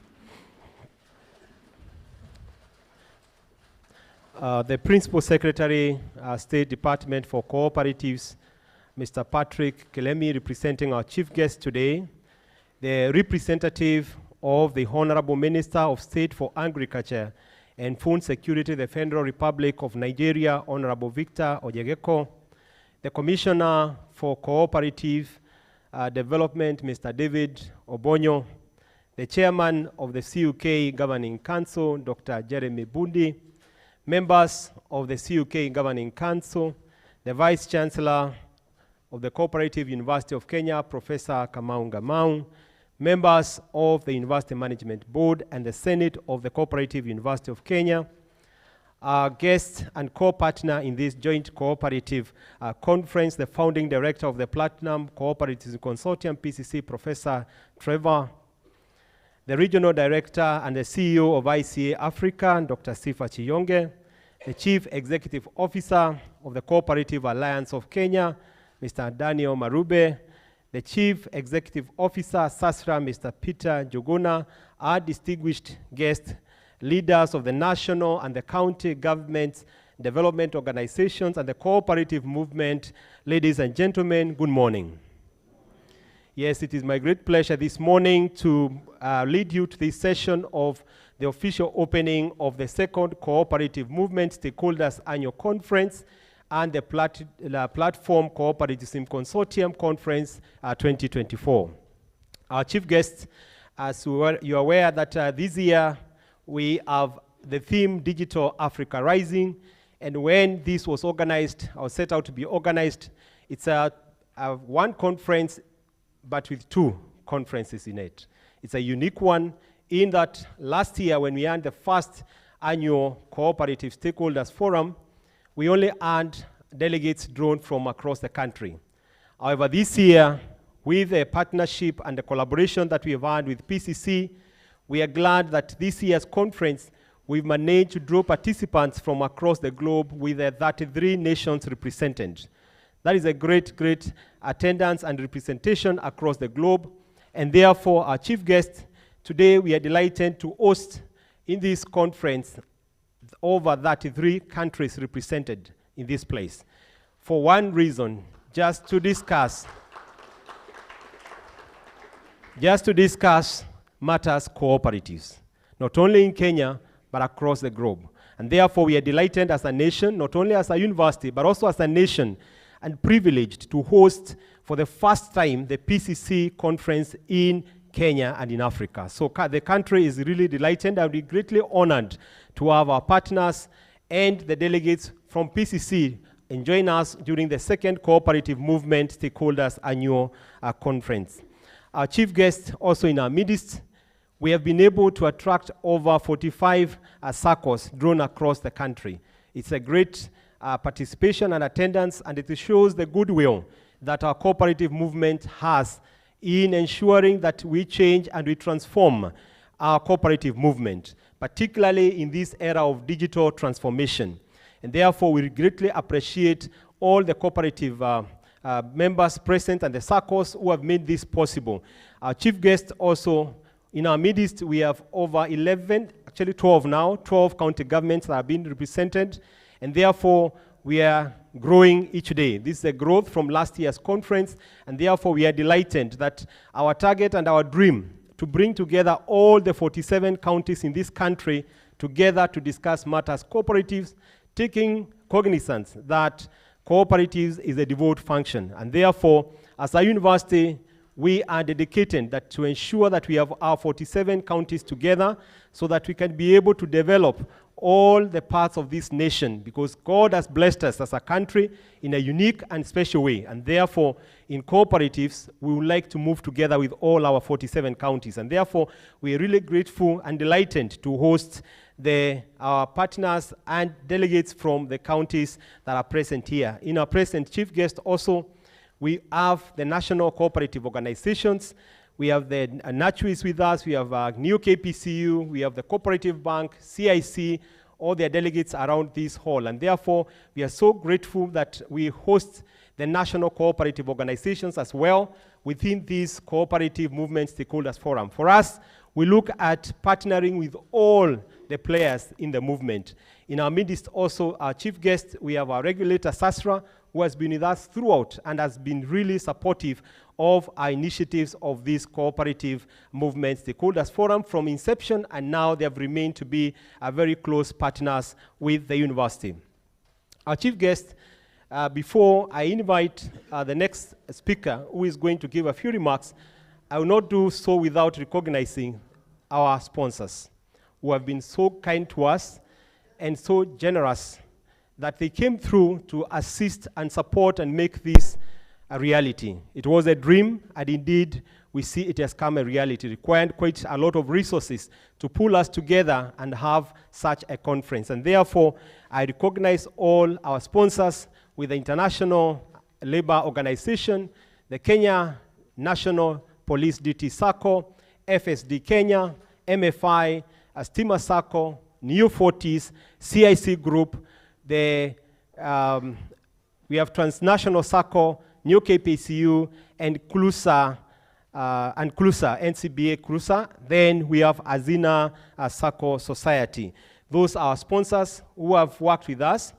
The Principal Secretary, State Department for Cooperatives, Mr. Patrick Kelemi, representing our chief guest today, the representative of the Honorable Minister of State for Agriculture and Food Security, the Federal Republic of Nigeria, Honorable Victor Ojegeko, the Commissioner for Cooperative Development, Mr. David Obonyo, the Chairman of the CUK Governing Council, Dr. Jeremy Bundi, members of the CUK Governing Council, the Vice Chancellor of the Cooperative University of Kenya, Professor Kamau Ngamau, members of the University Management Board and the Senate of the Cooperative University of Kenya, our guest and co-partner in this joint cooperative conference, the founding director of the Platinum Cooperatives Consortium, PCC, Professor Trevor, the regional director and the CEO of ICA Africa, Dr. Sifa Chiyonge, the chief executive officer of the Cooperative Alliance of Kenya, Mr. Daniel Marube, the chief executive officer, SASRA, Mr. Peter Jogona, our distinguished guests, leaders of the national and the county governments, development organizations, and the cooperative movement. Ladies and gentlemen, good morning. Yes, it is my great pleasure this morning to lead you to this session of the official opening of the second Cooperative Movement Stakeholders Annual Conference and the Platform Cooperativism Consortium Conference 2024. Our chief guest, as you are aware that this year we have the theme Digital Africa Rising, and when this was organized, or set out to be organized, it's a one conference but with two conferences in it. It's a unique one in that last year when we had the first annual Cooperative Stakeholders Forum, we only had delegates drawn from across the country. However, this year, with the partnership and the collaboration that we have had with PCC, we are glad that this year's conference, we've managed to draw participants from across the globe with 33 nations represented. That is a great, great attendance and representation across the globe. And therefore, our chief guest, today we are delighted to host in this conference over 33 countries represented in this place. For one reason, just to discuss matters cooperatives, not only in Kenya, but across the globe. And therefore, we are delighted as a nation, not only as a university, but also as a nation, and privileged to host for the first time the PCC conference in Kenya and in Africa. So the country is really delighted and we're greatly honored to have our partners and the delegates from PCC and join us during the second Cooperative Movement Stakeholders Annual Conference. Our chief guest also in our midst, we have been able to attract over 45 circles drawn across the country. It's a great participation and attendance, and it shows the goodwill that our cooperative movement has in ensuring that we change and we transform our cooperative movement, particularly in this era of digital transformation. And therefore, we greatly appreciate all the cooperative members present and the circles who have made this possible. Our chief guest also, in our midst, we have over 11, actually 12 now, 12 county governments that are being represented, and therefore, we are growing each day. This is a growth from last year's conference, and therefore, we are delighted that our target and our dream to bring together all the 47 counties in this country together to discuss matters cooperatives, taking cognizance that cooperatives is a devolved function. And therefore, as a university, we are dedicated that to ensure that we have our 47 counties together so that we can be able to develop all the parts of this nation, because God has blessed us as a country in a unique and special way. And therefore, in cooperatives, we would like to move together with all our 47 counties. And therefore, we are really grateful and delighted to host our partners and delegates from the counties that are present here. In our present chief guest also, we have the national cooperative organizations. We have the NACHUIs with us, we have New KPCU, we have the Cooperative Bank, CIC, all their delegates around this hall. And therefore, we are so grateful that we host the national cooperative organizations as well within this Cooperative Movement Stakeholders Forum. For us, we look at partnering with all the players in the movement. In our midst also, our chief guest, we have our regulator, SASRA, who has been with us throughout and has been really supportive of our initiatives of this cooperative movement stakeholders forum from inception, and now they have remained to be very close partners with the university. Our chief guest, before I invite the next speaker who is going to give a few remarks, I will not do so without recognizing our sponsors who have been so kind to us and so generous that they came through to assist and support and make this a reality. It was a dream, and indeed we see it has come a reality. It required quite a lot of resources to pull us together and have such a conference. And therefore, I recognize all our sponsors with the International Labour Organization, the Kenya National Police Duty Circle, FSD Kenya, MFI, Stima Circle, New Forties, CIC Group, we have Transnational Circle, New KPCU, and CLUSA, NCBA CLUSA. Then we have Azina Circle Society. Those are sponsors who have worked with us,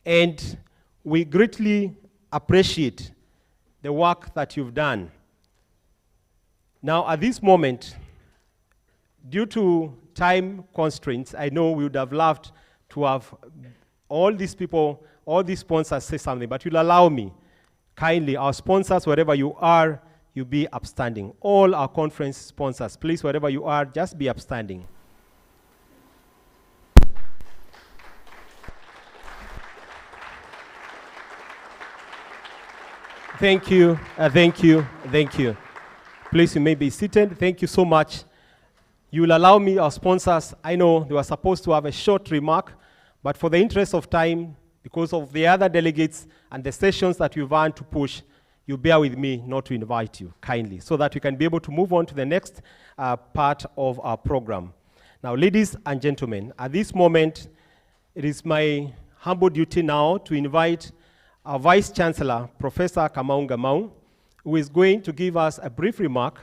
and we greatly appreciate the work that you've done. Now, at this moment, due to time constraints, I know we would have loved to have all these people, all these sponsors say something, but you'll allow me, kindly, our sponsors, wherever you are, you be upstanding. All our conference sponsors, please, wherever you are, just be upstanding. Thank you, thank you, thank you. Please, you may be seated. Thank you so much. You will allow me, our sponsors, I know they were supposed to have a short remark, but for the interest of time, because of the other delegates and the sessions that we want to push, you bear with me not to invite you, kindly, so that we can be able to move on to the next part of our program. Now, ladies and gentlemen, at this moment, it is my humble duty now to invite our Vice Chancellor, Professor Kamau Ngamau, who is going to give us a brief remark,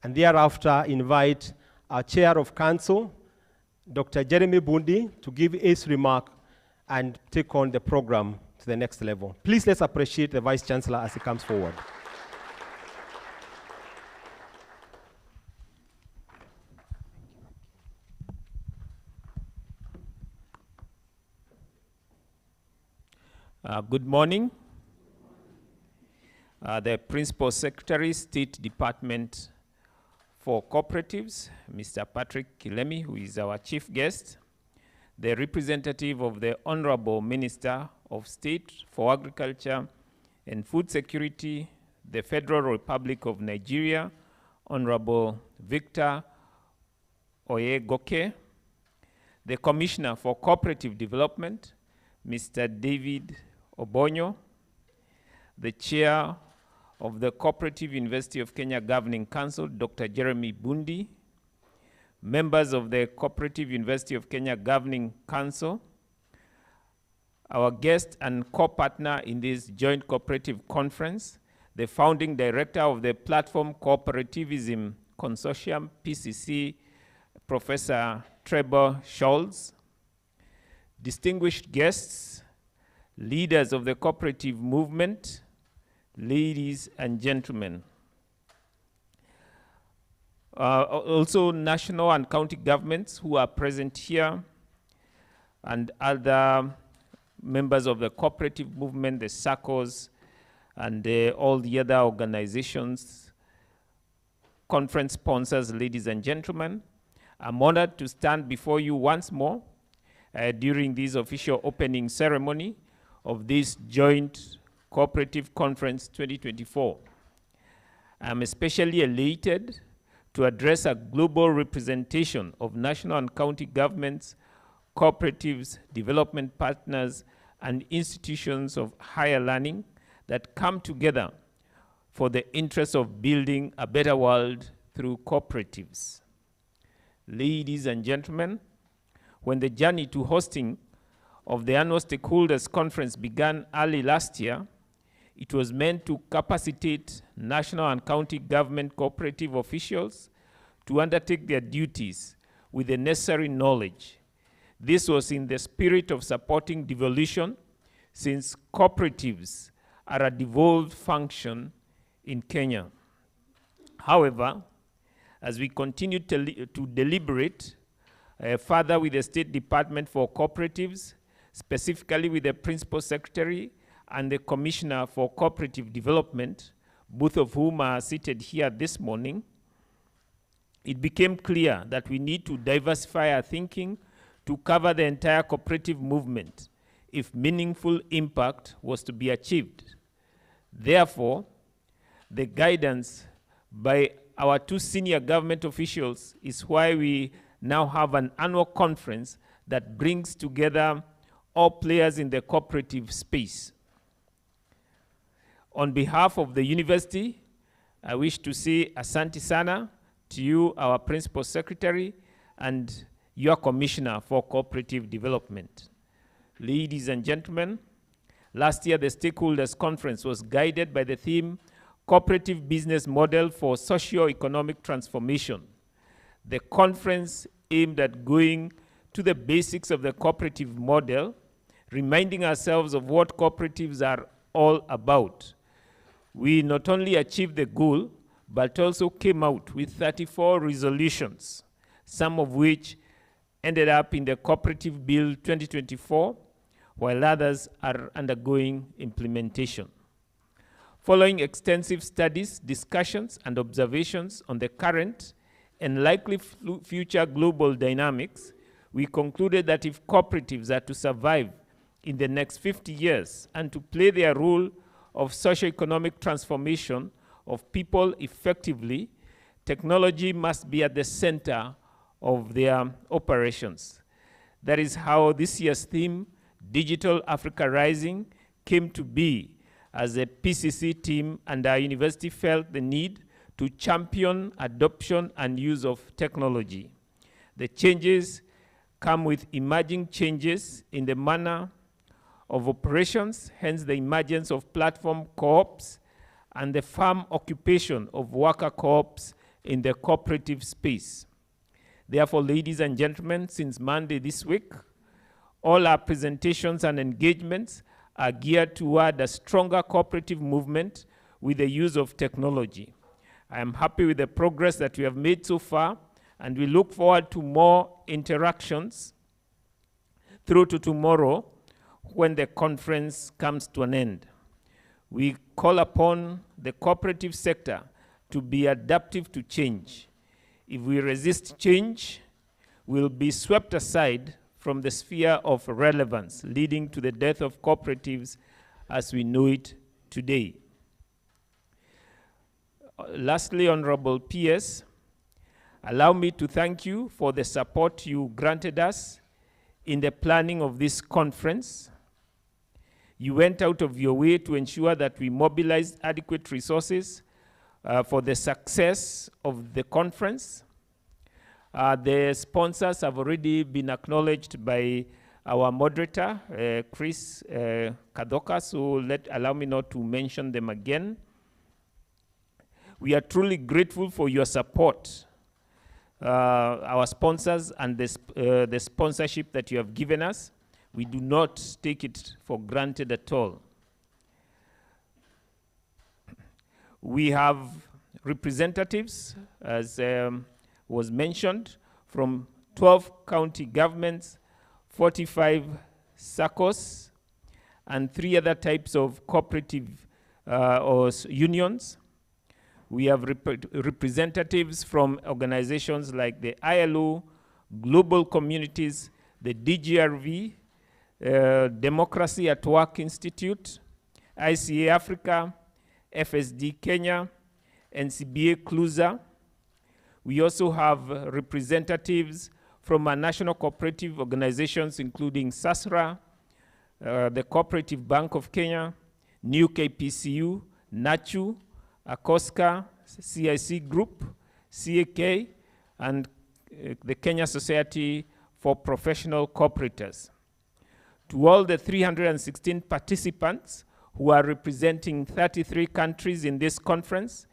and thereafter invite our Chair of Council, Dr. Jeremy Bundi, to give his remark and take on the program to the next level. Please let's appreciate the Vice Chancellor as he comes forward. Good morning. The Principal Secretary, State Department for Cooperatives, Mr. Patrick Kilemi, who is our chief guest, the representative of the Honorable Minister of State for Agriculture and Food Security, the Federal Republic of Nigeria, Honorable Victor Oyegoke, the Commissioner for Cooperative Development, Mr. David Obonyo, the Chair of the Cooperative University of Kenya Governing Council, Dr. Jeremy Bundi, members of the Cooperative University of Kenya Governing Council, our guest and co-partner in this joint cooperative conference, the founding director of the Platform Cooperativism Consortium, PCC, Professor Trevor Scholz, distinguished guests, leaders of the cooperative movement, ladies and gentlemen. Also national and county governments who are present here, and other members of the cooperative movement, the SACCOs, and all the other organizations, conference sponsors, ladies and gentlemen. I'm honored to stand before you once more during this official opening ceremony of this joint Cooperative Conference 2024. I'm especially elated to address a global representation of national and county governments, cooperatives, development partners, and institutions of higher learning that come together for the interest of building a better world through cooperatives. Ladies and gentlemen, when the journey to hosting of the annual stakeholders conference began early last year, it was meant to capacitate national and county government cooperative officials to undertake their duties with the necessary knowledge. This was in the spirit of supporting devolution, since cooperatives are a devolved function in Kenya. However, as we continue to deliberate further with the State Department for Cooperatives, specifically with the Principal Secretary and the Commissioner for Cooperative Development, both of whom are seated here this morning, it became clear that we need to diversify our thinking to cover the entire cooperative movement if meaningful impact was to be achieved. Therefore, the guidance by our two senior government officials is why we now have an annual conference that brings together all players in the cooperative space. On behalf of the university, I wish to say Asante Sana to you, our Principal Secretary, and your Commissioner for Cooperative Development. Ladies and gentlemen, last year the Stakeholders Conference was guided by the theme, Cooperative Business Model for Socio-Economic Transformation. The conference aimed at going to the basics of the cooperative model, reminding ourselves of what cooperatives are all about. We not only achieved the goal, but also came out with 34 resolutions, some of which ended up in the Cooperative Bill 2024, while others are undergoing implementation. Following extensive studies, discussions, and observations on the current and likely future global dynamics, we concluded that if cooperatives are to survive in the next 50 years and to play their role of socio-economic transformation of people effectively, technology must be at the center of their operations. That is how this year's theme, Digital Africa Rising, came to be, as a PCC team and our university felt the need to champion adoption and use of technology. The changes come with emerging changes in the manner of operations, hence the emergence of platform co-ops and the firm occupation of worker co-ops in the cooperative space. Therefore, ladies and gentlemen, since Monday this week, all our presentations and engagements are geared toward a stronger cooperative movement with the use of technology. I am happy with the progress that we have made so far, and we look forward to more interactions through to tomorrow when the conference comes to an end. We call upon the cooperative sector to be adaptive to change. If we resist change, we'll be swept aside from the sphere of relevance, leading to the death of cooperatives as we know it today. Lastly, Honorable PS, allow me to thank you for the support you granted us in the planning of this conference. You went out of your way to ensure that we mobilized adequate resources for the success of the conference. The sponsors have already been acknowledged by our moderator, Chris Kadoka, so allow me not to mention them again. We are truly grateful for your support, our sponsors, and the sponsorship that you have given us. We do not take it for granted at all. We have representatives, as was mentioned, from 12 county governments, 45 SACCOs, and 3 other types of cooperative or unions. We have representatives from organizations like the ILO, Global Communities, the DGRV, Democracy at Work Institute, ICA Africa, FSD Kenya, NCBA CLUSA. We also have representatives from our national cooperative organizations, including SASRA, the Cooperative Bank of Kenya, New KPCU, NACHU, ACOSCA, CIC Group, CAK, and the Kenya Society for Professional Cooperators. To all the 316 participants who are representing 33 countries in this conference,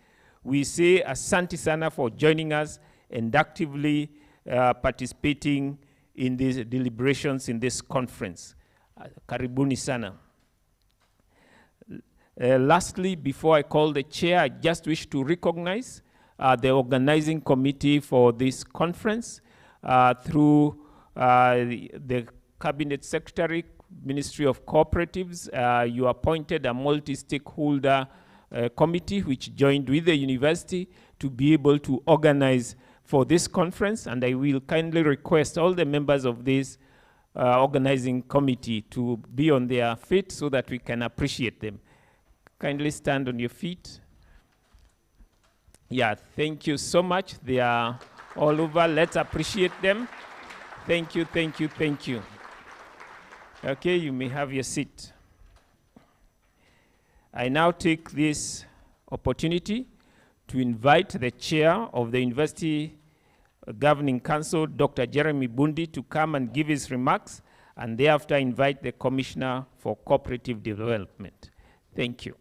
we say Asante Sana for joining us and actively participating in these deliberations in this conference. Karibuni Sana. Lastly, before I call the chair, I just wish to recognize the organizing committee for this conference through the Cabinet Secretary, Ministry of Cooperatives. You appointed a multi-stakeholder committee which joined with the university to be able to organize for this conference, and I will kindly request all the members of this organizing committee to be on their feet so that we can appreciate them. Kindly stand on your feet. Yeah, thank you so much. They are all over. Let's appreciate them. Thank you, thank you, thank you. Okay, you may have your seat. I now take this opportunity to invite the chair of the University Governing Council, Dr. Jeremy Bundi, to come and give his remarks, and thereafter invite the Commissioner for Cooperative Development. Thank you.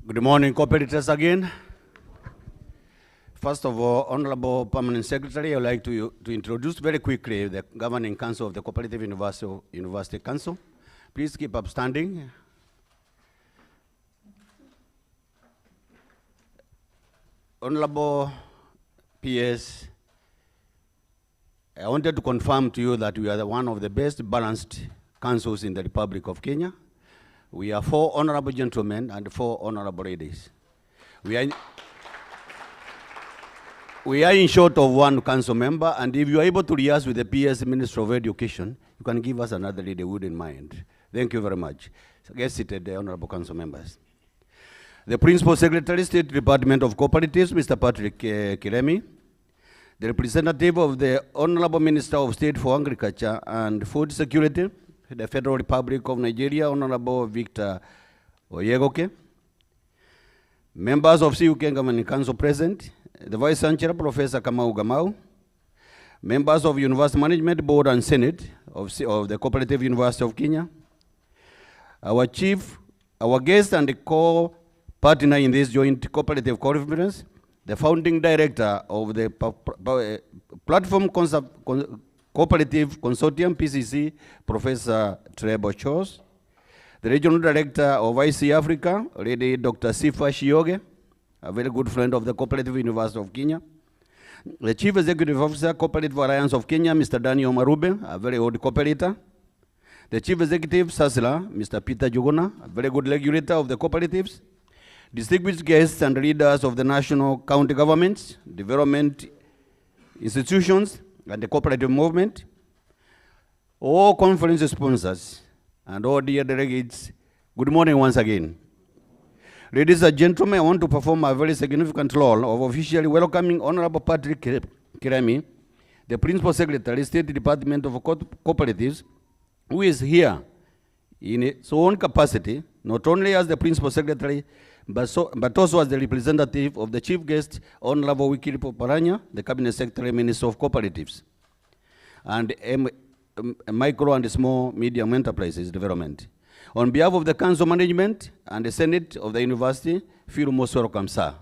Good morning, cooperators again. First of all, Honorable Permanent Secretary, I would like to introduce very quickly the Governing Council of the Cooperative University Council. Please keep up standing. Honorable PS, I wanted to confirm to you that we are one of the best balanced councils in the Republic of Kenya. We are 4 honorable gentlemen and 4 honorable ladies. We are in short of 1 council member, and if you are able to liaise with the PS Minister of Education, you can give us another lady, wouldn't mind. Thank you very much. So get seated, the honorable council members. The Principal Secretary, State Department of Cooperatives, Mr. Patrick Kiremi. The representative of the Honorable Minister of State for Agriculture and Food Security, the Federal Republic of Nigeria, Honorable Victor Oyegoke. Members of CUK Governing Council present, the Vice Chancellor, Professor Kamau Gamau. Members of University Management Board and Senate of the Cooperative University of Kenya. Our guest and the co-partner in this joint cooperative conference, the founding director of the Platform Cooperative Consortium, PCC, Professor Trevor Chos. The regional director of IC Africa, Lady Dr. Sifa Shioge, a very good friend of the Cooperative University of Kenya. The Chief Executive Officer, Cooperative Alliance of Kenya, Mr. Daniel Marube, a very old cooperator. The Chief Executive, SASLA, Mr. Peter Juguna, a very good regulator of the cooperatives. Distinguished guests and leaders of the national county governments, development institutions, and the cooperative movement. All conference sponsors and all dear delegates, good morning once again. Ladies and gentlemen, I want to perform a very significant role of officially welcoming Honorable Patrick Kiremi, the Principal Secretary, State Department of Cooperatives, who is here in its own capacity, not only as the Principal Secretary, but also as the representative of the Chief Guest, Honorable Wikilipo Paranya, the Cabinet Secretary, Minister of Cooperatives, and Micro and Small Medium Enterprises Development. On behalf of the Council Management and the Senate of the University, feel most welcome, sir.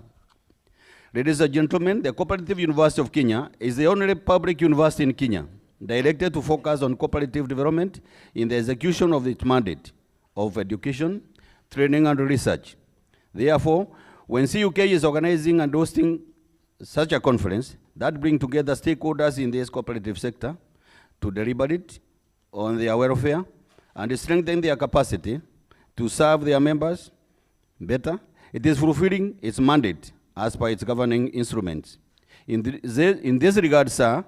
Ladies and gentlemen, the Cooperative University of Kenya is the only public university in Kenya directed to focus on cooperative development in the execution of its mandate of education, training, and research. Therefore, when CUK is organizing and hosting such a conference that brings together stakeholders in this cooperative sector to deliberate on their welfare and strengthen their capacity to serve their members better, it is fulfilling its mandate as per its governing instruments. In this regard, sir,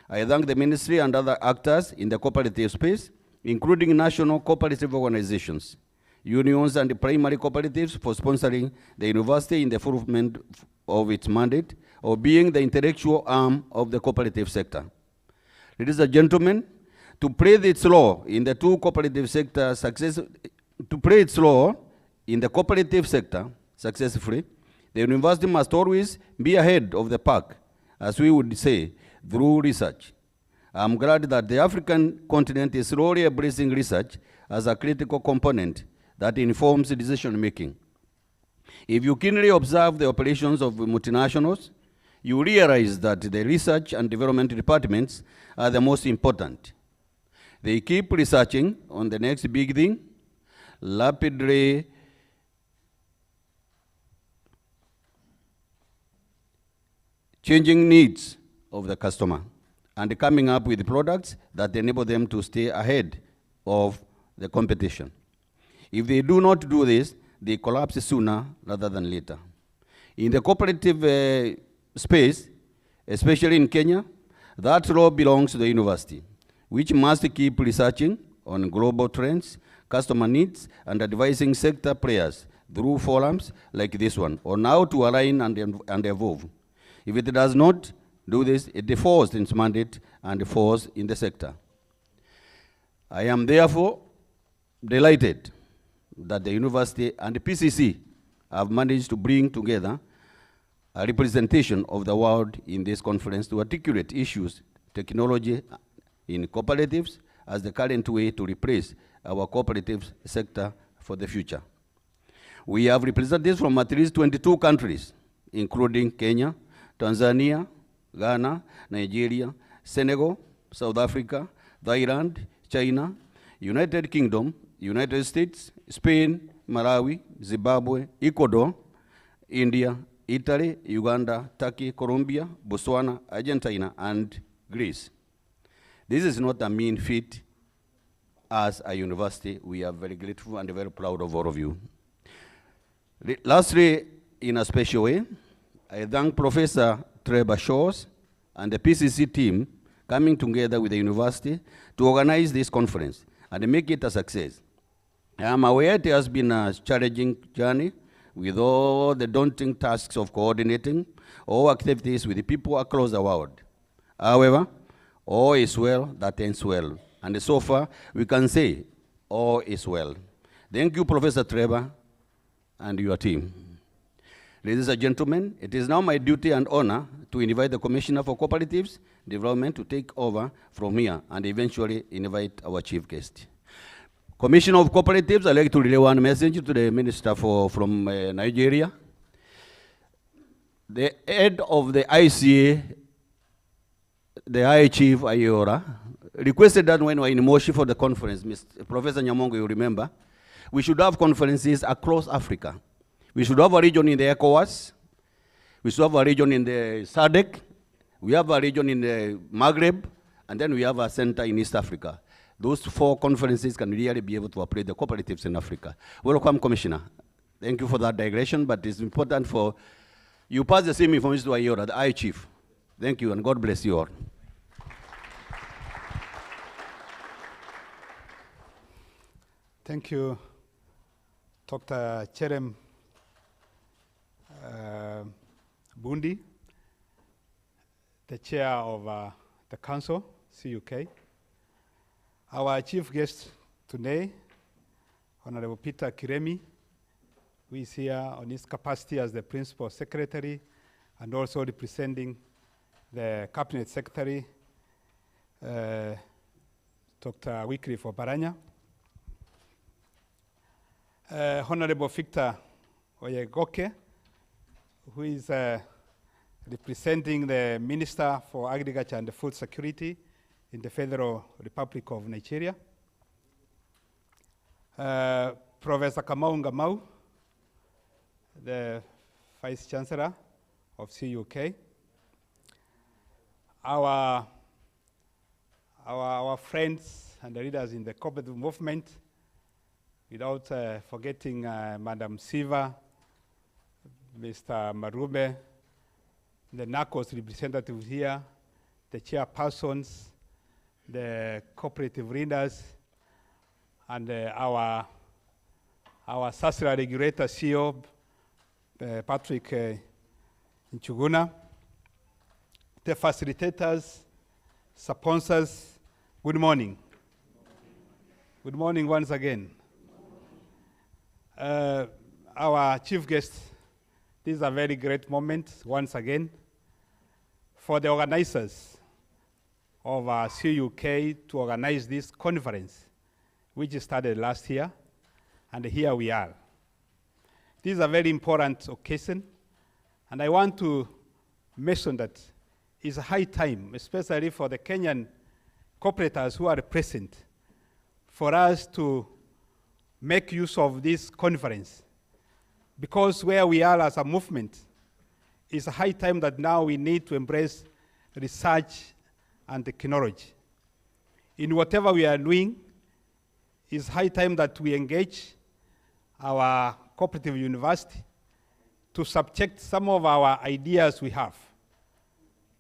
I thank the ministry and other actors in the cooperative space, including national cooperative organizations, unions, and primary cooperatives for sponsoring the university in the fulfillment of its mandate of being the intellectual arm of the cooperative sector. Ladies and gentlemen, to play its role in the cooperative sector successfully, the university must always be ahead of the pack, as we would say, through research. I'm glad that the African continent is slowly embracing research as a critical component that informs decision making. If you keenly observe the operations of multinationals, you realize that the research and development departments are the most important. They keep researching on the next big thing, rapidly changing needs of the customer and coming up with products that enable them to stay ahead of the competition. If they do not do this, they collapse sooner rather than later. In the cooperative space, especially in Kenya, that role belongs to the university, which must keep researching on global trends, customer needs, and advising sector players through forums like this one on how to align and evolve. If it does not do this, it defaults in its mandate and falls in the sector. I am therefore delighted that the university and the PCC have managed to bring together a representation of the world in this conference to articulate issues, technology in cooperatives as the current way to replace our cooperative sector for the future. We have representatives from at least 22 countries, including Kenya, Tanzania, Ghana, Nigeria, Senegal, South Africa, Thailand, China, United Kingdom, United States, Spain, Malawi, Zimbabwe, Ecuador, India, Italy, Uganda, Turkey, Colombia, Botswana, Argentina, and Greece. This is not a mean feat. As a university, we are very grateful and very proud of all of you. Lastly, in a special way, I thank Professor Trevor Shores and the PCC team coming together with the university to organize this conference and make it a success. I am aware it has been a challenging journey with all the daunting tasks of coordinating all activities with the people across the world. However, all is well that ends well. And so far, we can say all is well. Thank you, Professor Trevor, and your team. Ladies and gentlemen, it is now my duty and honor to invite the Commissioner for Cooperatives Development to take over from here and eventually invite our chief guest. Commissioner of Cooperatives, I'd like to relay one message to the Minister from Nigeria. The head of the ICA, the High Chief Ayora, requested that when we were in Moshi for the conference, Professor Nyamongo, you remember, we should have conferences across Africa. We should have a region in the ECOWAS. We should have a region in the SADC. We have a region in the Maghreb. And then we have a center in East Africa. Those 4 conferences can really be able to operate the cooperatives in Africa. Welcome, Commissioner. Thank you for that digression, but it's important for you pass the same information to Ayora, the High Chief. Thank you, and God bless you all. Thank you, Dr. Cherem Bundi, the chair of the council, CUK. Our chief guest today, Honorable Peter Kiremi, who is here on his capacity as the principal secretary and also representing the cabinet secretary, Dr. Wycliffe Oparanya. Honorable Victor Oyegoke, who is representing the Minister for Agriculture and Food Security in the Federal Republic of Nigeria. Professor Kamau Ngamau, the Vice Chancellor of CUK. Our friends and the leaders in the cooperative movement, without forgetting Madam Siva, Mr. Marube, the NACOS representatives here, the chairpersons, the cooperative leaders, and our SASRA regulator CEO, Patrick Nchuguna, the facilitators, sponsors, good morning. Good morning once again. Our chief guest, this is a very great moment once again for the organizers of CUK to organize this conference, which started last year, and here we are. This is a very important occasion, and I want to mention that it's a high time, especially for the Kenyan cooperators who are present, for us to make use of this conference. Because where we are as a movement, it's a high time that now we need to embrace research and technology. In whatever we are doing, it's high time that we engage our cooperative university to subject some of our ideas we have,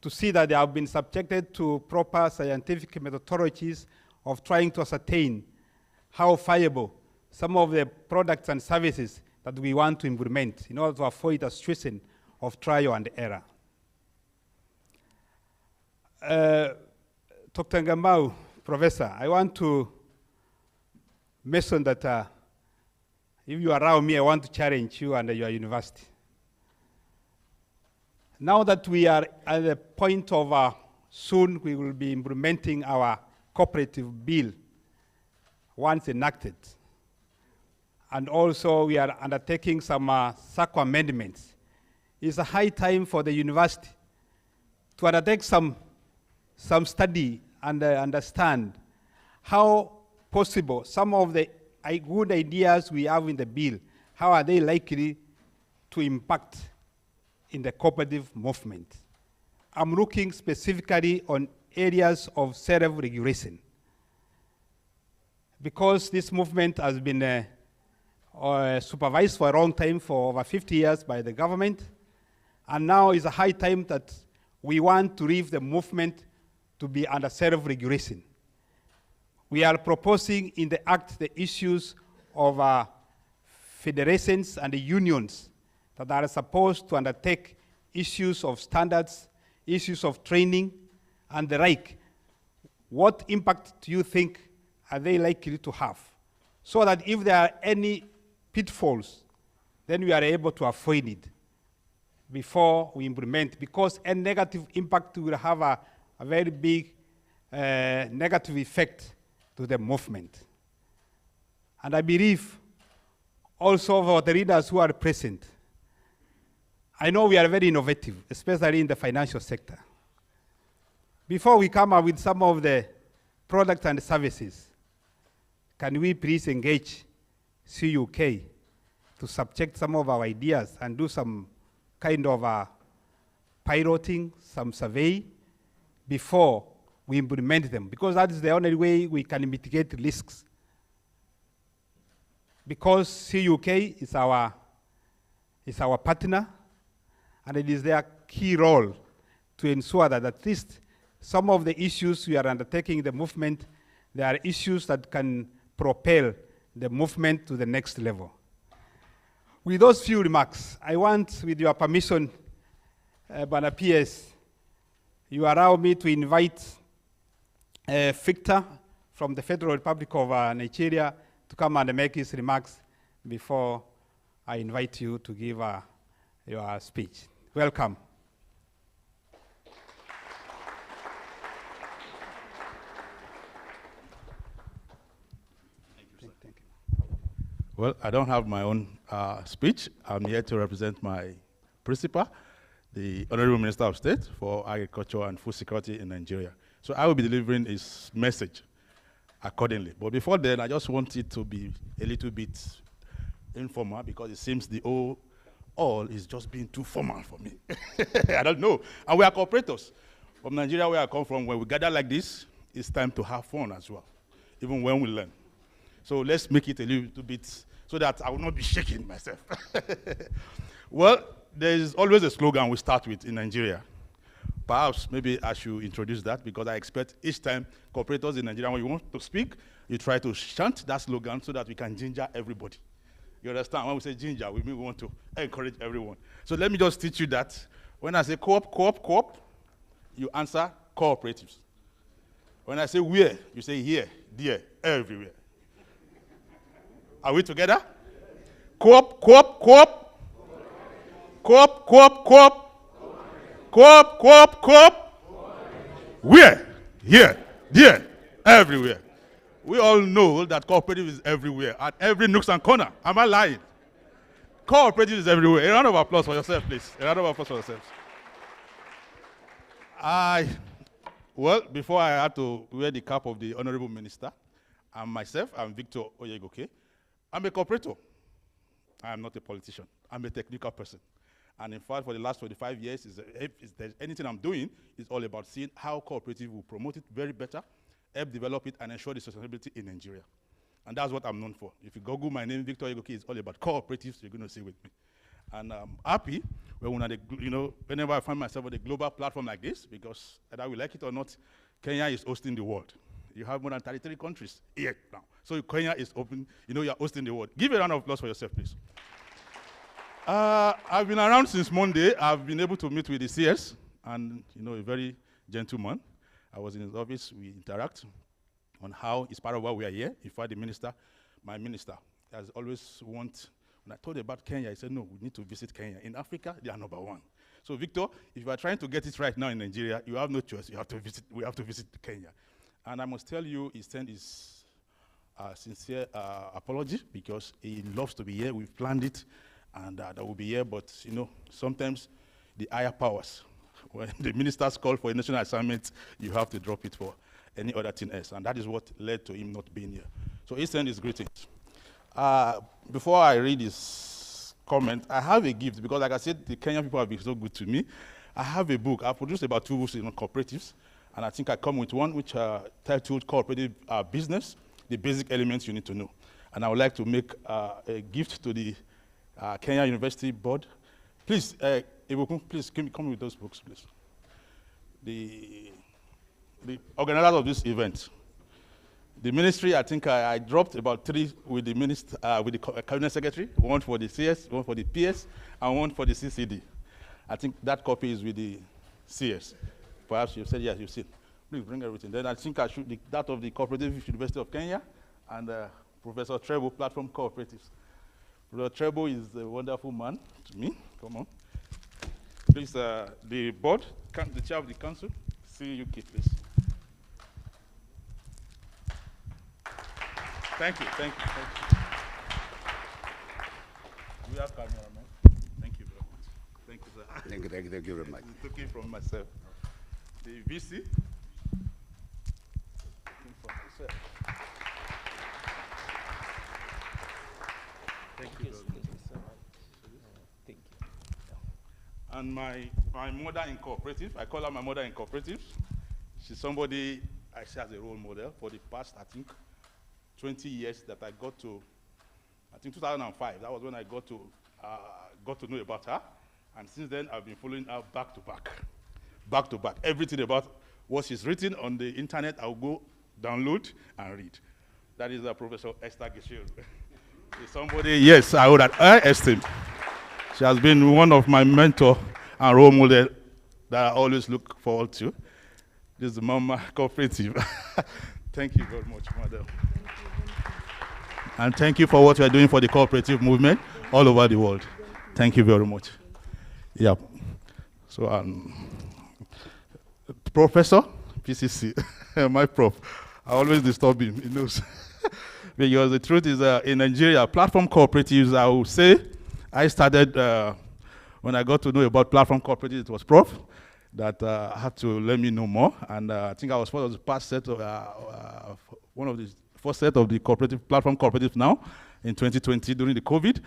to see that they have been subjected to proper scientific methodologies of trying to ascertain how viable some of the products and services that we want to implement in order to avoid a situation of trial and error. Dr. Ngamau, Professor, I want to mention that if you allow me, I want to challenge you and your university. Now that we are at the point of soon we will be implementing our cooperative bill once enacted. And also we are undertaking some SACCO amendments. It's a high time for the university to undertake some study and understand how possible some of the good ideas we have in the bill, how are they likely to impact in the cooperative movement. I'm looking specifically on areas of self-regulation. Because this movement has been supervised for a long time, for over 50 years by the government, and now is a high time that we want to leave the movement to be under self-regulation. We are proposing in the Act the issues of federations and the unions that are supposed to undertake issues of standards, issues of training, and the like. What impact do you think are they likely to have? So that if there are any pitfalls, then we are able to avoid it before we implement, because a negative impact will have a very big negative effect to the movement. And I believe also for the leaders who are present, I know we are very innovative, especially in the financial sector. Before we come up with some of the products and services, can we please engage CUK to subject some of our ideas and do some kind of piloting, some survey before we implement them? Because that is the only way we can mitigate risks. Because CUK is our partner, and it is their key role to ensure that at least some of the issues we are undertaking in the movement, there are issues that can propel the movement to the next level. With those few remarks, I want, with your permission, Bana PS, you allow me to invite Victor from the Federal Republic of Nigeria to come and make his remarks before I invite you to give your speech. Welcome. Well, I don't have my own speech. I'm here to represent my principal, the Honorable Minister of State for Agriculture and Food Security in Nigeria. So I will be delivering his message accordingly. But before then, I just want it to be a little bit informal, because it seems the all is just being too formal for me. I don't know. And we are cooperators. From Nigeria, where I come from, when we gather like this, it's time to have fun as well, even when we learn. So let's make it a little bit so that I will not be shaking myself. Well, there is always a slogan we start with in Nigeria. Perhaps maybe I should introduce that, because I expect each time cooperators in Nigeria, when you want to speak, you try to chant that slogan so that we can ginger everybody. You understand? When we say ginger, we mean we want to encourage everyone. So let me just teach you that. When I say co-op, you answer cooperatives. When I say where, you say here, there, everywhere. Are we together? Co-op. Where? Here, there, everywhere. We all know that cooperative is everywhere, at every nook and corner. Am I lying? Cooperatives is everywhere. A round of applause for yourself, please. A round of applause for yourselves. Well, before I had to wear the cap of the Honorable Minister, and myself, I'm Victor Oyegoke. I'm a cooperator. I'm not a politician. I'm a technical person. And in fact, for the last 25 years, if there's anything I'm doing, it's all about seeing how cooperative will promote it very better, help develop it, and ensure the sustainability in Nigeria. And that's what I'm known for. If you Google my name, Victor Oyegoke, it's all about cooperatives. You're going to see with me. And I'm happy whenever I find myself on a global platform like this, because whether we like it or not, Kenya is hosting the world. You have more than 33 countries here now. So Kenya is open, you're hosting the world. Give a round of applause for yourself, please. I've been around since Monday. I've been able to meet with the CS, and a very gentleman. I was in his office. We interact on how it's part of why we are here. In fact, my minister, has always when I told him about Kenya, he said, no, we need to visit Kenya. In Africa, they are number one. So Victor, if you are trying to get it right now in Nigeria, you have no choice. We have to visit Kenya. And I must tell you, he sent his sincere apology, because he loves to be here. We've planned it, and that will be here. But sometimes the higher powers, when the ministers call for a national assignment, you have to drop it for any other thing else. And that is what led to him not being here. So he sent his greetings. Before I read his comment, I have a gift, because like I said, the Kenyan people have been so good to me. I have a book. I've produced about 2 books on cooperatives. And I think I come with one which titled Cooperative Business, the Basic Elements You Need to Know. And I would like to make a gift to the Kenya University Board. Please, Ibukun, please come with those books, please. The organizers of this event, the ministry, I think I dropped about 3 with the minister, with the cabinet secretary, 1 for the CS, 1 for the PS, and 1 for the CCD. I think that copy is with the CS. Perhaps you've said, yes, you've seen. Please bring everything. Then I think I should that of the Cooperative University of Kenya and Professor Trebo, Platform Cooperatives. Professor Trebo is a wonderful man to me. Come on. Please, the board, the chair of the council, CUK, please. Thank you, thank you, thank you. We have cameraman. Thank you very much. Thank you, sir. Thank you very much. Took it from myself. The VC. Thank you so much. Thank you. And my mother in cooperative, I call her my mother in cooperative. She's somebody I see as a role model for the past, I think, 20 years that I got to, I think 2005, that was when I got to know about her. And since then, I've been following her back to back. Back to back. Everything about what she's written on the internet, I'll go download and read. That is Professor Esther Gishil. Somebody, yes, I would have esteem. She has been one of my mentor and role model that I always look forward to. This is the Mama Cooperative. Thank you very much, Madam. And thank you for what you are doing for the cooperative movement all over the world. Thank you very much. Yeah. So, Professor, PCC, my prof, I always disturb him, he knows. Because the truth is, in Nigeria, platform cooperatives, I would say, I started, when I got to know about platform cooperatives, it was Prof that had to let me know more. And I think I was part of the past set of, one of the first set of the cooperative platform cooperatives now, in 2020, during the COVID,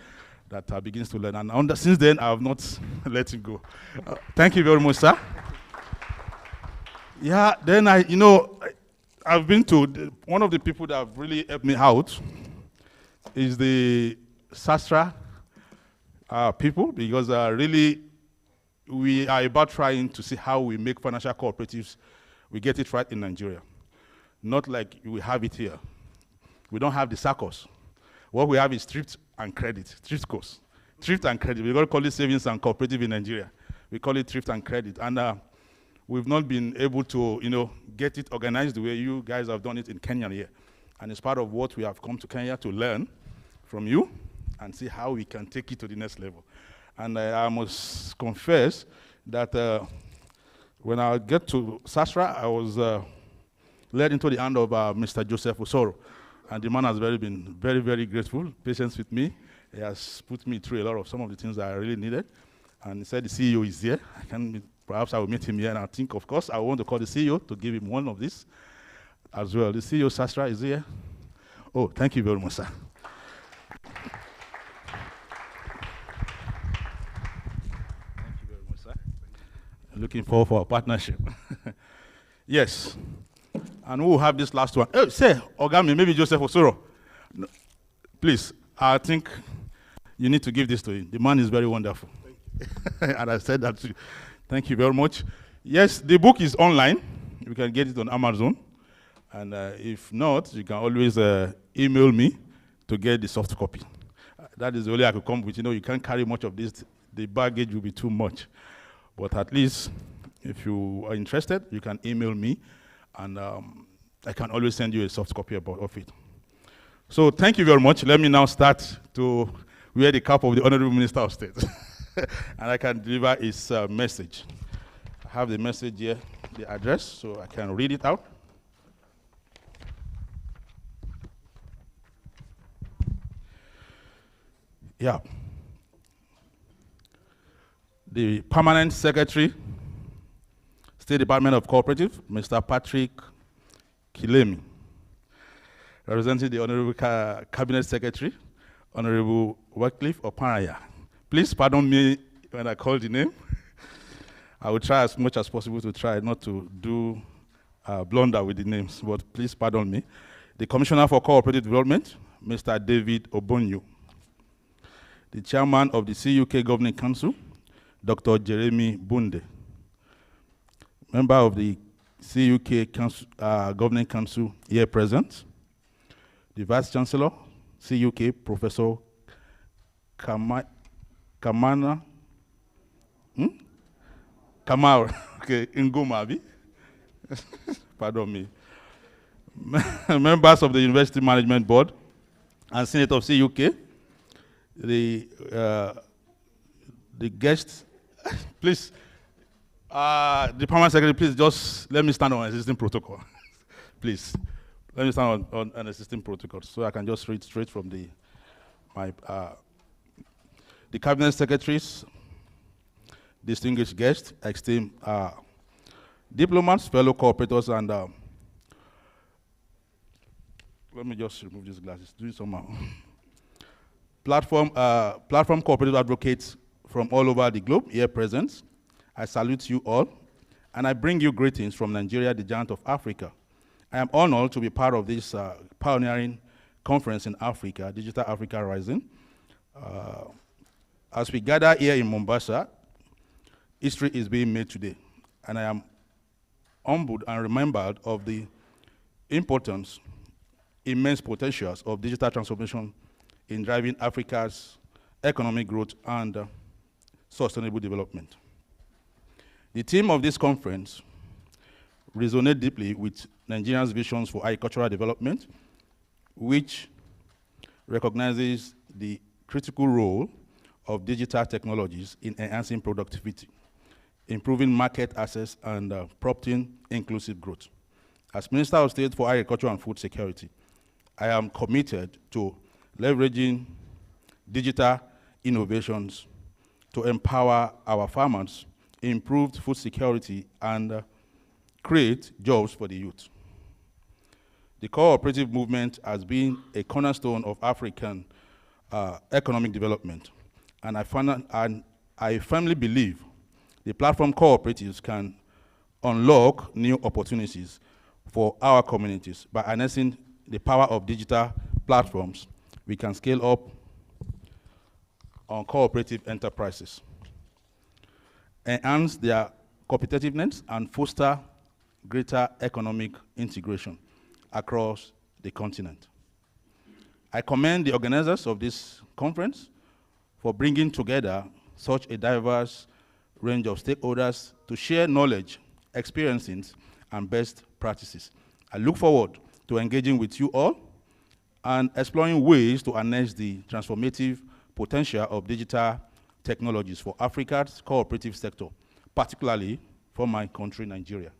that I begins to learn. And since then, I have not let it go. Thank you very much, sir. Yeah, then I've been to, one of the people that have really helped me out is the Sastra people, because really we are about trying to see how we make financial cooperatives, we get it right in Nigeria. Not like we have it here. We don't have the SACCOs. What we have is thrift and credit, thrift course. Thrift and credit, we're going to call it savings and cooperative in Nigeria. We call it thrift and credit. And we've not been able to, get it organized the way you guys have done it in Kenya here. And it's part of what we have come to Kenya to learn from you and see how we can take it to the next level. And I must confess that when I get to Sastra, I was led into the hand of Mr. Joseph Osoro. And the man has been very, very grateful, patient with me. He has put me through a lot of some of the things that I really needed. And he said the CEO is here. Perhaps I will meet him here, and I think, of course, I want to call the CEO to give him one of these as well. The CEO, Sastra, is here. Oh, thank you very much, sir. Thank you very much, sir. Looking forward for a partnership. Yes. And who will have this last one? Oh, say, Ogami, maybe Joseph Osoro. No, please, I think you need to give this to him. The man is very wonderful. And I said that to you. Thank you very much. Yes, the book is online. You can get it on Amazon. And if not, you can always email me to get the soft copy. That is the only I could come with. You know, you can't carry much of this. The baggage will be too much. But at least, if you are interested, you can email me. And I can always send you a soft copy of it. So thank you very much. Let me now start to wear the cap of the Honorable Minister of State. And I can deliver his message. I have the message here, the address, so I can read it out. Yeah. The Permanent Secretary, State Department of Cooperative, Mr. Patrick Kilemi, representing the Honorable Cabinet Secretary, Honorable Wycliffe Oparaya. Please pardon me when I call the name. I will try as much as possible to try not to do blunder with the names, but please pardon me. The Commissioner for Cooperative Development, Mr. David Obonyo. The Chairman of the CUK Governing Council, Dr. Jeremy Bunde. Member of the CUK Council, Governing Council here present. The Vice Chancellor, CUK, Professor Kamal, okay, Ngumabi. Pardon me. Members of the University Management Board and Senate of CUK. The guests, please, the Permanent Secretary, please just let me stand on existing protocol. Please, let me stand on an existing protocol so I can just read straight from the Cabinet Secretaries, distinguished guests, esteemed diplomats, fellow cooperators, and let me just remove these glasses, do it somehow. Platform cooperative advocates from all over the globe here present. I salute you all, and I bring you greetings from Nigeria, the giant of Africa. I am honored to be part of this pioneering conference in Africa, Digital Africa Rising. As we gather here in Mombasa, history is being made today, and I am humbled and remembered of the importance, immense potentials of digital transformation in driving Africa's economic growth and sustainable development. The theme of this conference resonates deeply with Nigerians' visions for agricultural development, which recognizes the critical role of digital technologies in enhancing productivity, improving market access, and promoting inclusive growth. As Minister of State for Agriculture and Food Security, I am committed to leveraging digital innovations to empower our farmers, improve food security, and create jobs for the youth. The cooperative movement has been a cornerstone of African economic development, and I firmly believe the platform cooperatives can unlock new opportunities for our communities by harnessing the power of digital platforms. We can scale up on cooperative enterprises, enhance their competitiveness, and foster greater economic integration across the continent. I commend the organizers of this conference for bringing together such a diverse range of stakeholders to share knowledge, experiences, and best practices. I look forward to engaging with you all and exploring ways to harness the transformative potential of digital technologies for Africa's cooperative sector, particularly for my country, Nigeria.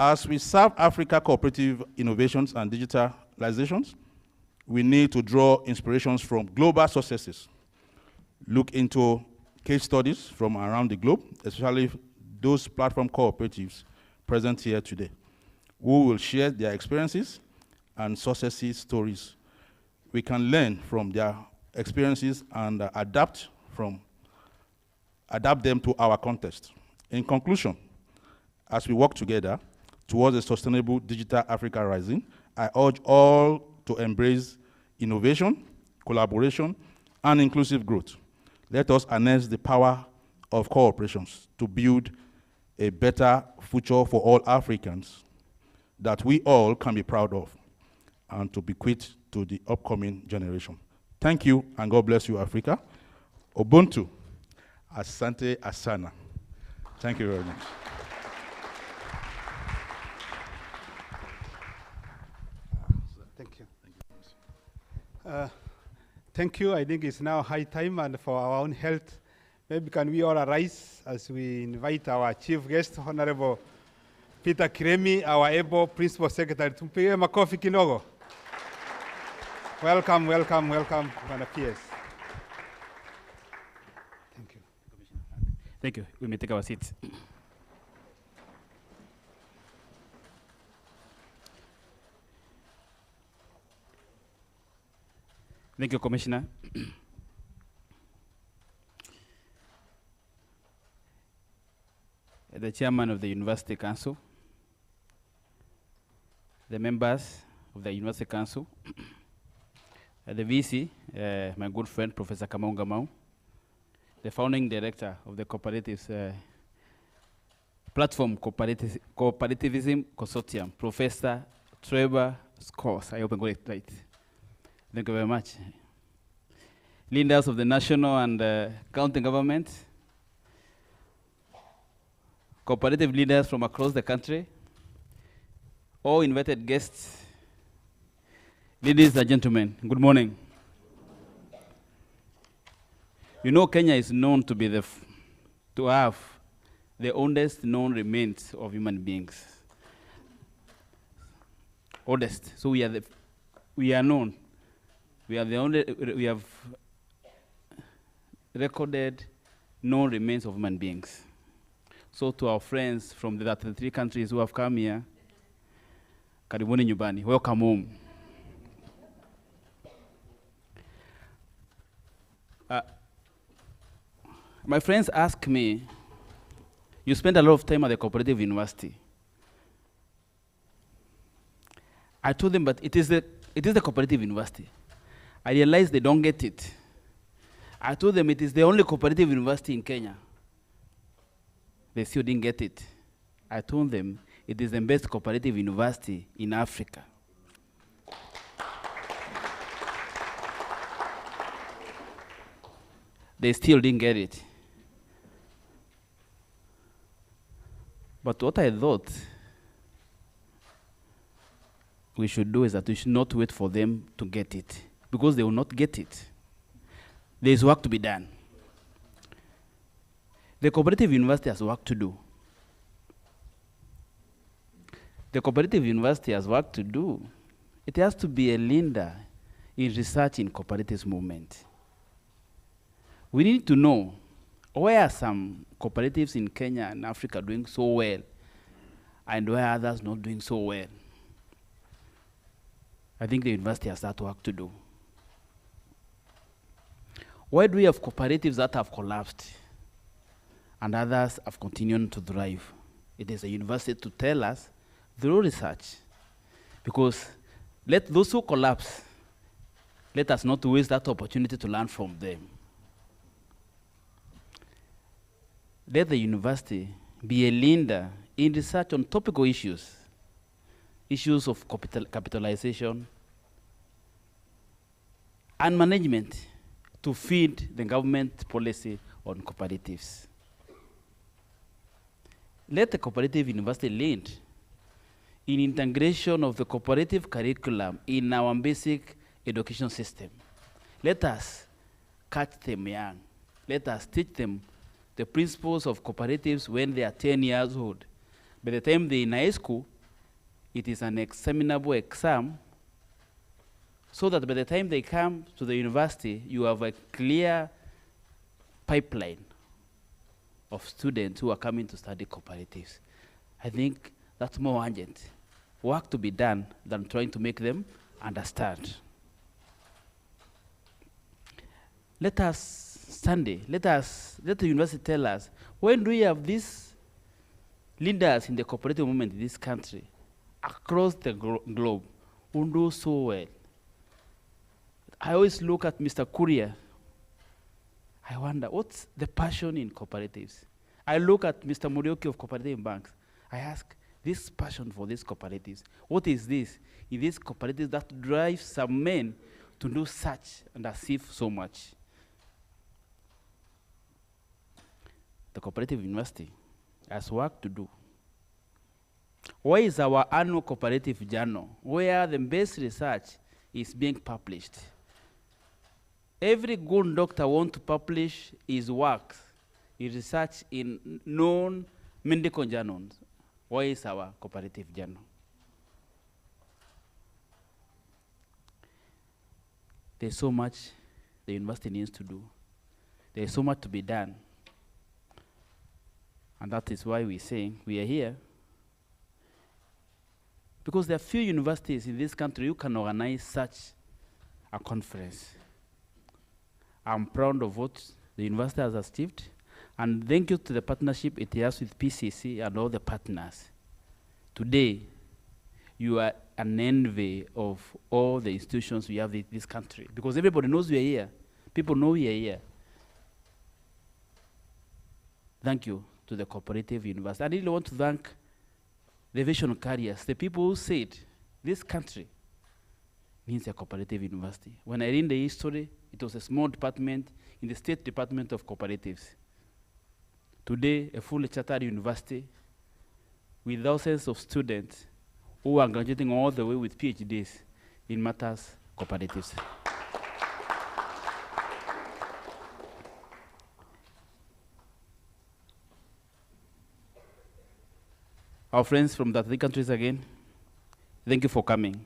As we serve Africa cooperative innovations and digitalizations, we need to draw inspirations from global successes, look into case studies from around the globe, especially those platform cooperatives present here today, who will share their experiences and success stories. We can learn from their experiences and adapt them to our context. In conclusion, as we work together towards a sustainable digital Africa rising, I urge all to embrace innovation, collaboration, and inclusive growth. Let us harness the power of cooperations to build a better future for all Africans that we all can be proud of and to bequeath to the upcoming generation. Thank you, and God bless you, Africa. Ubuntu, Asante Asana. Thank you very much. Thank you. Thank you. I think it's now high time, and for our own health, maybe can we all arise as we invite our chief guest, Honorable Peter Kiremi, our able Principal Secretary. Tumpige makofi kidogo. Welcome, welcome, welcome, Bwana PS. Thank you. Thank you. We may take our seats. Thank you, Commissioner. The Chairman of the University Council, the members of the University Council, the VC, my good friend, Professor Kamau Ngamau, the founding director of the Cooperatives Platform Cooperativism Consortium, Professor Trevor Scores. I hope I got it right. Thank you very much. Leaders of the national and county government, cooperative leaders from across the country, all invited guests, ladies and gentlemen, good morning. You know, Kenya is known to be to have the oldest known remains of human beings. Oldest. So we are known. We are the only, we have recorded known remains of human beings. So to our friends from the 33 countries who have come here, karibuni nyumbani, welcome home. My friends ask me, you spend a lot of time at the cooperative university. I told them, but it is the cooperative university. I realized they don't get it. I told them it is the only cooperative university in Kenya. They still didn't get it. I told them it is the best cooperative university in Africa. They still didn't get it. But what I thought we should do is that we should not wait for them to get it, because they will not get it. There is work to be done. The cooperative university has work to do. The cooperative university has work to do. It has to be a leader in research in cooperatives movement. We need to know where are some cooperatives in Kenya and Africa doing so well, and where are others not doing so well. I think the university has that work to do. Why do we have cooperatives that have collapsed and others have continued to thrive? It is a university to tell us through research. Because let those who collapse, let us not waste that opportunity to learn from them. Let the university be a leader in research on topical issues, issues of capitalization and management to feed the government policy on cooperatives. Let the cooperative university lead in integration of the cooperative curriculum in our basic education system. Let us catch them young. Let us teach them the principles of cooperatives when they are 10 years old, By the time they're in high school, it is an examinable exam, so that by the time they come to the university, you have a clear pipeline of students who are coming to study cooperatives. I think that's more urgent work to be done than trying to make them understand. Let us, Sunday, let the university tell us, when do we have these leaders in the cooperative movement in this country, across the globe, who do so well? I always look at Mr. Courier. I wonder, what's the passion in cooperatives? I look at Mr. Murioki of Cooperative Banks. I ask, this passion for these cooperatives, what is this? Is this cooperatives that drives some men to do such and achieve so much? The Cooperative University has work to do. Where is our annual cooperative journal, where the best research is being published? Every good doctor wants to publish his work, his research in known medical journals. Where is our cooperative journal? There's so much the university needs to do. There's so much to be done. And that is why we say we are here. Because there are few universities in this country who can organize such a conference. I'm proud of what the university has achieved, and thank you to the partnership it has with PCC and all the partners. Today, you are an envy of all the institutions we have in this country, because everybody knows we are here. People know we are here. Thank you to the Cooperative University. I really want to thank the vision carriers, the people who said this country needs a cooperative university. When I read the history, it was a small department in the State Department of Cooperatives. Today, a fully chartered university with thousands of students who are graduating all the way with PhDs in matters cooperatives. Our friends from the 3 countries again, thank you for coming.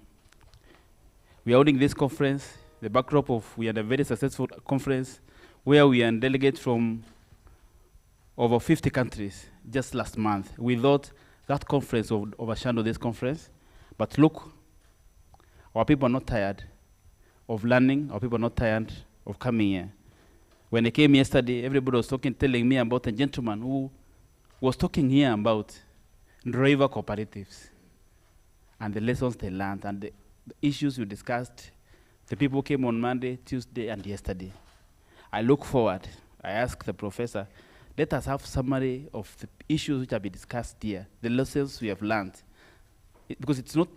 We are holding this conference, the backdrop of we had a very successful conference where we are delegates from over 50 countries just last month. We thought that conference would overshadow this conference, but look, our people are not tired of learning, our people are not tired of coming here. When I came yesterday, everybody was telling me about a gentleman who was talking here about driver cooperatives and the lessons they learned and the issues we discussed. The people came on Monday, Tuesday, and yesterday. I look forward. I asked the professor, let us have summary of the issues which have been discussed here, the lessons we have learned. Because it's not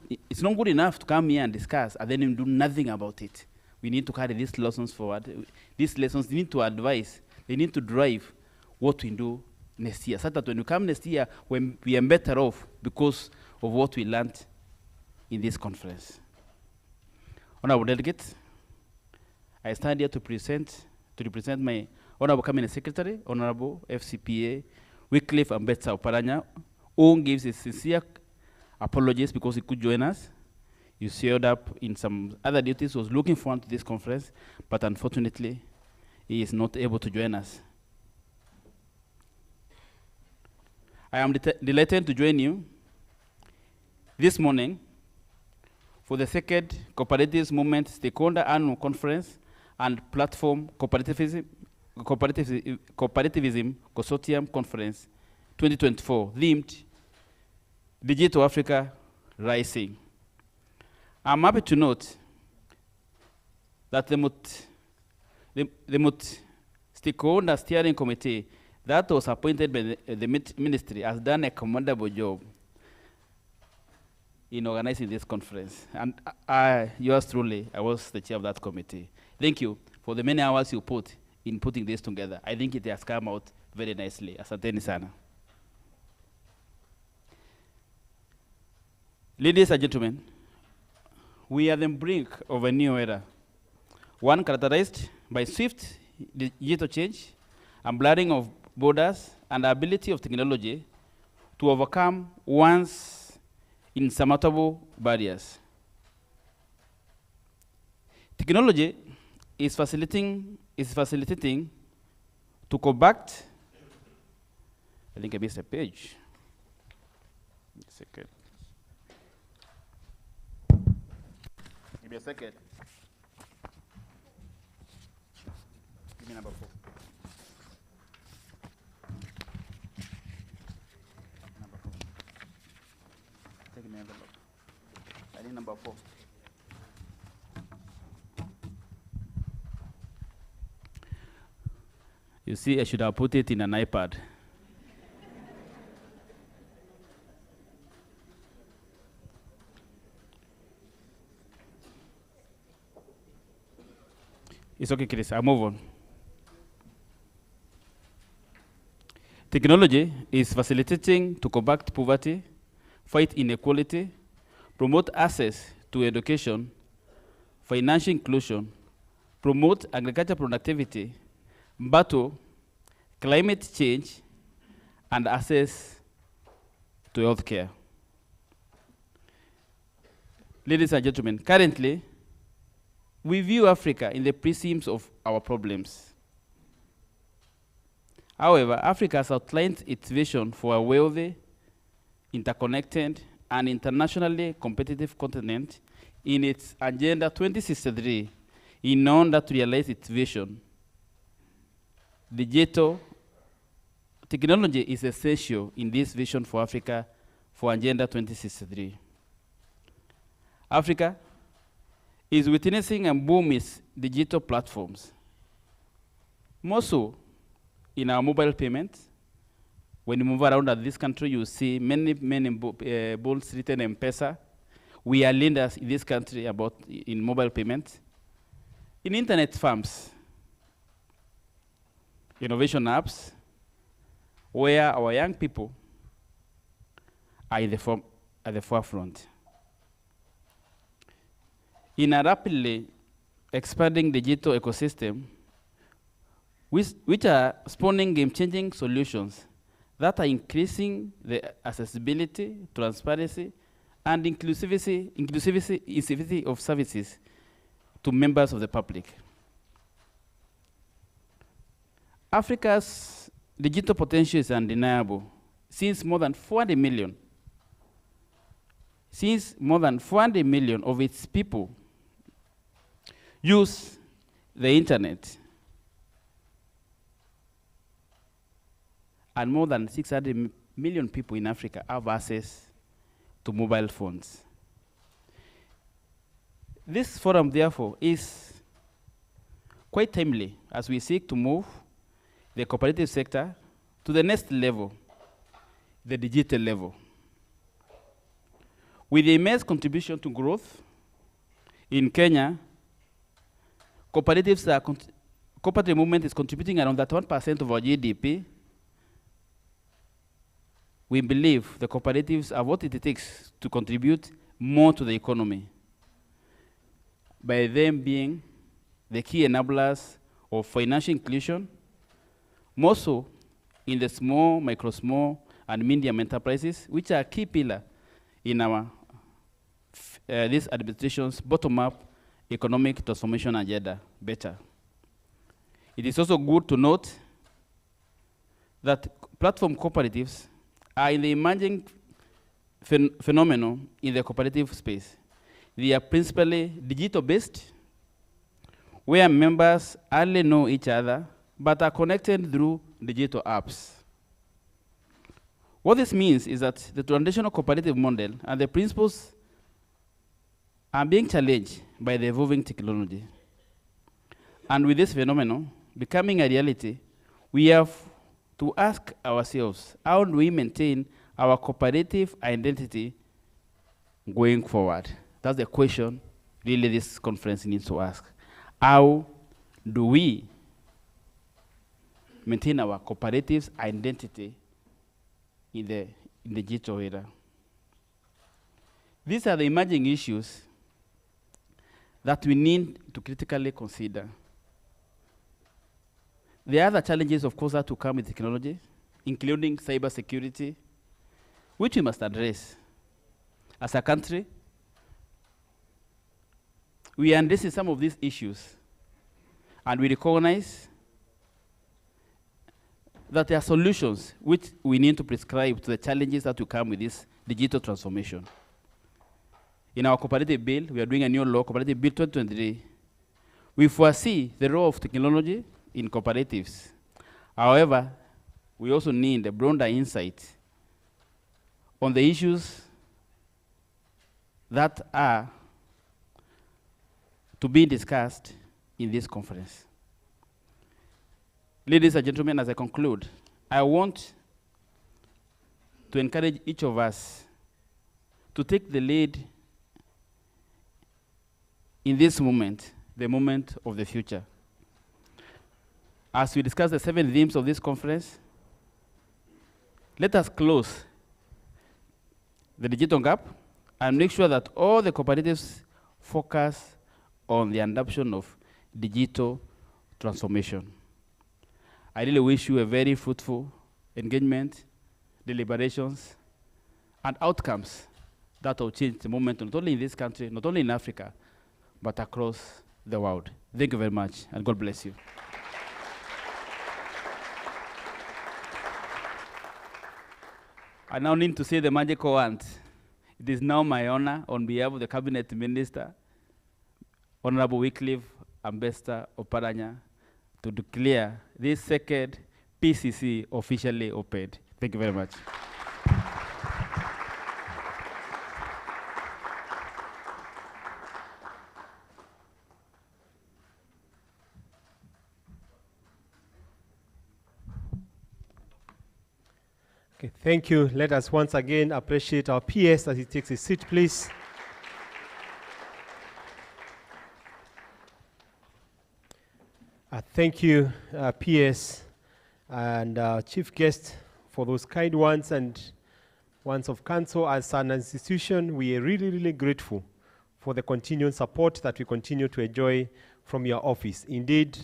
good enough to come here and discuss and then do nothing about it. We need to carry these lessons forward. These lessons need to advise, they need to drive what we do next year, so that when we come next year, when we are better off because of what we learned in this conference. Honorable delegates, I stand here to represent my Honorable Cabinet Secretary, Honorable FCPA, Wycliffe Ambetsa Oparanya, who gives his sincere apologies because he could join us. He showed up in some other duties, was looking forward to this conference, but unfortunately, he is not able to join us. I am delighted to join you this morning for the second Cooperatives Movement Stakeholder Annual Conference and Platform Cooperativism Consortium Conference 2024, themed Digital Africa Rising. I'm happy to note that the Stakeholder Steering Committee that was appointed by the ministry has done a commendable job in organizing this conference. And yours truly, I was the chair of that committee. Thank you for the many hours you put in putting this together. I think it has come out very nicely. Asanteni sana. Ladies and gentlemen, we are on the brink of a new era, one characterized by swift digital change and blurring of borders and the ability of technology to overcome once insurmountable barriers. Technology is facilitating to combat. I think I missed a page. A second. Give me a second. Give me number 4. Number 4. Take me envelope. I need number 4. You see, I should have put it in an iPad. It's okay, Chris. I'll move on. Technology is facilitating to combat poverty, fight inequality, promote access to education, financial inclusion, promote agricultural productivity, battle climate change, and access to healthcare. Ladies and gentlemen, currently, we view Africa in the prisms of our problems. However, Africa has outlined its vision for a wealthy, interconnected, and internationally competitive continent in its Agenda 2063 in order to realize its vision. Digital technology is essential in this vision for Africa for Agenda 2063. Africa is witnessing a boom in digital platforms. More so in our mobile payments. When you move around at this country, you see many boards written M-Pesa. We are leaders in this country in mobile payments. In internet farms, innovation apps, where our young people are at the forefront. In a rapidly expanding digital ecosystem, which are spawning game-changing solutions that are increasing the accessibility, transparency, and inclusivity of services to members of the public. Africa's digital potential is undeniable, since more than 400 million of its people use the internet, and more than 600 million people in Africa have access to mobile phones. This forum, therefore, is quite timely as we seek to move the cooperative sector to the next level, the digital level. With the immense contribution to growth in Kenya, cooperative movement is contributing around that 1% of our GDP. We believe the cooperatives are what it takes to contribute more to the economy, by them being the key enablers of financial inclusion, more so in the small, micro, small, and medium enterprises, which are a key pillar in our this administration's bottom-up economic transformation agenda, better. It is also good to note that platform cooperatives are in the emerging phenomenon in the cooperative space. They are principally digital-based, where members hardly know each other, but are connected through digital apps. What this means is that the traditional cooperative model and the principles are being challenged by the evolving technology. And with this phenomenon becoming a reality, we have to ask ourselves, how do we maintain our cooperative identity going forward? That's the question really this conference needs to ask. How do we maintain our cooperative's identity in the digital era? These are the emerging issues that we need to critically consider. There are other challenges, of course, that to come with technology, including cybersecurity, which we must address. As a country, we address some of these issues, and we recognize that there are solutions which we need to prescribe to the challenges that will come with this digital transformation. In our cooperative bill, we are doing a new law, Cooperative Bill 2023. We foresee the role of technology in cooperatives. However, we also need a broader insight on the issues that are to be discussed in this conference. Ladies and gentlemen, as I conclude, I want to encourage each of us to take the lead in this moment, the moment of the future. As we discuss the 7 themes of this conference, let us close the digital gap and make sure that all the cooperatives focus on the adoption of digital transformation. I really wish you a very fruitful engagement, deliberations, and outcomes that will change the momentum, not only in this country, not only in Africa, but across the world. Thank you very much, and God bless you. I now need to say the magical words. It is now my honor, on behalf of the Cabinet Minister, Honorable Wycliffe Ambassador Oparanya, to declare this second PCC officially opened. Thank you very much. Okay, thank you. Let us once again appreciate our PS as he takes his seat, please. Thank you, PS, and chief guest, for those kind ones and ones of council. As an institution, we are really, really grateful for the continued support that we continue to enjoy from your office. Indeed,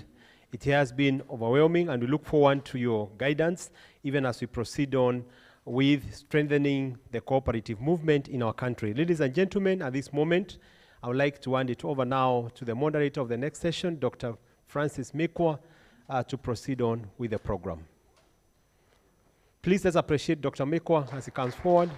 it has been overwhelming, and we look forward to your guidance, even as we proceed on with strengthening the cooperative movement in our country. Ladies and gentlemen, at this moment, I would like to hand it over now to the moderator of the next session, Dr. Francis Mekwa, to proceed on with the program. Please let's appreciate Dr. Mekwa as he comes forward.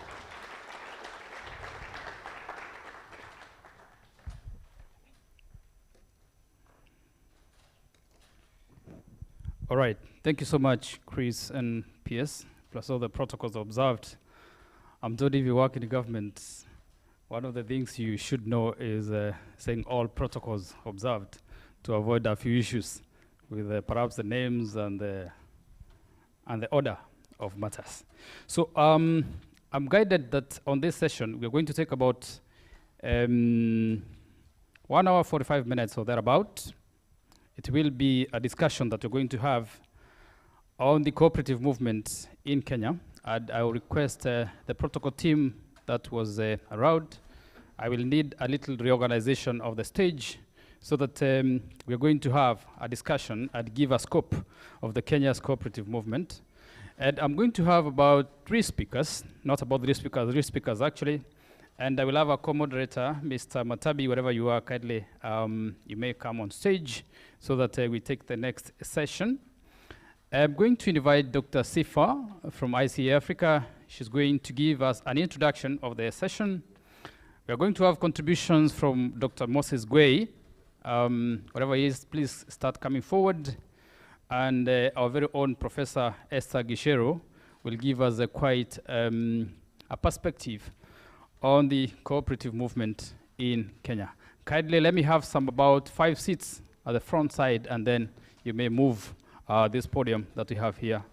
All right, thank you so much, Chris and PS, plus all the protocols observed. I'm told if you work in the government, one of the things you should know is saying all protocols observed to avoid a few issues with perhaps the names and the order of matters. So I'm guided that on this session, we're going to take about 1 hour, 45 minutes or thereabout. It will be a discussion that we're going to have on the cooperative movement in Kenya. And I will request the protocol team that was around. I will need a little reorganization of the stage so that we're going to have a discussion and give a scope of the Kenya's cooperative movement. And I'm going to have about 3 speakers, not about 3 speakers actually. And I will have a co-moderator, Mr. Matabi, wherever you are, kindly, you may come on stage so that we take the next session. I'm going to invite Dr. Sifa from ICA Africa. She's going to give us an introduction of the session. We are going to have contributions from Dr. Moses Gwei. Whatever he is, please start coming forward. And our very own Professor Esther Gishero will give us a quite a perspective on the cooperative movement in Kenya. Kindly let me have some about 5 seats at the front side, and then you may move this podium that we have here.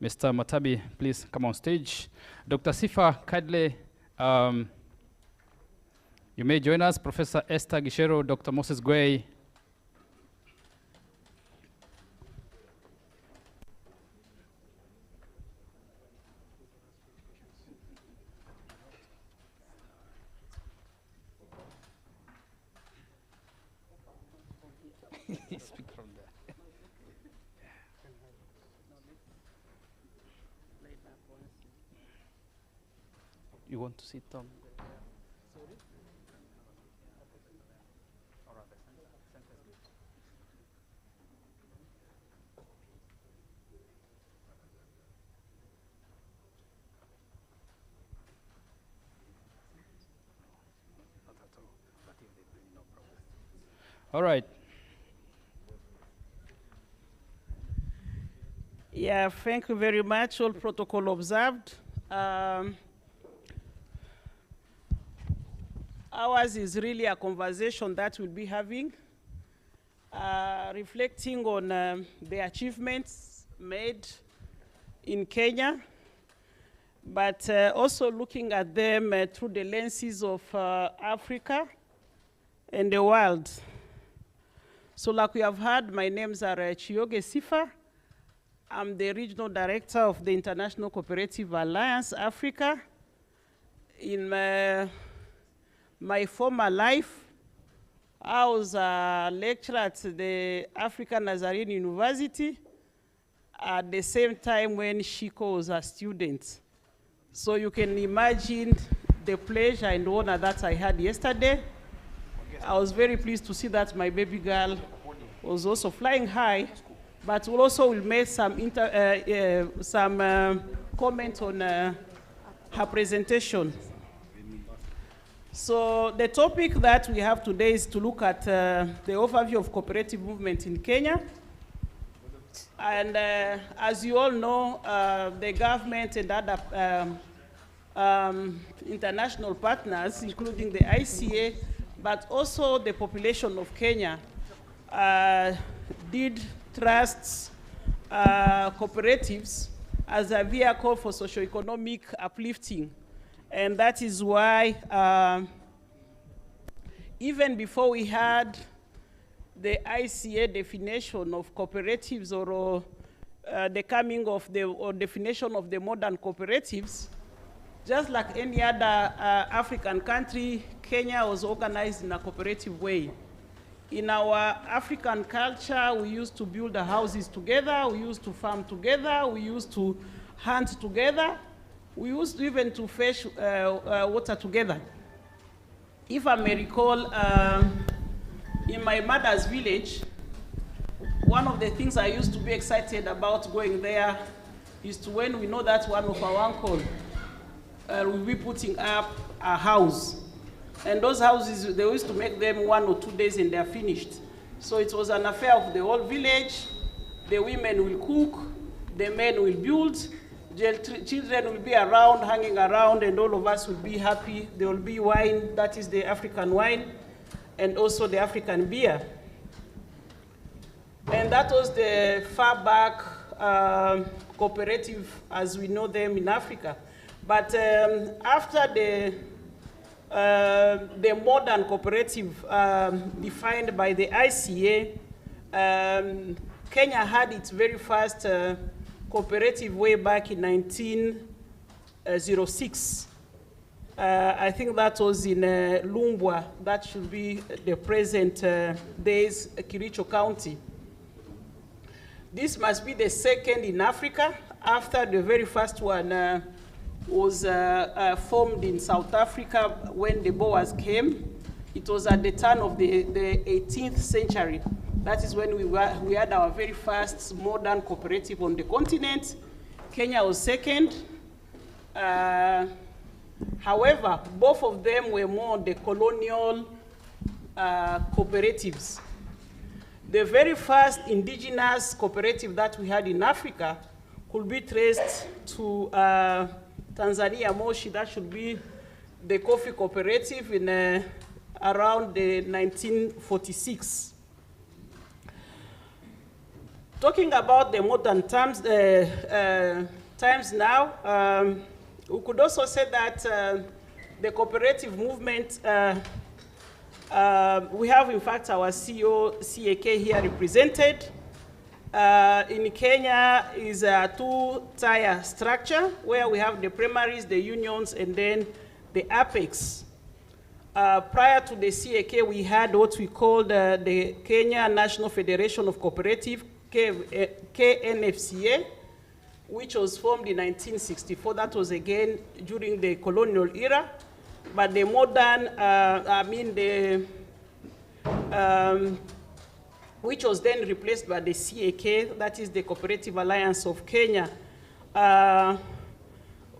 Mr. Matabi, please come on stage. Dr. Sifa, kindly, you may join us. Professor Esther Gishero, Dr. Moses Gwei. Speak from there. You want to sit on? All right. Yeah, thank you very much. All protocol observed. Ours is really a conversation that we'll be having, reflecting on the achievements made in Kenya, but also looking at them through the lenses of Africa and the world. So like we have heard, my names are Chioge Sifa. I'm the Regional Director of the International Cooperative Alliance Africa. In my former life, I was a lecturer at the African Nazarene University at the same time when Shiko was a student. So you can imagine the pleasure and honor that I had yesterday. I was very pleased to see that my baby girl was also flying high, but we also will make some comment on her presentation. So the topic that we have today is to look at the overview of cooperative movement in Kenya. And as you all know, the government and other international partners, including the ICA, but also the population of Kenya, did trust cooperatives as a vehicle for socio-economic uplifting. And that is why, even before we had the ICA definition of cooperatives or the coming of the definition of the modern cooperatives, just like any other African country, Kenya was organized in a cooperative way. In our African culture, we used to build the houses together, we used to farm together, we used to hunt together, we used even to fetch water together. If I may recall, in my mother's village, one of the things I used to be excited about going there is to when we know that one of our uncle will be putting up a house. And those houses, they used to make them 1 or 2 days and they're finished. So it was an affair of the whole village. The women will cook, the men will build, the children will be around, hanging around, and all of us will be happy. There will be wine, that is the African wine, and also the African beer. And that was the far back cooperative as we know them in Africa. But after the modern cooperative defined by the ICA, Kenya had its very first cooperative way back in 1906. I think that was in Lumbwa, that should be the present days Kericho County. This must be the second in Africa, after the very first one was formed in South Africa when the Boers came. It was at the turn of the 18th century. That is when we had our very first modern cooperative on the continent. Kenya was second. However, both of them were more the colonial cooperatives. The very first indigenous cooperative that we had in Africa could be traced to Tanzania, Moshi. That should be the coffee cooperative in around 1946. Talking about the modern times now, we could also say that the cooperative movement, we have in fact our CAK here represented. In Kenya is a two-tier structure where we have the primaries, the unions, and then the apex. Prior to the CAK, we had what we called the Kenya National Federation of Cooperative, KNFCA, which was formed in 1964. That was again during the colonial era. But the modern, which was then replaced by the CAK, that is the Cooperative Alliance of Kenya.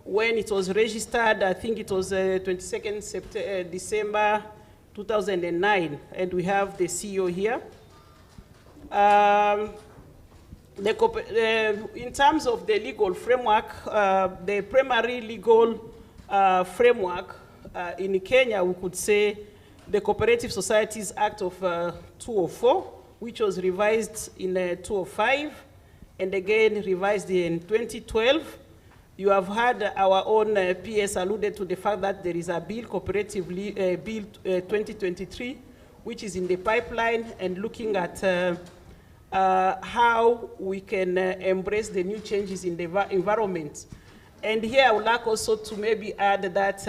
When it was registered, I think it was 22nd December 2009, and we have the CEO here. In terms of the legal framework, the primary legal framework in Kenya, we could say the Cooperative Societies Act of 2004, which was revised in 2005, and again revised in 2012. You have had our own PS alluded to the fact that there is a bill, Cooperative Bill 2023, which is in the pipeline and looking at how we can embrace the new changes in the environment. And here I would like also to maybe add that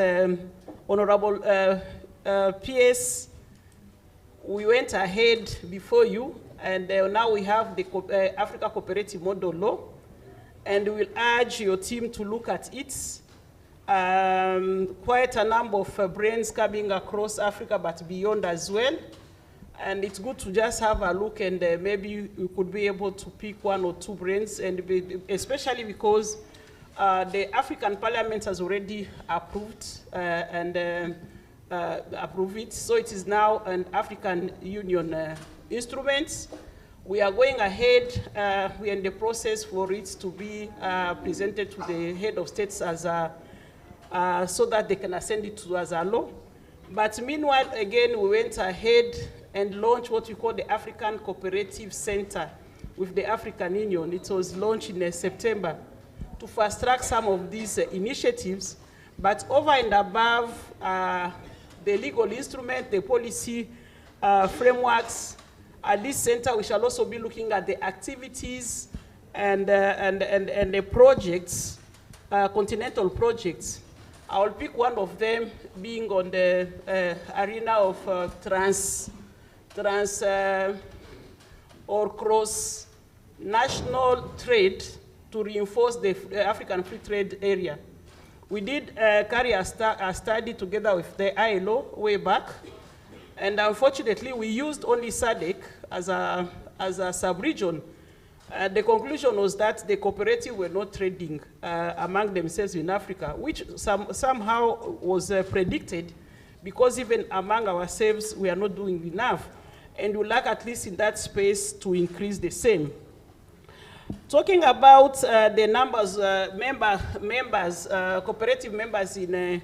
Honorable PS, we went ahead before you, and now we have the Africa Cooperative Model Law, and we'll urge your team to look at it. Quite a number of brains coming across Africa, but beyond as well. And it's good to just have a look, and maybe we could be able to pick one or two brains, and especially because the African Parliament has already approved approved it. So it is now an African Union instrument. We are going ahead, we are in the process for it to be presented to the head of states as a, so that they can ascend it to as a law. But meanwhile, again, we went ahead and launched what we call the African Cooperative Center with the African Union. It was launched in September to fast track some of these initiatives. But over and above the legal instrument, the policy frameworks, at this center, we shall also be looking at the activities and the projects, continental projects. I will pick one of them being on the arena of or cross-national trade to reinforce the African free trade area. We did carry a study together with the ILO way back. And unfortunately, we used only SADC as a sub-region. The conclusion was that the cooperative were not trading among themselves in Africa, which somehow was predicted, because even among ourselves, we are not doing enough. And we lack, at least in that space, to increase the same. Talking about the numbers, cooperative members in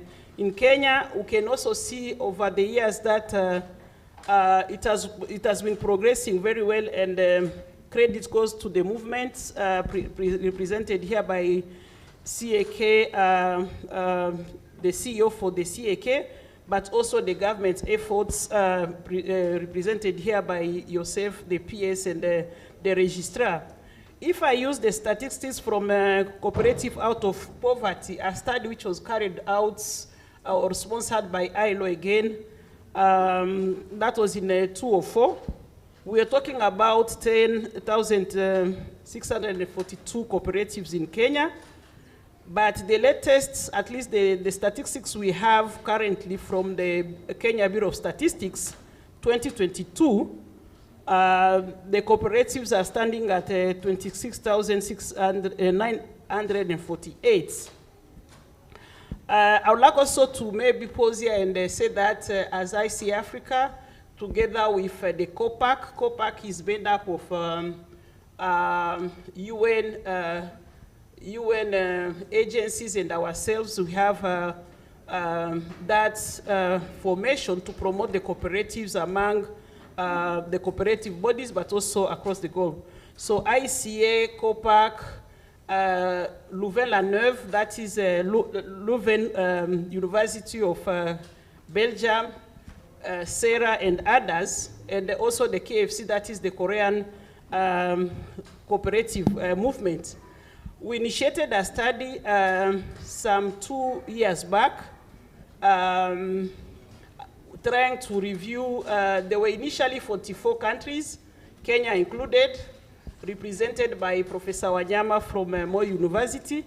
Kenya, we can also see over the years that it has been progressing very well, and credit goes to the movements represented here by CAK, the CEO for the CAK, but also the government's efforts represented here by yourself, the PS, and the registrar. If I use the statistics from Cooperative Out of Poverty, a study which was carried out or sponsored by ILO again, that was in 2004. We are talking about 10,642 cooperatives in Kenya. But the latest, at least the statistics we have currently from the Kenya Bureau of Statistics, 2022, the cooperatives are standing at 26,948. I would like also to maybe pause here and say that as I see Africa, together with the COPAC, COPAC is made up of UN agencies and ourselves. We have that formation to promote the cooperatives among the cooperative bodies, but also across the globe. So ICA, COPAC, Louvain-la-Neuve, that is Leuven University of Belgium, SERA and others, and also the KFC, that is the Korean cooperative movement. We initiated a study some 2 years back, trying to review, there were initially 44 countries, Kenya included, represented by Professor Wanyama from Moi University.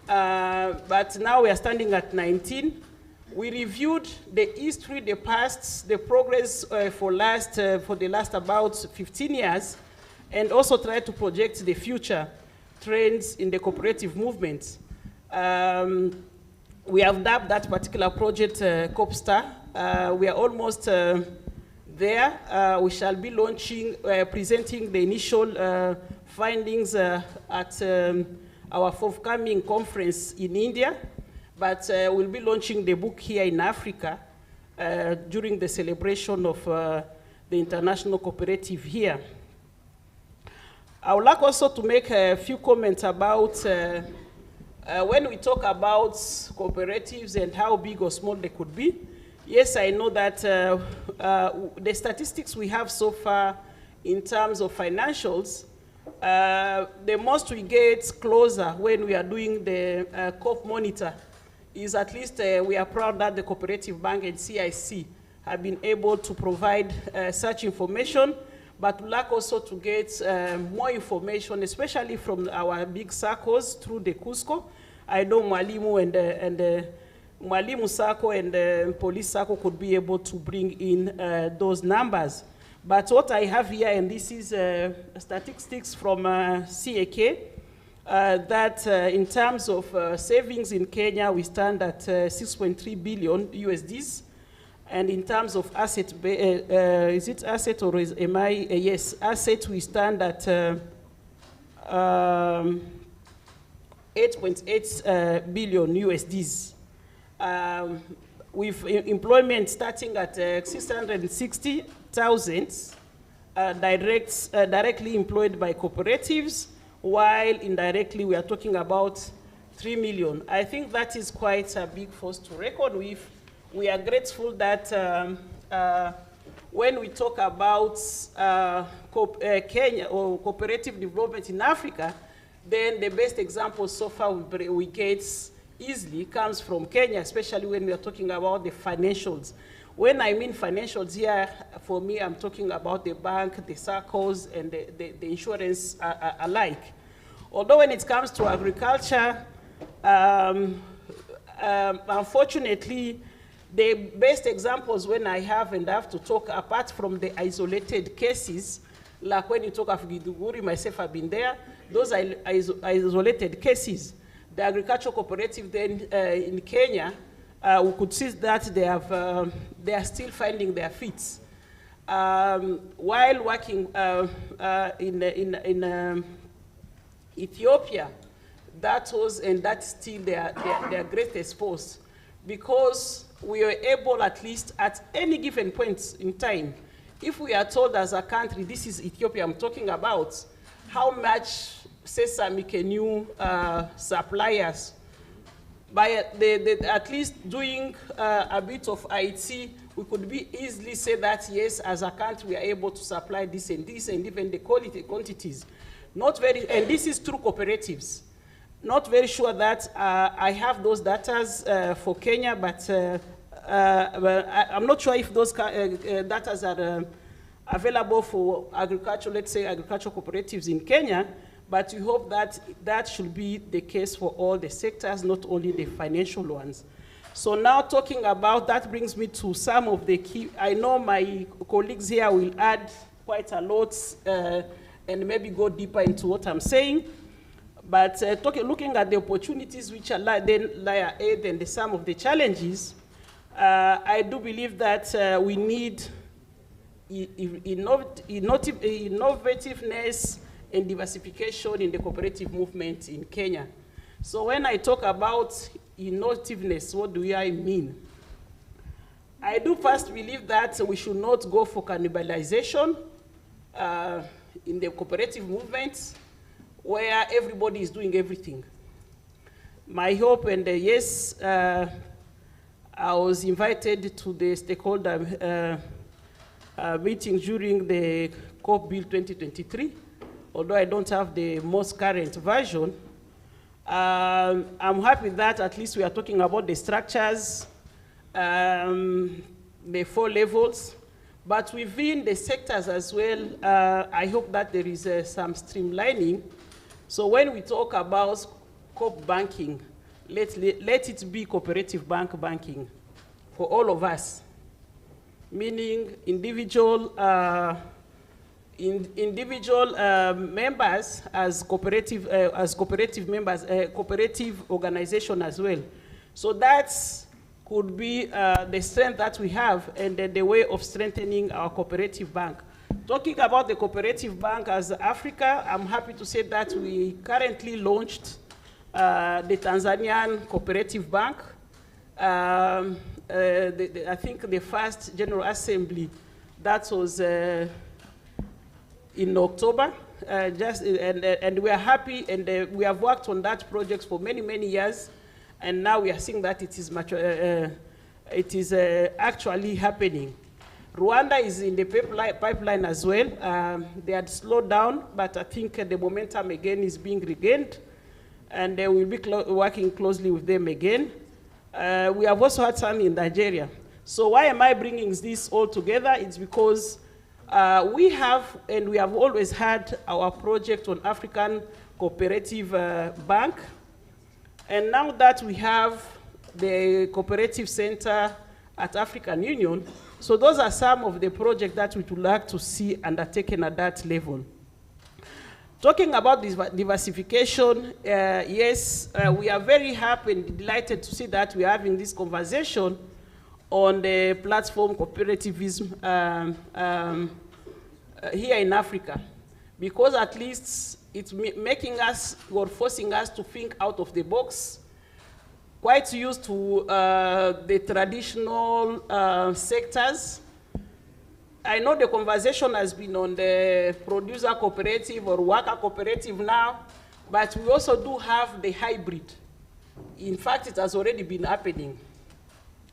But now we are standing at 19. We reviewed the history, the past, the progress for the last about 15 years, and also tried to project the future trends in the cooperative movement. We have dubbed that particular project COPSTAR. We are almost there. We shall be launching, presenting the initial findings at our forthcoming conference in India, but we'll be launching the book here in Africa during the celebration of the International Cooperative here. I would like also to make a few comments about when we talk about cooperatives and how big or small they could be. Yes, I know that the statistics we have so far in terms of financials, the most we get closer when we are doing the COP monitor is at least we are proud that the Cooperative Bank and CIC have been able to provide such information, but we like also to get more information, especially from our big circles through the Cusco. I know Mwalimu and Mwalimu Sako and Police Sako could be able to bring in those numbers. But what I have here, and this is statistics from CAK, that in terms of savings in Kenya, we stand at 6.3 billion USDs. And in terms of asset, is it asset or is MI? Yes, asset, we stand at 8.8 billion USDs. With employment starting at 660,000 directly employed by cooperatives, while indirectly we are talking about 3 million. I think that is quite a big force to reckon with. We are grateful that when we talk about Kenya or cooperative development in Africa, then the best example so far we get easily comes from Kenya, especially when we are talking about the financials. When I mean financials here, for me, I'm talking about the bank, the circles, and the insurance alike. Although when it comes to agriculture, unfortunately, the best examples when I have to talk, apart from the isolated cases, like when you talk of Giduguri, myself have been there, those are isolated cases. The agricultural cooperative then in Kenya, we could see that they are still finding their feet. While working in Ethiopia, that was and that's still their greatest force, because we were able, at least at any given point in time, if we are told as a country, this is Ethiopia I'm talking about, how much sesame can you suppliers, by at least doing a bit of IT, we could be easily say that yes, as a country we are able to supply this, and even the quantities. Not very, and this is through cooperatives. Not very sure that I have those data for Kenya, but I'm not sure if those data are available for agriculture, let's say agricultural cooperatives in Kenya, but we hope that that should be the case for all the sectors, not only the financial ones. So now talking about, that brings me to some of the key, I know my colleagues here will add quite a lot and maybe go deeper into what I'm saying. But looking at the opportunities which lie ahead and some of the challenges, I do believe that we need innovativeness and diversification in the cooperative movement in Kenya. So when I talk about innovativeness, what do I mean? I do first believe that we should not go for cannibalization in the cooperative movement, where everybody is doing everything. My hope, and yes, I was invited to the stakeholder meeting during the COP Bill 2023, although I don't have the most current version. I'm happy that at least we are talking about the structures, the 4 levels, But within the sectors as well, I hope that there is some streamlining. So when we talk about coop banking, let it be cooperative banking for all of us, meaning individual members as cooperative members, cooperative organization as well. So that's could be the strength that we have and the way of strengthening our cooperative bank. Talking about the cooperative bank as Africa, I'm happy to say that we currently launched the Tanzanian Cooperative Bank. I think the first General Assembly, that was in October. And we are happy, and we have worked on that project for many, many years. And now we are seeing that it is actually happening. Rwanda is in the pipeline as well. They had slowed down, but I think the momentum again is being regained, and they will be working closely with them again. We have also had some in Nigeria. So why am I bringing this all together? It's because we have, and we have always had our project on African Cooperative Bank. And now that we have the Cooperative Center at African Union, so those are some of the projects that we would like to see undertaken at that level. Talking about this diversification, yes, we are very happy and delighted to see that we are having this conversation on the platform cooperativism here in Africa, because at least it's making us or forcing us to think out of the box, quite used to the traditional sectors. I know the conversation has been on the producer cooperative or worker cooperative now, but we also do have the hybrid. In fact, it has already been happening.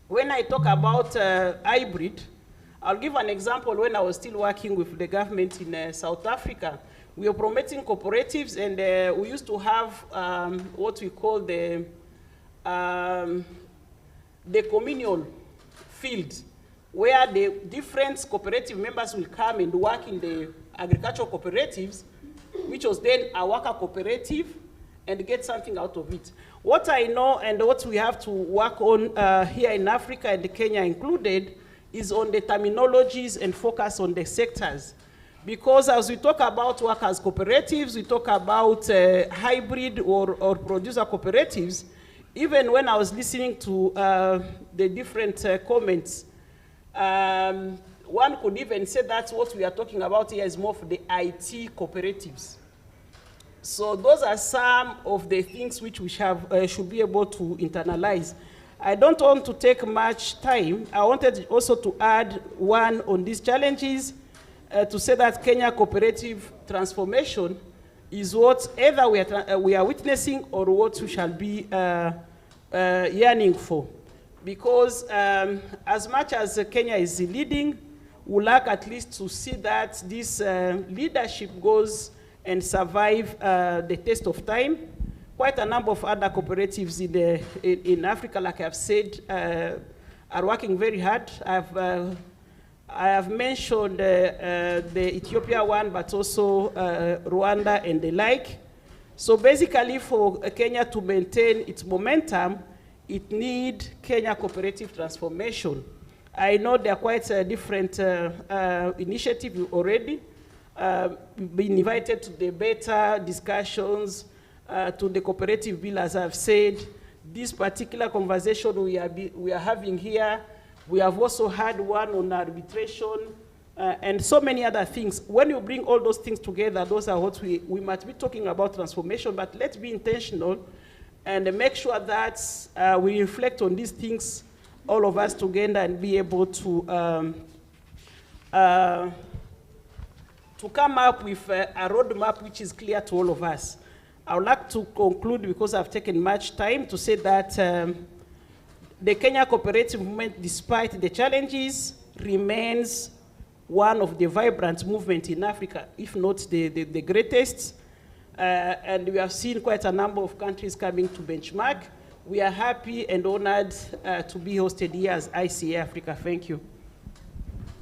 When I talk about hybrid, I'll give an example. When I was still working with the government in South Africa, we were promoting cooperatives, and we used to have what we call the communal field, where the different cooperative members will come and work in the agricultural cooperatives, which was then a worker cooperative, and get something out of it. What I know and what we have to work on here in Africa, and Kenya included, is on the terminologies and focus on the sectors. Because as we talk about workers' cooperatives, we talk about hybrid or producer cooperatives. Even when I was listening to the different comments, one could even say that what we are talking about here is more of the IT cooperatives. So those are some of the things which we should be able to internalize. I don't want to take much time. I wanted also to add one on these challenges, to say that Kenya cooperative transformation is what either we are witnessing or what we shall be yearning for. Because as much as Kenya is leading, we like at least to see that this leadership goes and survive the test of time. Quite a number of other cooperatives in Africa, like I've said, are working very hard. I have mentioned the Ethiopia one, but also Rwanda and the like. So basically, for Kenya to maintain its momentum, it needs Kenya cooperative transformation. I know there are quite different initiatives already. We've been invited to the beta discussions, to the cooperative bill, as I've said. This particular conversation we are having here, we have also had one on arbitration, and so many other things. When you bring all those things together, those are what we might be talking about transformation, but let's be intentional and make sure that we reflect on these things, all of us together, and be able to come up with a roadmap which is clear to all of us. I would like to conclude, because I've taken much time, to say that the Kenya cooperative movement, despite the challenges, remains one of the vibrant movements in Africa, if not the greatest. And we have seen quite a number of countries coming to benchmark. We are happy and honored to be hosted here as ICA Africa. Thank you.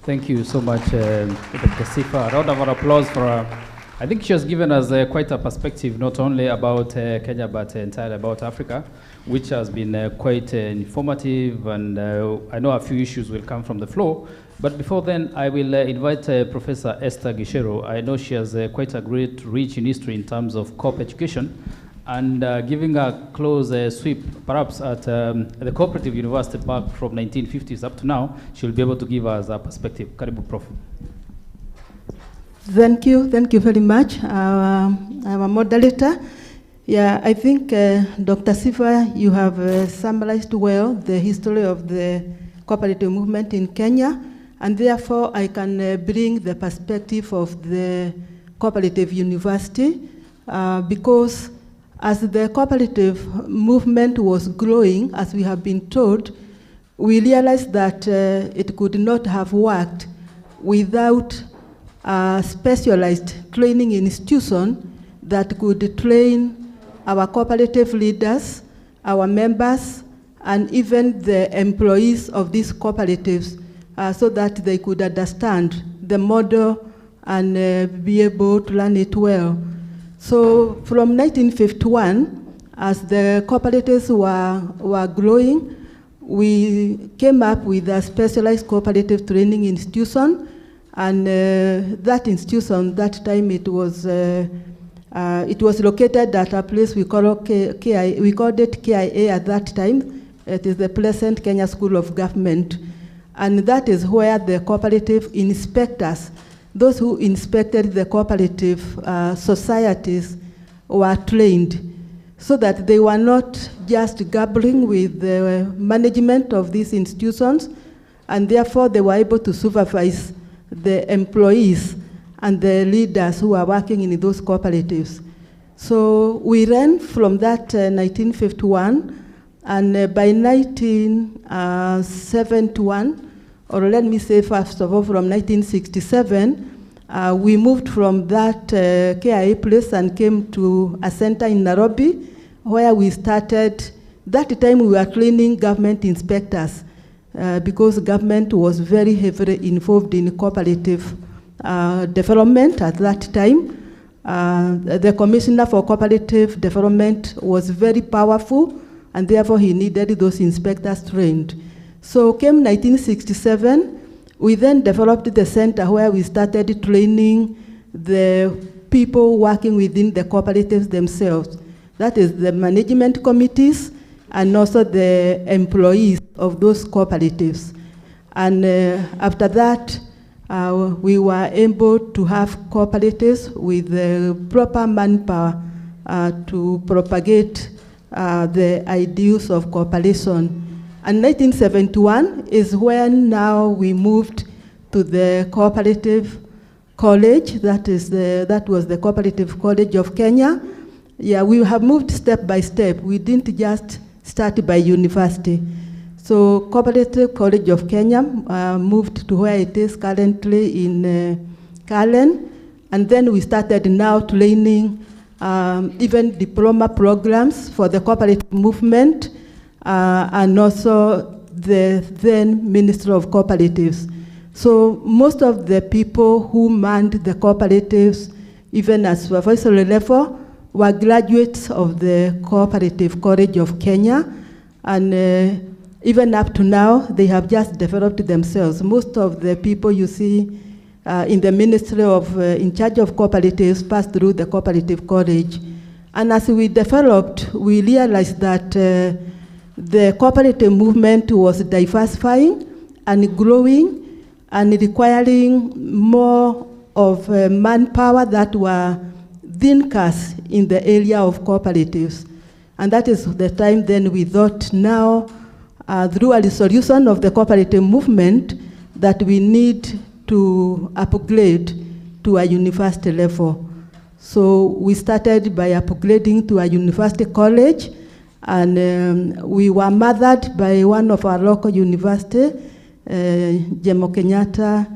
Thank you so much, Dr. Sifa. A round of applause for her. I think she has given us quite a perspective, not only about Kenya, but entirely about Africa, which has been quite informative, and I know a few issues will come from the floor. But before then, I will invite Professor Esther Gishero. I know she has quite a great reach in history in terms of co-op education, and giving a close sweep, perhaps at the Cooperative University back from 1950s up to now, she'll be able to give us a perspective. Karibu, Prof. Thank you very much. I'm a moderator. Yeah, I think Dr. Sifa, you have summarized well the history of the cooperative movement in Kenya, and therefore I can bring the perspective of the cooperative university because as the cooperative movement was growing, as we have been told, we realized that it could not have worked without a specialized training institution that could train our cooperative leaders, our members, and even the employees of these cooperatives so that they could understand the model and be able to learn it well. So from 1951, as the cooperatives were growing, we came up with a specialized cooperative training institution, and that institution, that time it was located at a place we called it KIA at that time. It is the present Kenya School of Government. And that is where the cooperative inspectors, those who inspected the cooperative societies, were trained so that they were not just gambling with the management of these institutions, and therefore they were able to supervise the employees and the leaders who are working in those cooperatives. So we ran from that 1951, and by 1971, or let me say first of all from 1967, we moved from that KIA place and came to a center in Nairobi, where we started. That time we were training government inspectors because government was very heavily involved in cooperative development at that time. The Commissioner for Cooperative Development was very powerful, and therefore he needed those inspectors trained. So came 1967, we then developed the center where we started training the people working within the cooperatives themselves. That is the management committees and also the employees of those cooperatives. And after that, we were able to have cooperatives with the proper manpower to propagate the ideals of cooperation. And 1971 is when now we moved to the Cooperative College, that was the Cooperative College of Kenya. Yeah, we have moved step by step. We didn't just start by university. So Cooperative College of Kenya moved to where it is currently in Kalen, and then we started now training even diploma programs for the cooperative movement, and also the then Minister of Cooperatives. So most of the people who manned the cooperatives, even at supervisory level, were graduates of the Cooperative College of Kenya, and even up to now, they have just developed themselves. Most of the people you see in the Ministry of, in charge of cooperatives passed through the Cooperative College. And as we developed, we realized that the cooperative movement was diversifying and growing and requiring more of manpower that were thinkers in the area of cooperatives. And that is the time then we thought now, through a resolution of the cooperative movement, that we need to upgrade to a university level. So we started by upgrading to a university college, and we were mothered by one of our local university, Jomo Kenyatta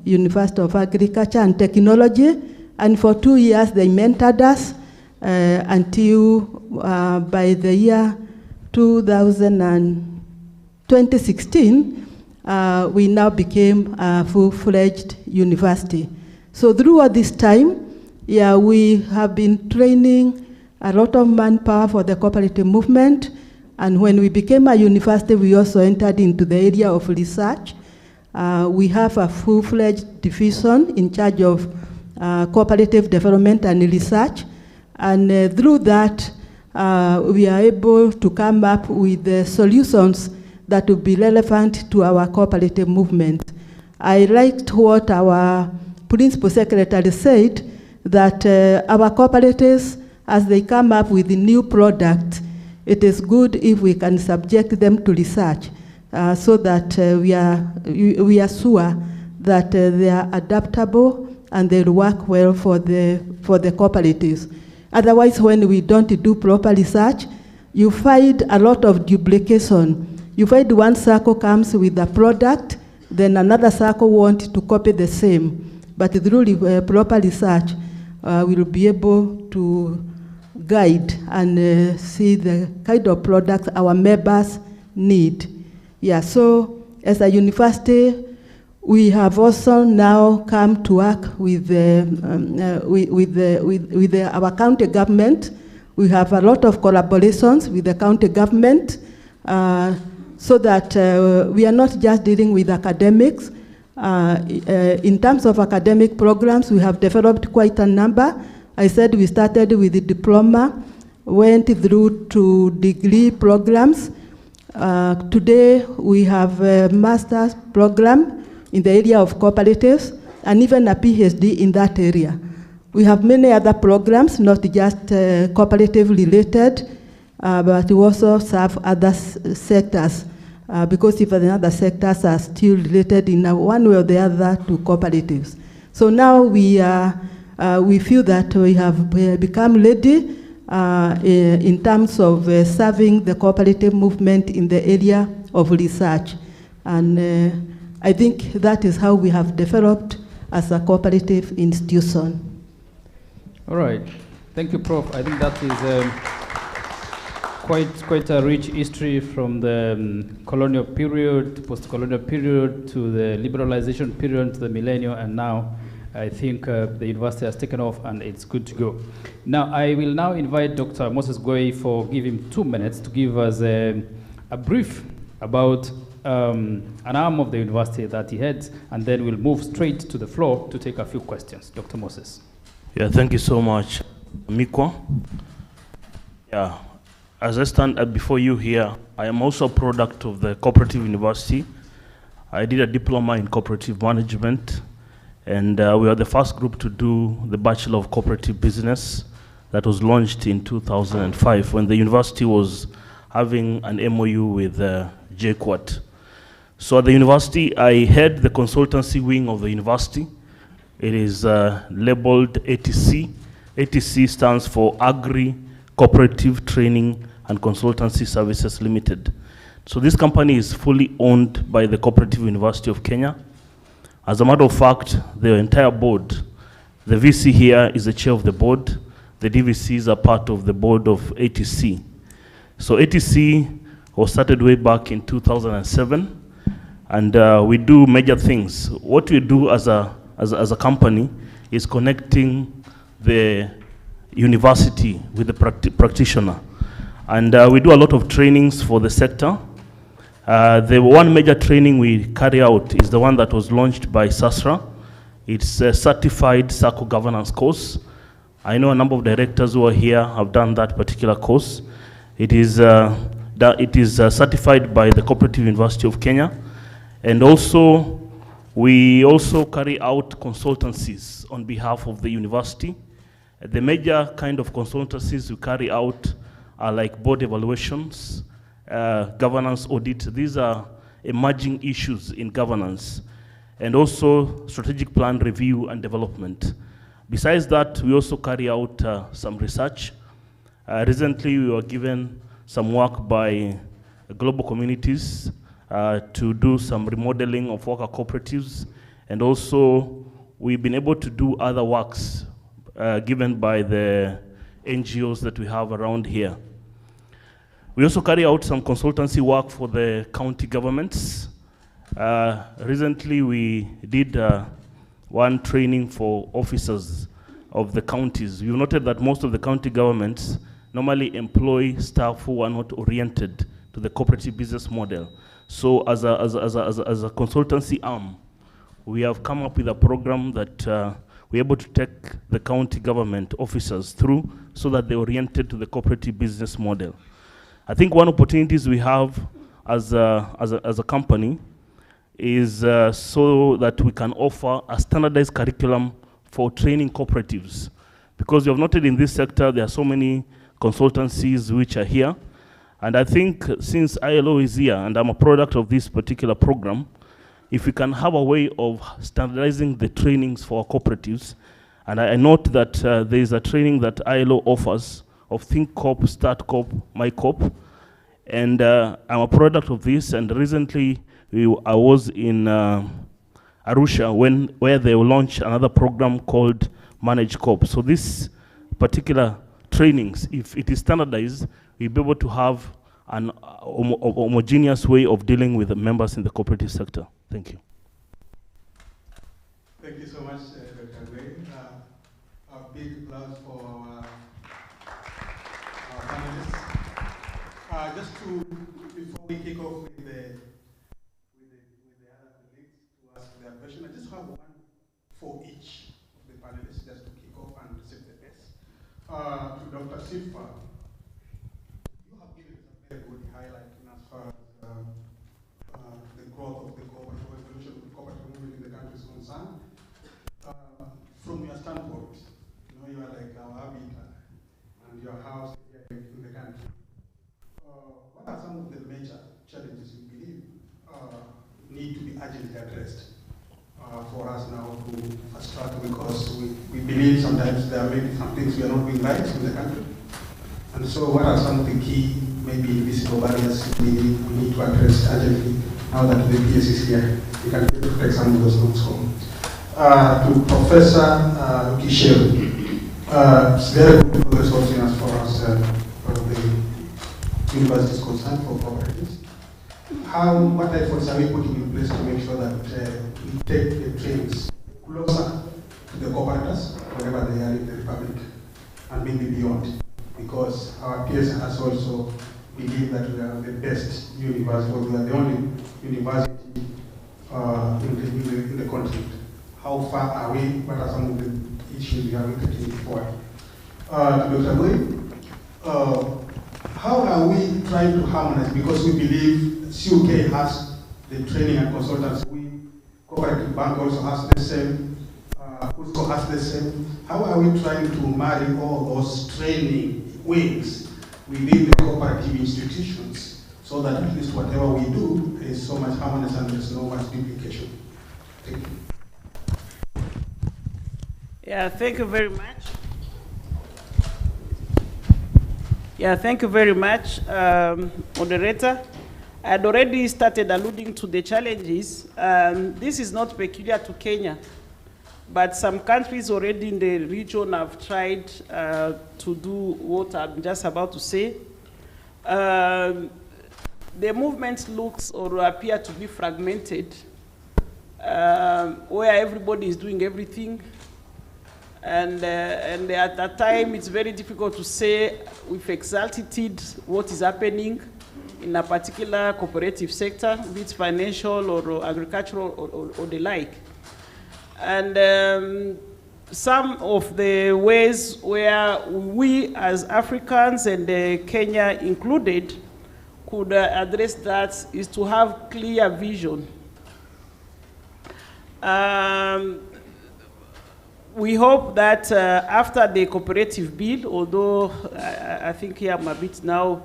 University of Agriculture and Technology, and for 2 years they mentored us until by the year 2016, we now became a full-fledged university. So throughout this time, yeah, we have been training a lot of manpower for the cooperative movement. And when we became a university, we also entered into the area of research. We have a full-fledged division in charge of cooperative development and research. And through that, we are able to come up with solutions that will be relevant to our cooperative movement. I liked what our principal secretary said, that our cooperatives, as they come up with new products, it is good if we can subject them to research so that we are sure that they are adaptable and they'll work well for the cooperatives. Otherwise, when we don't do proper research, you find a lot of duplication. You find one circle comes with a product, then another circle wants to copy the same. But through proper research, we'll be able to guide and see the kind of products our members need. Yeah, so as a university, we have also now come to work with our county government. We have a lot of collaborations with the county government so that we are not just dealing with academics. In terms of academic programs, we have developed quite a number. I said we started with the diploma, went through to degree programs. Today, we have a master's program in the area of cooperatives, and even a PhD in that area. We have many other programs, not just cooperative related, but we also serve other sectors, because even other sectors are still related in one way or the other to cooperatives. So now we feel that we have become ready in terms of serving the cooperative movement in the area of research. And I think that is how we have developed as a cooperative institution. All right. Thank you, Prof. I think that is quite a rich history from the colonial period, post-colonial period, to the liberalization period, to the millennium, and now I think the university has taken off and it's good to go. Now, I will now invite Dr. Moses Goy for give him 2 minutes to give us a brief about an arm of the university that he heads, and then we'll move straight to the floor to take a few questions. Dr. Moses. Yeah, thank you so much, Mikwa. Yeah, as I stand before you here, I am also a product of the Cooperative University. I did a diploma in cooperative management, and we are the first group to do the Bachelor of Cooperative Business that was launched in 2005 when the university was having an MOU with JQuat. So at the university, I head the consultancy wing of the university. It is labeled ATC. ATC stands for Agri Cooperative Training and Consultancy Services Limited. So this company is fully owned by the Cooperative University of Kenya. As a matter of fact, the entire board, the VC here is the chair of the board. The DVCs are part of the board of ATC. So ATC was started way back in 2007, and we do major things. What we do as a company is connecting the university with the practitioner. And we do a lot of trainings for the sector. The one major training we carry out is the one that was launched by SASRA. It's a certified SACCO governance course. I know a number of directors who are here have done that particular course. It is certified by the Cooperative University of Kenya. And also, we also carry out consultancies on behalf of the university. The major kind of consultancies we carry out are like board evaluations, governance audit. These are emerging issues in governance, and also strategic plan review and development. Besides that, we also carry out some research. Recently, we were given some work by global communities to do some remodeling of worker cooperatives, and also we've been able to do other works given by the NGOs that we have around here. We also carry out some consultancy work for the county governments. Recently, we did one training for officers of the counties. We've noted that most of the county governments normally employ staff who are not oriented to the cooperative business model. So as a consultancy arm, we have come up with a program that we're able to take the county government officers through so that they're oriented to the cooperative business model. I think one opportunities we have as a company is so that we can offer a standardized curriculum for training cooperatives. Because we have noted in this sector, there are so many consultancies which are here. And I think since ILO is here, and I'm a product of this particular program, if we can have a way of standardizing the trainings for our cooperatives, and I note that there is a training that ILO offers of Think Coop, Start Coop, My Coop, and I'm a product of this, and recently I was in Arusha where they will launch another program called Manage Coop. So this particular trainings, if it is standardized, we'll be able to have an homogeneous way of dealing with the members in the cooperative sector. Thank you. Thank you so much, Dr. Gray. A big applause for our panelists. Just before we kick off with the other colleagues to ask their question, I just have one for each of the panelists just to kick off and receive the best. To Dr. Silva, you have given us a very good highlight as far as the growth of the cooperative evolution of the cooperative movement in the country is concerned. From your standpoint, you are like our habitat and your house here in the country. What are some of the major challenges you believe need to be urgently addressed for us now to fast track, because we believe sometimes there are maybe some things we are not doing right in the country. And so what are some of the key, maybe invisible barriers we need to address urgently now that the PS is here? You can take some of those notes home. To Professor Kisheru, it's very good progress also as far as the university is concerned for cooperatives. What efforts are we putting in place to make sure that we take the trains closer to the cooperatives, wherever they are in the Republic, and maybe beyond? Because our peers has also believe that we are the best university, or we are the only university in the continent. How far are we? What are some of the issues we are taking forward? To Dr. Boy, how are we trying to harmonize? Because we believe CUK has the training and consultants. Cooperative Bank also has the same. Cusco has the same. How are we trying to marry all those training wings within the cooperative institutions so that at least whatever we do is so much harmonious and there's no much duplication? Thank you. Yeah, thank you very much. Yeah, thank you very much, moderator. I had already started alluding to the challenges. This is not peculiar to Kenya, but some countries already in the region have tried to do what I'm just about to say. The movement looks or appear to be fragmented, where everybody is doing everything. And at that time, it's very difficult to say with exactitude what is happening in a particular cooperative sector, be it financial or agricultural or the like. And some of the ways where we as Africans and Kenya included could address that is to have clear vision. We hope that after the cooperative bill, although I think here I'm a bit now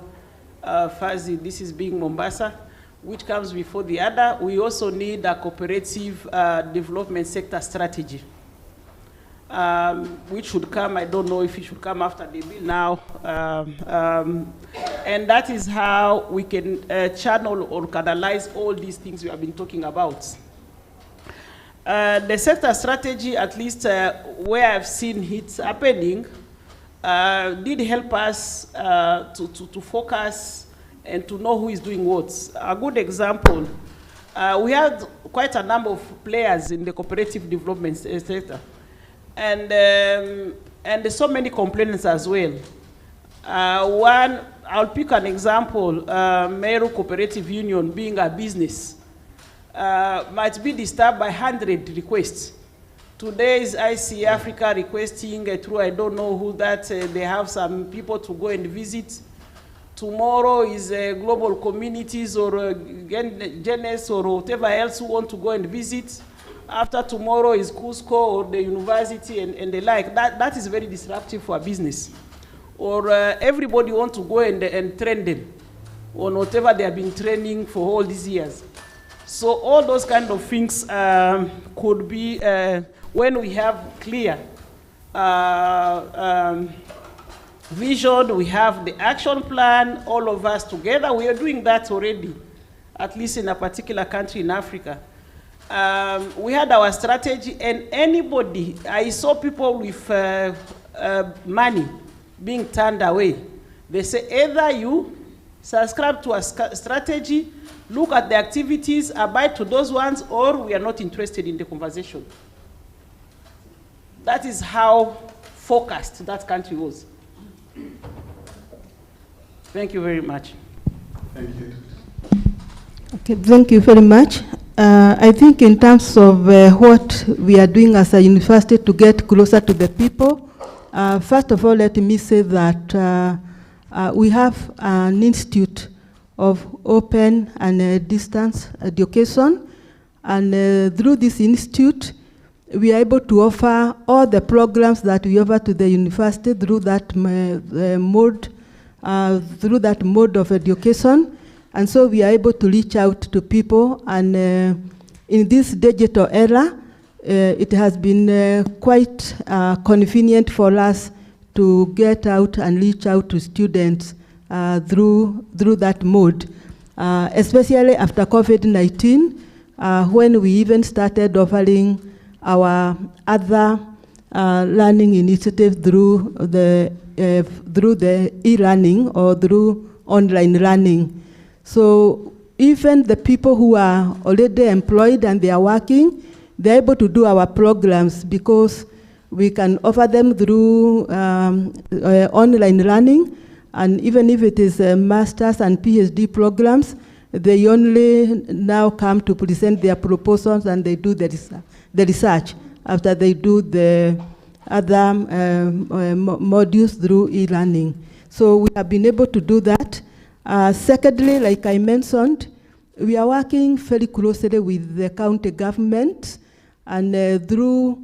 fuzzy, this is being Mombasa, which comes before the other, we also need a cooperative development sector strategy, which should come, I don't know if it should come after the bill now, and that is how we can channel or canalize all these things we have been talking about. The sector strategy, at least where I've seen it happening, did help us to focus and to know who is doing what. A good example, we had quite a number of players in the cooperative development sector, and so many complainants as well. I'll pick an example, Meru Cooperative Union being a business, might be disturbed by 100 requests. Today is IC Africa requesting through I don't know who that, they have some people to go and visit. Tomorrow is global communities or Genes or whatever else who want to go and visit. After tomorrow is Cusco or the university and the like. That is very disruptive for a business. Or everybody want to go and train them on whatever they have been training for all these years. So all those kind of things could be, when we have clear vision, we have the action plan, all of us together. We are doing that already, at least in a particular country in Africa. We had our strategy, and anybody, I saw people with money being turned away. They say either you subscribe to a strategy, look at the activities, abide to those ones, or we are not interested in the conversation. That is how focused that country was. Thank you very much. Thank you. Okay, thank you very much. I think in terms of what we are doing as a university to get closer to the people, first of all, let me say that we have an institute of open and distance education, and through this institute, we are able to offer all the programs that we offer to the university through that mode of education. And so we are able to reach out to people, and in this digital era, it has been quite convenient for us to get out and reach out to students through that mode, especially after COVID-19, when we even started offering our other learning initiative through the e-learning or through online learning. So even the people who are already employed and they are working, they're able to do our programs because we can offer them through online learning, and even if it is master's and PhD programs, they only now come to present their proposals and they do the research after they do the other modules through e-learning. So we have been able to do that. Secondly, like I mentioned, we are working very closely with the county government, and through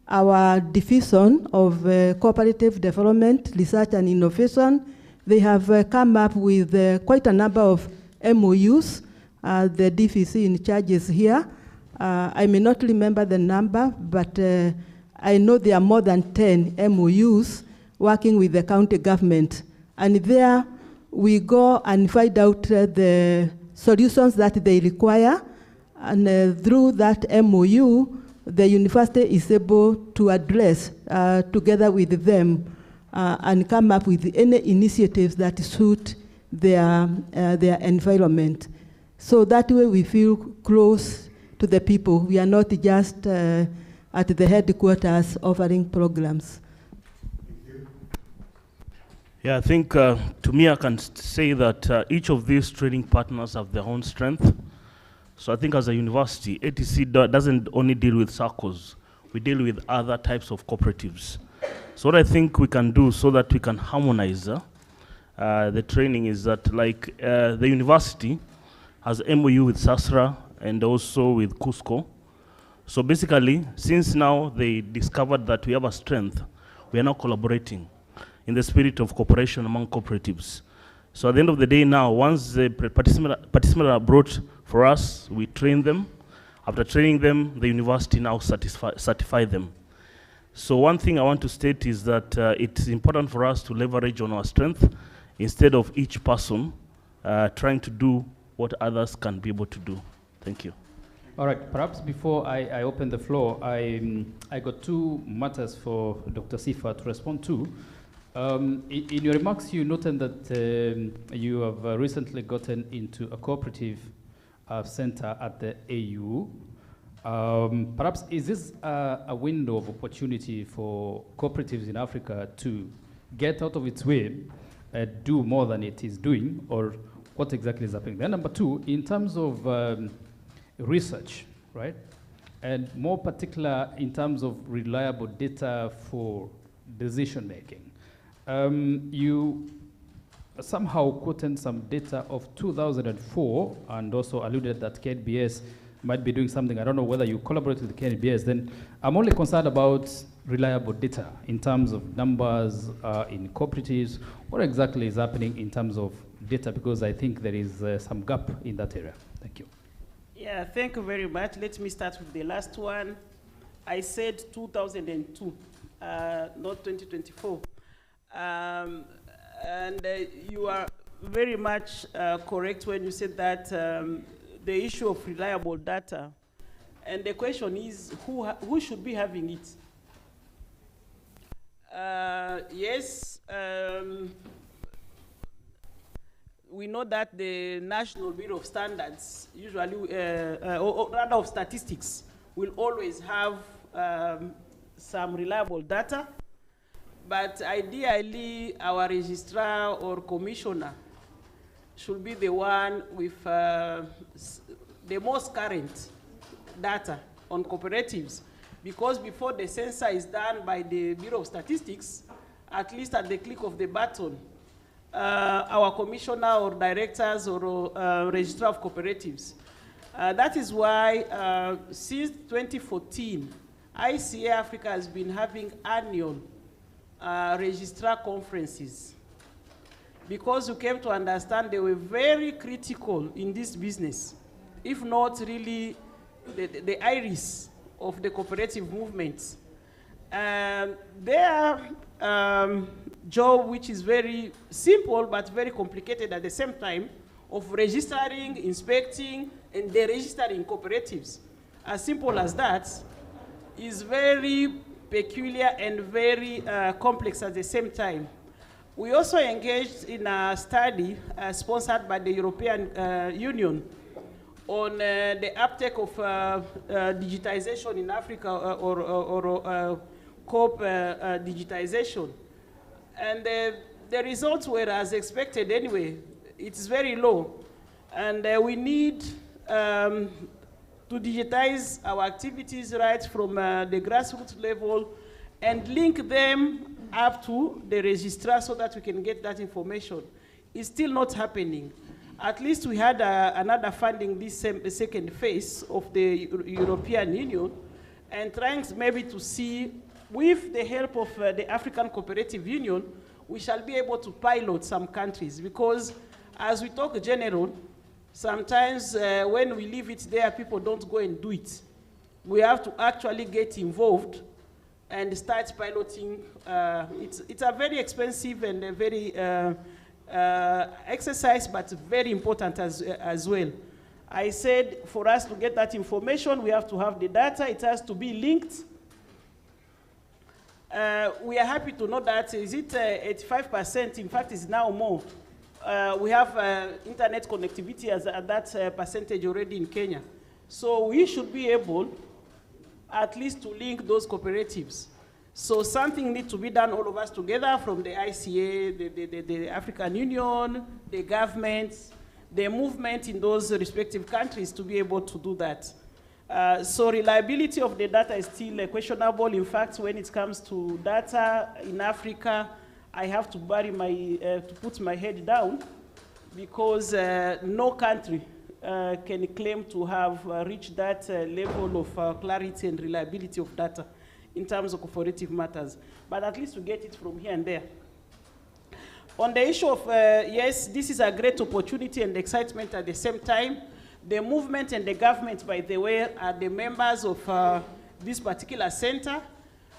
our division of cooperative development, research and innovation, they have come up with quite a number of MOUs. The DVC in charge is here. I may not remember the number, but I know there are more than 10 MOUs working with the county government. And there we go and find out the solutions that they require. And through that MOU, the university is able to address together with them and come up with any initiatives that suit their environment. So that way we feel close to the people. We are not just at the headquarters offering programs. Yeah, I think to me I can say that each of these training partners have their own strength. So I think as a university, ATC doesn't only deal with circles, we deal with other types of cooperatives. So what I think we can do so that we can harmonize the training is that, like, the university has MOU with Sasra and also with Cusco. So basically, since now they discovered that we have a strength, we are now collaborating in the spirit of cooperation among cooperatives. So at the end of the day now, once the participants are brought for us, we train them. After training them, the university now certify them. So one thing I want to state is that it's important for us to leverage on our strength instead of each person trying to do what others can be able to do. Thank you. All right, perhaps before I open the floor, I got two matters for Dr. Sifa to respond to. In your remarks, you noted that you have recently gotten into a cooperative center at the AU. Perhaps is this a window of opportunity for cooperatives in Africa to get out of its way, do more than it is doing, or what exactly is happening? Then number two, in terms of research, right? And more particular in terms of reliable data for decision making. You somehow quoted some data of 2004 and also alluded that KNBS might be doing something. I don't know whether you collaborate with KNBS. Then I'm only concerned about reliable data in terms of numbers in cooperatives. What exactly is happening in terms of data? Because I think there is some gap in that area. Thank you. Yeah, thank you very much. Let me start with the last one. I said 2002, not 2024. And you are very much correct when you said that the issue of reliable data. And the question is, who should be having it? Yes, we know that the National Bureau of Standards, usually, or rather of statistics, will always have some reliable data. But ideally, our registrar or commissioner should be the one with the most current data on cooperatives. Because before the census is done by the Bureau of Statistics, at least at the click of the button, our commissioner or directors or registrar of cooperatives. That is why since 2014, ICA Africa has been having annual registrar conferences, because we came to understand they were very critical in this business, if not really the iris of the cooperative movement. Their job, which is very simple but very complicated at the same time, of registering, inspecting, and deregistering cooperatives, as simple as that, is very peculiar and very complex at the same time. We also engaged in a study sponsored by the European Union on the uptake of digitization in Africa or COP digitization. And the results were as expected anyway. It's very low. And we need to digitize our activities right from the grassroots level and link them up to the registrar so that we can get that information. It's still not happening. At least we had another funding this second phase of the European Union, and trying maybe to see, with the help of the African Cooperative Union, we shall be able to pilot some countries, because as we talk general, sometimes when we leave it there, people don't go and do it. We have to actually get involved and start piloting. It's a very expensive and a very exercise, but very important as well. I said for us to get that information, we have to have the data. It has to be linked. We are happy to know that, is it 85%? In fact, it's now more. We have internet connectivity at that percentage already in Kenya. So we should be able at least to link those cooperatives. So something needs to be done, all of us together, from the ICA, the African Union, the governments, the movement in those respective countries to be able to do that. So reliability of the data is still questionable. In fact, when it comes to data in Africa, I have to bury to put my head down, because no country can claim to have reached that level of clarity and reliability of data in terms of cooperative matters. But at least we get it from here and there. On the issue of, yes, this is a great opportunity and excitement at the same time. The movement and the government, by the way, are the members of this particular center.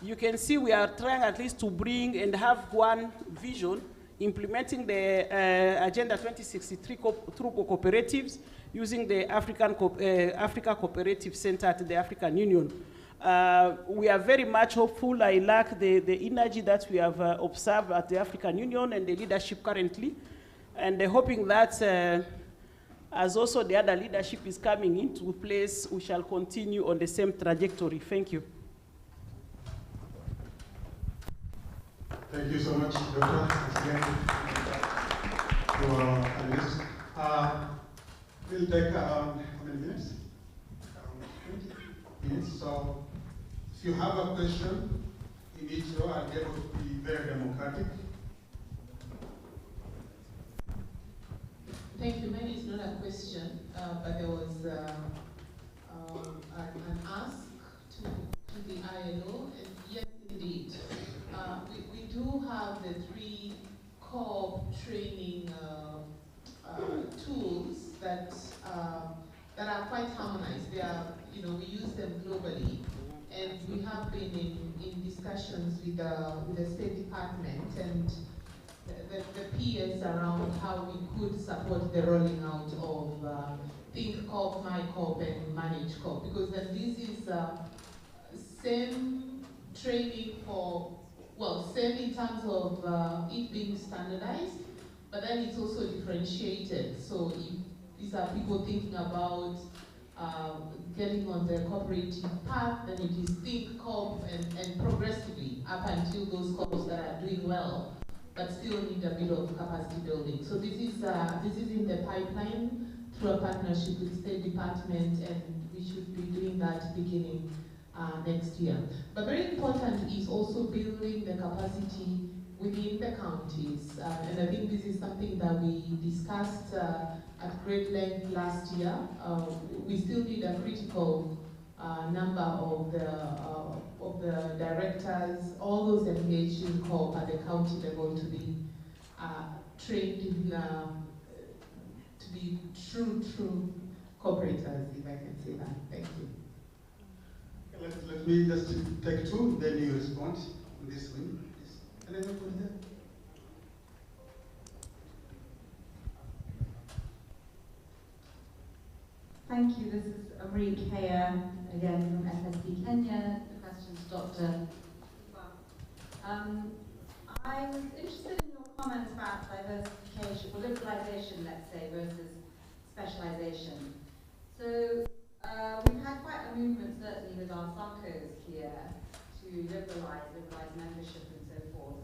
You can see we are trying at least to bring and have one vision, implementing the Agenda 2063 through cooperatives, using the Africa Cooperative Center at the African Union. We are very much hopeful. I like the energy that we have observed at the African Union and the leadership currently, and hoping that as also the other leadership is coming into place, we shall continue on the same trajectory. Thank you. Thank you so much, Doctor. Again, for this. We'll take around how many minutes? Around 20 minutes. So if you have a question in each row, I'll be able to be very democratic. Thank you. Mine is not a question, but there was an ask to the ILO. And yes, indeed. We do have the 3 core training tools that are quite harmonized. They are, we use them globally, and we have been in discussions with the State Department and the peers around how we could support the rolling out of Think Corp, My Corp, and Manage Corp, because then this is same training for, well, same in terms of it being standardized, but then it's also differentiated. So if these are people thinking about getting on the cooperative path, then it is Think Corp and progressively up until those corps that are doing well, but still need a bit of capacity building. So this is in the pipeline through a partnership with the State Department, and we should be doing that beginning next year. But very important is also building the capacity within the counties. And I think this is something that we discussed at great length last year. We still need a critical number of the directors, all those engaged in co-op at the county level to be trained in, to be true cooperators, if I can say that. Thank you. Let me just take 2, then you respond on this one. And then put it there. Thank you. This is Marie Kaya, again from FSD Kenya. The question to Dr. I was interested in your comments about diversification, or liberalization, let's say, versus specialization. So we've had quite a movement, certainly with our SACOs here, to liberalize membership and so forth.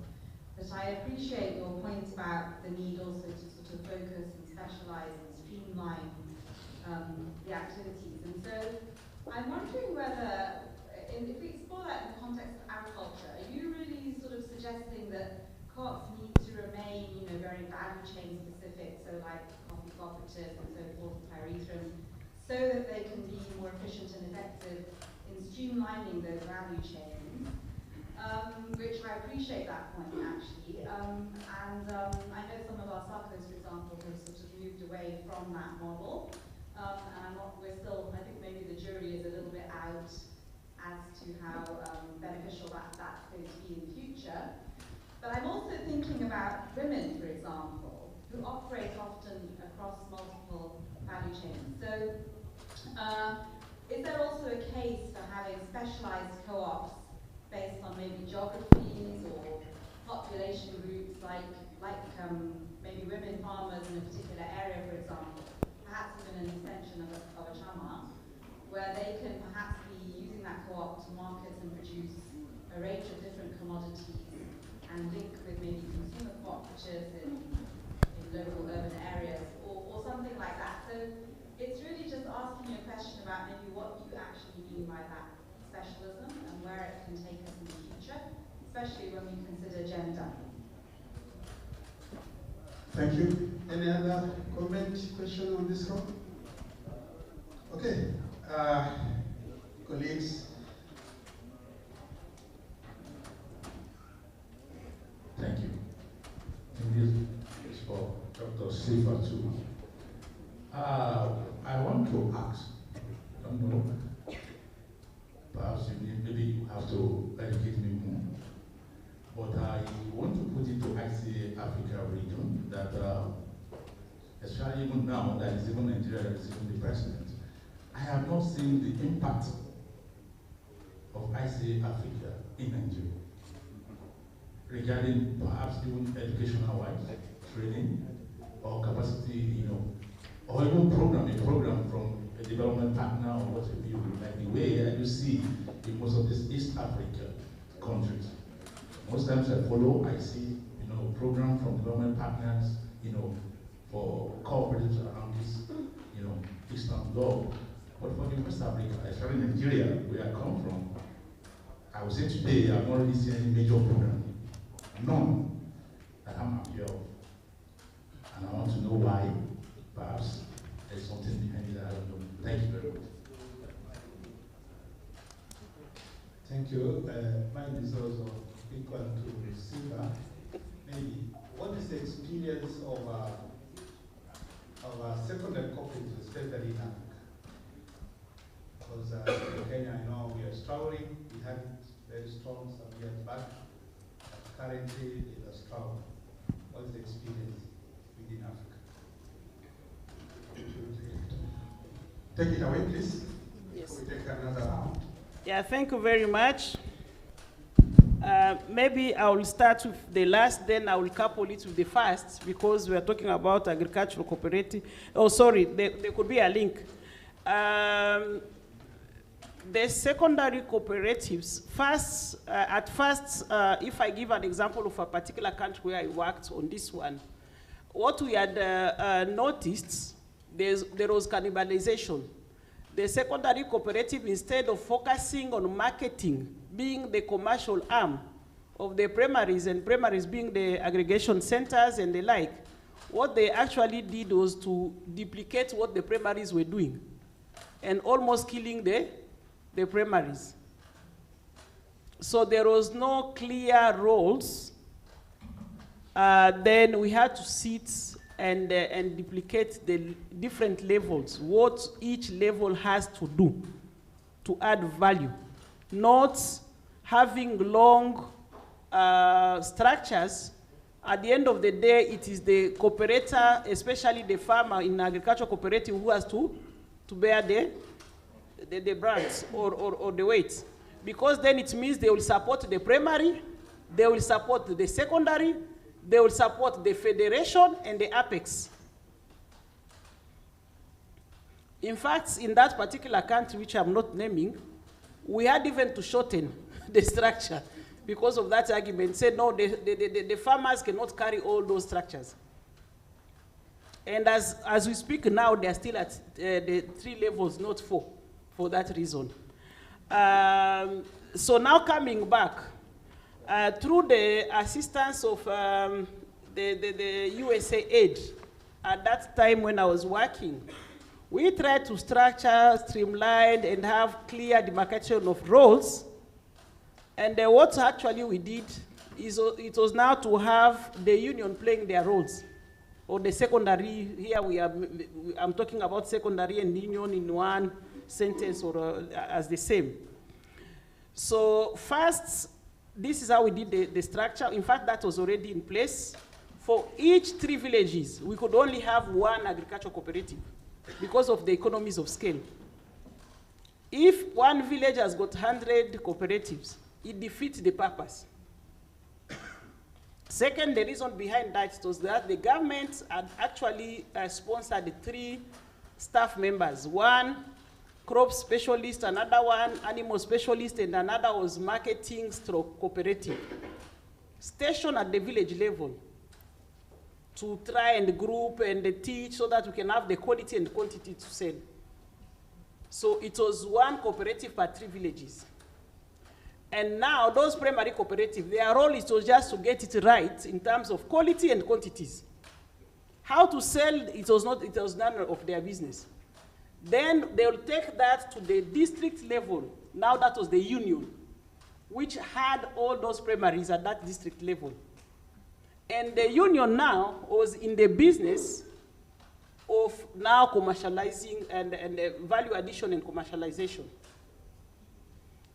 But I appreciate your point about the need also to sort of focus and specialize and streamline the activities. And so I'm wondering whether, if we explore that in the context of agriculture, are you really sort of suggesting that co-ops need to remain, very value chain specific, so like coffee cooperatives and so forth, pyrethrum, so that they can be more efficient and effective in streamlining those value chains, which I appreciate that point actually. I know some of our SACOs, for example, have sort of moved away from that model. And I think maybe the jury is a little bit out as to how beneficial that's going to be in the future. But I'm also thinking about women, for example, who operate often across multiple value chains. So is there also a case for having specialized co-ops based on maybe geographies or population groups, like maybe women farmers in a particular area, for example, perhaps even an extension of a chama, where they can perhaps be using that co-op to market and produce a range of different commodities and link with maybe consumer cooperatives in local urban areas or something like that. So it's really just asking you a question about maybe what you actually mean by that specialism and where it can take us in the future, especially when we consider gender. Thank you. Any other comment, question on this one? Okay, colleagues. Thank you. And this is for Dr. Silva too. I want to ask, I don't know, perhaps maybe you have to educate me more, but I want to put it to ICA Africa region that, especially even now that is even Nigeria that is even the president, I have not seen the impact of ICA Africa in Nigeria regarding perhaps even educational wise, training or capacity, or even a program from a development partner or whatever you like the way you see in most of these East African countries. Most times I follow, I see, program from development partners, for cooperatives around this, Eastern globe. But for the West Africa, especially Nigeria, where I come from, I would say today I've not really seen any major program, none that I'm aware of. And I want to know why. Perhaps there's something behind it, I don't know. Thank you very much. Thank you. Mine is also equal to Silva. Maybe, what is the experience of secondary cooperatives, especially in Africa? Because in Kenya, I know we are struggling. We had it very strong some years back. But currently, it is a struggle. What is the experience within Africa? Take it away, please. Yes. We take another round. Yeah, thank you very much. Maybe I will start with the last, then I will couple it with the first, because we are talking about agricultural cooperative. Oh, sorry, there could be a link. The secondary cooperatives, at first, if I give an example of a particular country where I worked on this one, what we had noticed, there was cannibalization. The secondary cooperative, instead of focusing on marketing, being the commercial arm of the primaries, and primaries being the aggregation centers and the like, what they actually did was to duplicate what the primaries were doing and almost killing the primaries. So there was no clear roles. Then we had to sit and duplicate the different levels, what each level has to do to add value, not having long structures. At the end of the day, it is the cooperator, especially the farmer in agricultural cooperative, who has to bear the brands or the weight. Because then it means they will support the primary, they will support the secondary, they will support the federation and the apex. In fact, in that particular country, which I'm not naming, we had even to shorten the structure because of that argument. Said, no, the farmers cannot carry all those structures. And as we speak now, they are still at the 3 levels, not 4, for that reason. So now coming back, through the assistance of the USA aid, at that time when I was working, we tried to structure, streamline, and have clear demarcation of roles. And what actually we did is it was now to have the union playing their roles, or the secondary. Here I'm talking about secondary and union in one sentence or as the same. So first, this is how we did the structure. In fact, that was already in place. For each 3 villages, we could only have 1 agricultural cooperative because of the economies of scale. If one village has got 100 cooperatives, it defeats the purpose. Second, the reason behind that was that the government had actually sponsored 3 staff members. 1 crop specialist, another one animal specialist, and another was marketing stroke cooperative. Stationed at the village level to try and group and teach so that we can have the quality and quantity to sell. So it was 1 cooperative per 3 villages. And now those primary cooperatives, their role is just to get it right in terms of quality and quantities. How to sell, it was none of their business. Then they will take that to the district level. Now that was the union, which had all those primaries at that district level. And the union now was in the business of now commercializing and value addition and commercialization.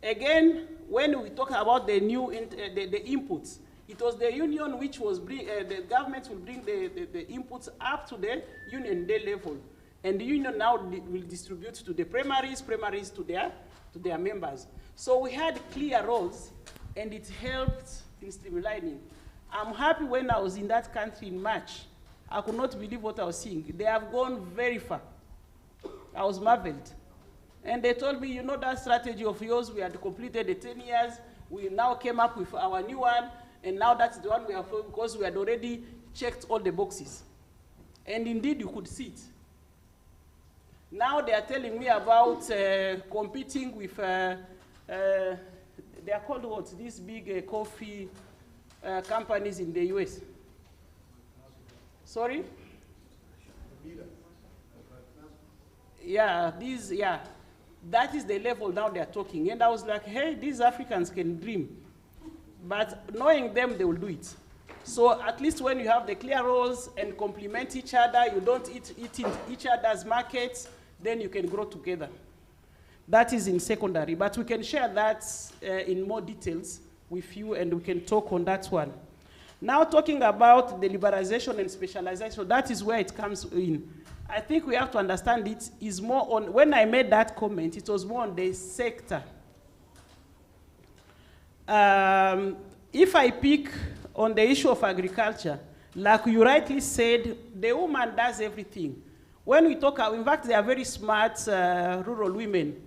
Again, when we talk about the new the inputs, it was the union which was the government will bring the inputs up to the union day level, and the union now will distribute to the primaries to their members. So we had clear roles, and it helped in streamlining. I'm happy when I was in that country in March, I could not believe what I was seeing. They have gone very far. I was marveled. And they told me, you know that strategy of yours, we had completed the 10 years, we now came up with our new one, and now that's the one we are following because we had already checked all the boxes. And indeed, you could see it. Now they are telling me about competing with, they are called what? These big coffee companies in the US. Sorry? Yeah, that is the level now they are talking. And I was like, hey, these Africans can dream. But knowing them, they will do it. So at least when you have the clear roles and complement each other, you don't eat in each other's markets, then you can grow together. That is in secondary. But we can share that in more details with you, and we can talk on that one. Now talking about the liberalization and specialization, that is where it comes in. I think we have to understand it is more on, when I made that comment, it was more on the sector. If I pick on the issue of agriculture, like you rightly said, the woman does everything. When we talk, in fact, they are very smart rural women.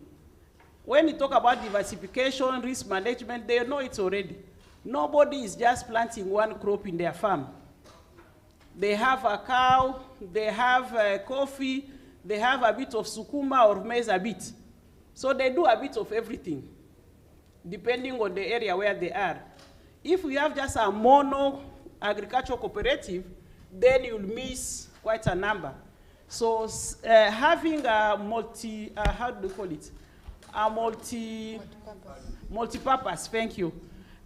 When we talk about diversification, risk management, they know it already. Nobody is just planting one crop in their farm. They have a cow, they have coffee, they have a bit of sukuma or maize a bit. So they do a bit of everything, depending on the area where they are. If we have just a mono agricultural cooperative, then you'll miss quite a number. So having a how do you call it? A multi-purpose, thank you.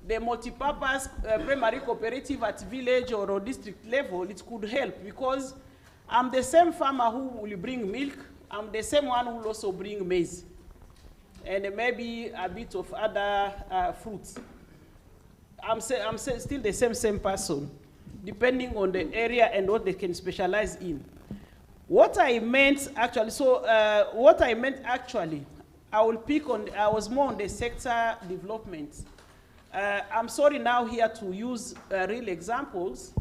The multi-purpose primary cooperative at village or district level, it could help because I'm the same farmer who will bring milk, I'm the same one who will also bring maize, and maybe a bit of other fruits. I'm still the same person, depending on the area and what they can specialize in. What I meant actually, I will pick on, I was more on the sector development. I'm sorry now here to use real examples.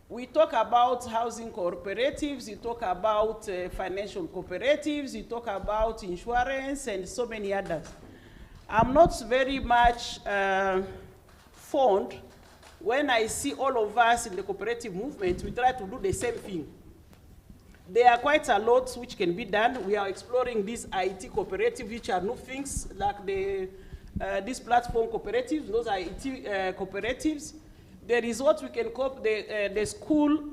We talk about housing cooperatives, you talk about financial cooperatives, you talk about insurance and so many others. I'm not very much fond when I see all of us in the cooperative movement, we try to do the same thing. There are quite a lot which can be done. We are exploring these IT cooperatives, which are new things, like these platform cooperatives, those are IT cooperatives. There is what we can call the school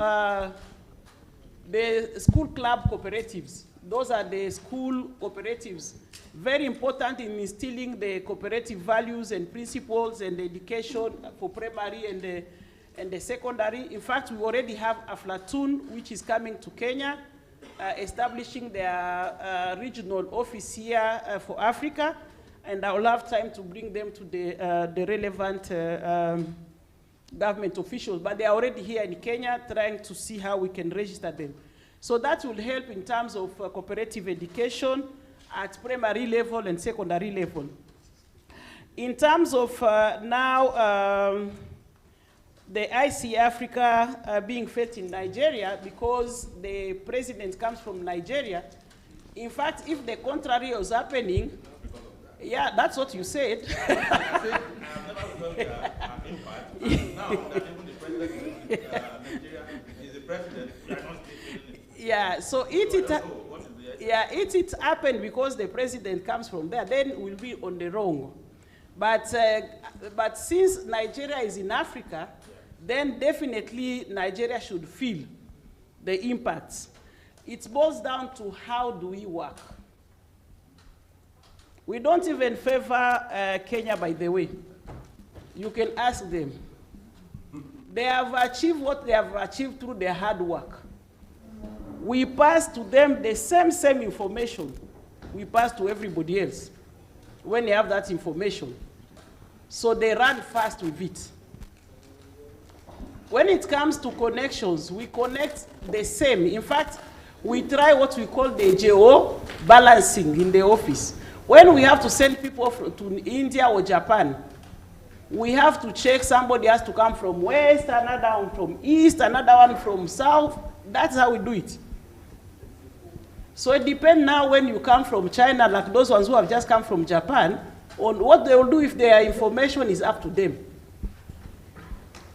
club cooperatives. Those are the school cooperatives. Very important in instilling the cooperative values and principles and education for primary and the secondary. In fact, we already have a platoon which is coming to Kenya, establishing their regional office here for Africa, and I will have time to bring them to the relevant government officials, but they are already here in Kenya trying to see how we can register them. So that will help in terms of cooperative education at primary level and secondary level. In terms of now the IC Africa being felt in Nigeria, because the president comes from Nigeria, in fact, if the contrary was happening, yeah, that's what you said. Yeah, so it happened because the president comes from there, then we'll be on the wrong. But since Nigeria is in Africa, then definitely Nigeria should feel the impacts. It boils down to how do we work. We don't even favor Kenya, by the way. You can ask them. They have achieved what they have achieved through their hard work. We pass to them the same information we pass to everybody else when they have that information. So they run fast with it. When it comes to connections, we connect the same. In fact, we try what we call the geo balancing in the office. When we have to send people to India or Japan, We have to check, somebody has to come from west, another one from east, another one from south. That's how we do it. So it depends now when you come from China, like those ones who have just come from Japan, on what they will do if their information is up to them.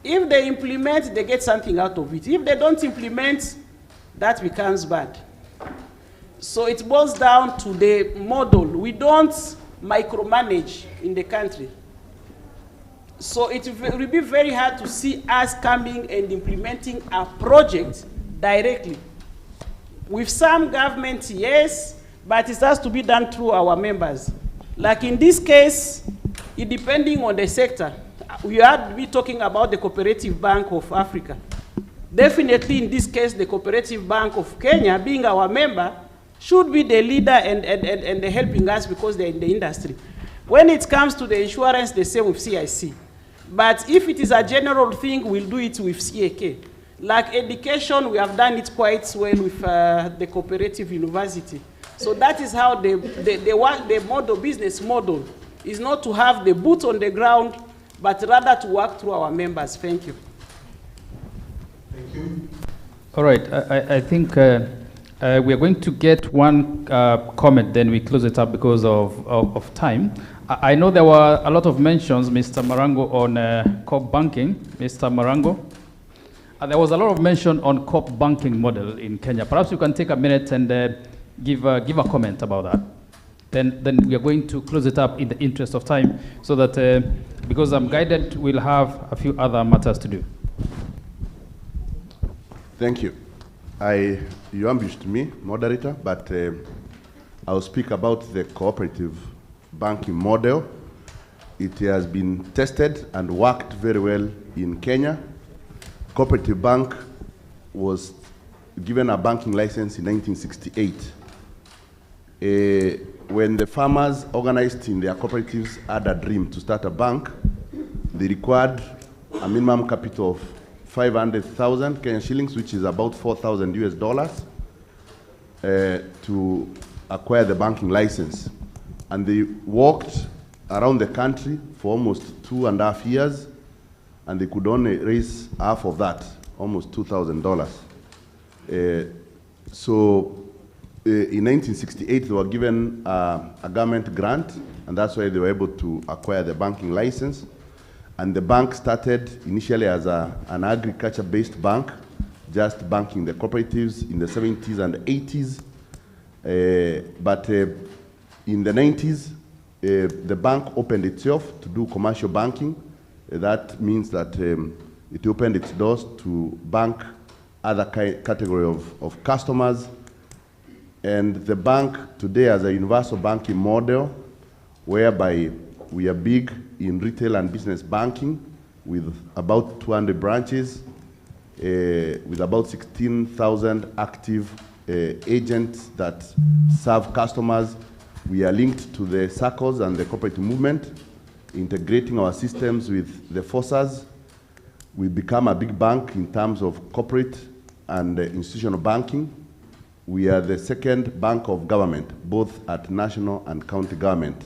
If they implement, they get something out of it. If they don't implement, that becomes bad. So it boils down to the model. We don't micromanage in the country. So it will be very hard to see us coming and implementing a project directly. With some government, yes, but it has to be done through our members. Like in this case, it depending on the sector. We had be talking about the Cooperative Bank of Africa. Definitely in this case, the Cooperative Bank of Kenya, being our member, should be the leader and helping us because they're in the industry. When it comes to the insurance, the same with CIC. But if it is a general thing, we'll do it with CAK. Like education, we have done it quite well with the cooperative university. So that is how the model, business model, is not to have the boot on the ground, but rather to work through our members. Thank you. Thank you. All right, I think we are going to get one comment, then we close it up because of time. I know there were a lot of mentions, Mr. Marango, on COP banking. Mr. Marango, there was a lot of mention on COP banking model in Kenya. Perhaps you can take a minute and give a comment about that. Then we are going to close it up in the interest of time, so that because I'm guided, we'll have a few other matters to do. Thank you. You ambushed me, moderator, but I'll speak about the cooperative banking model. It has been tested and worked very well in Kenya. Cooperative Bank was given a banking license in 1968. When the farmers organized in their cooperatives had a dream to start a bank, they required a minimum capital of 500,000 Kenyan shillings, which is about $4,000 US, to acquire the banking license. And they walked around the country for almost 2.5 years, and they could only raise half of that, almost $2,000. So in 1968, they were given a government grant, and that's why they were able to acquire the banking license. And the bank started initially as an agriculture-based bank, just banking the cooperatives in the 70s and 80s. But in the 90s, the bank opened itself to do commercial banking. That means that it opened its doors to bank other category of customers. And the bank today has a universal banking model whereby we are big in retail and business banking with about 200 branches, with about 16,000 active agents that serve customers. We are linked to the circles and the cooperative movement, integrating our systems with the forces. We become a big bank in terms of corporate and institutional banking. We are the second bank of government, both at national and county government.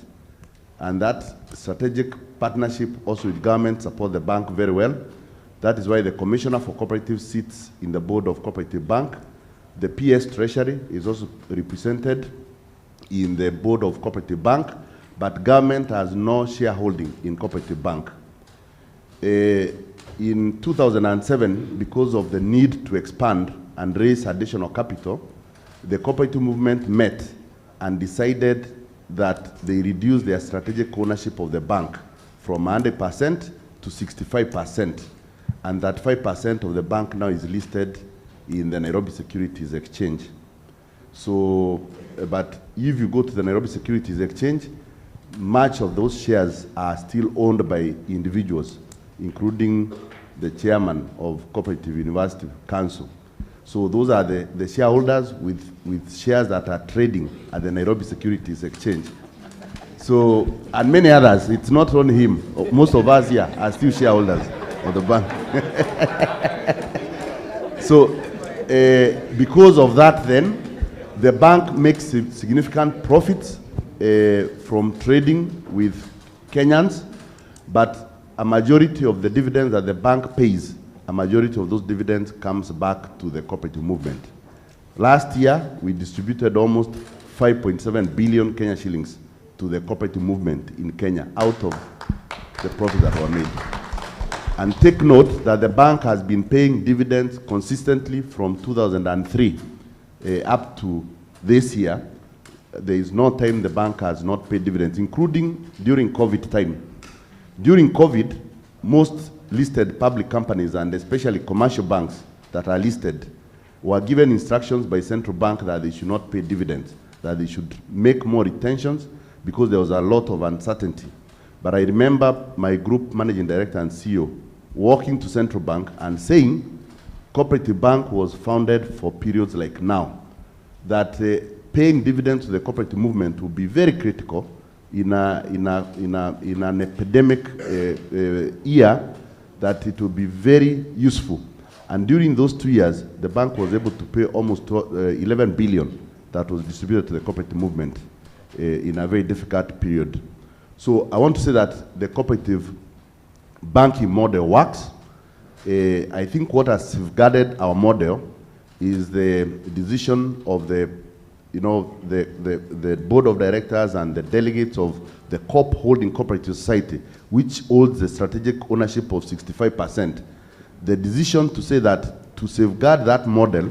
And that strategic partnership also with government support the bank very well. That is why the Commissioner for Cooperatives sits in the board of Cooperative Bank. The PS Treasury is also represented in the board of Cooperative Bank, but government has no shareholding in Cooperative Bank. In 2007, because of the need to expand and raise additional capital, the cooperative movement met and decided that they reduce their strategic ownership of the bank from 100% to 65%, and that 5% of the bank now is listed in the Nairobi Securities Exchange. So, but if you go to the Nairobi Securities Exchange, much of those shares are still owned by individuals, including the chairman of Cooperative University Council. So those are the shareholders with shares that are trading at the Nairobi Securities Exchange. So, and many others, it's not only him. Most of us here are still shareholders of the bank. So, because of that then, the bank makes significant profits from trading with Kenyans, but a majority of the dividends that the bank pays, a majority of those dividends comes back to the cooperative movement. Last year, we distributed almost 5.7 billion Kenya shillings to the cooperative movement in Kenya out of the profits that were made. And take note that the bank has been paying dividends consistently from 2003 up to this year. There is no time the bank has not paid dividends, including during COVID time. During COVID, most listed public companies and especially commercial banks that are listed were given instructions by central bank that they should not pay dividends, that they should make more retentions because there was a lot of uncertainty. But I remember my group managing director and CEO walking to central bank and saying Cooperative Bank was founded for periods like now, that paying dividends to the cooperative movement will be very critical in an epidemic year, that it will be very useful. And during those 2 years, the bank was able to pay almost 11 billion that was distributed to the cooperative movement in a very difficult period. So I want to say that the cooperative banking model works. I think what has safeguarded our model is the decision of the board of directors and the delegates of the COP holding cooperative society, which holds the strategic ownership of 65%. The decision to say that to safeguard that model,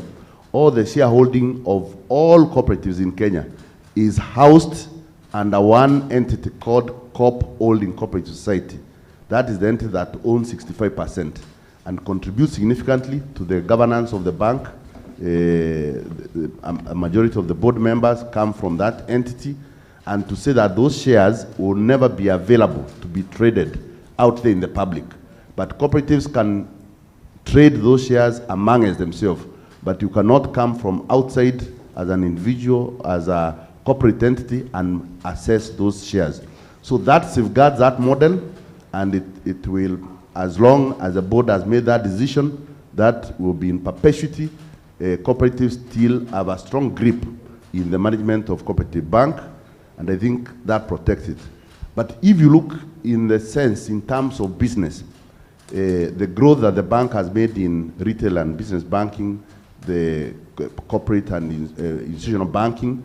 all the shareholding of all cooperatives in Kenya is housed under one entity called COP Holding Cooperative Society. That is the entity that owns 65% and contributes significantly to the governance of the bank. A majority of the board members come from that entity, and to say that those shares will never be available to be traded out there in the public. But cooperatives can trade those shares amongst themselves, but you cannot come from outside as an individual, as a corporate entity, and access those shares. So that safeguards that model, and it will, as long as the board has made that decision, that will be in perpetuity. Cooperatives still have a strong grip in the management of Cooperative Bank, and I think that protects it. But if you look in the sense, in terms of business, the growth that the bank has made in retail and business banking, the corporate and institutional banking,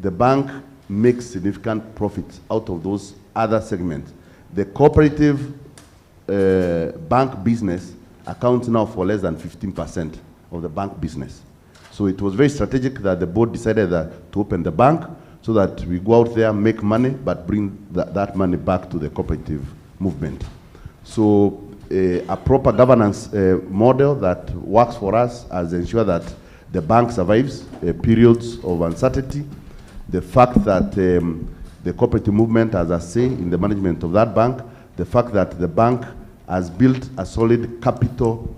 the bank makes significant profits out of those other segments. The cooperative bank business accounts now for less than 15% of the bank business. So it was very strategic that the board decided to open the bank so that we go out there, make money, but bring that money back to the cooperative movement. So a proper governance model that works for us has ensured that the bank survives periods of uncertainty. The fact that the cooperative movement has a say in the management of that bank, the fact that the bank has built a solid capital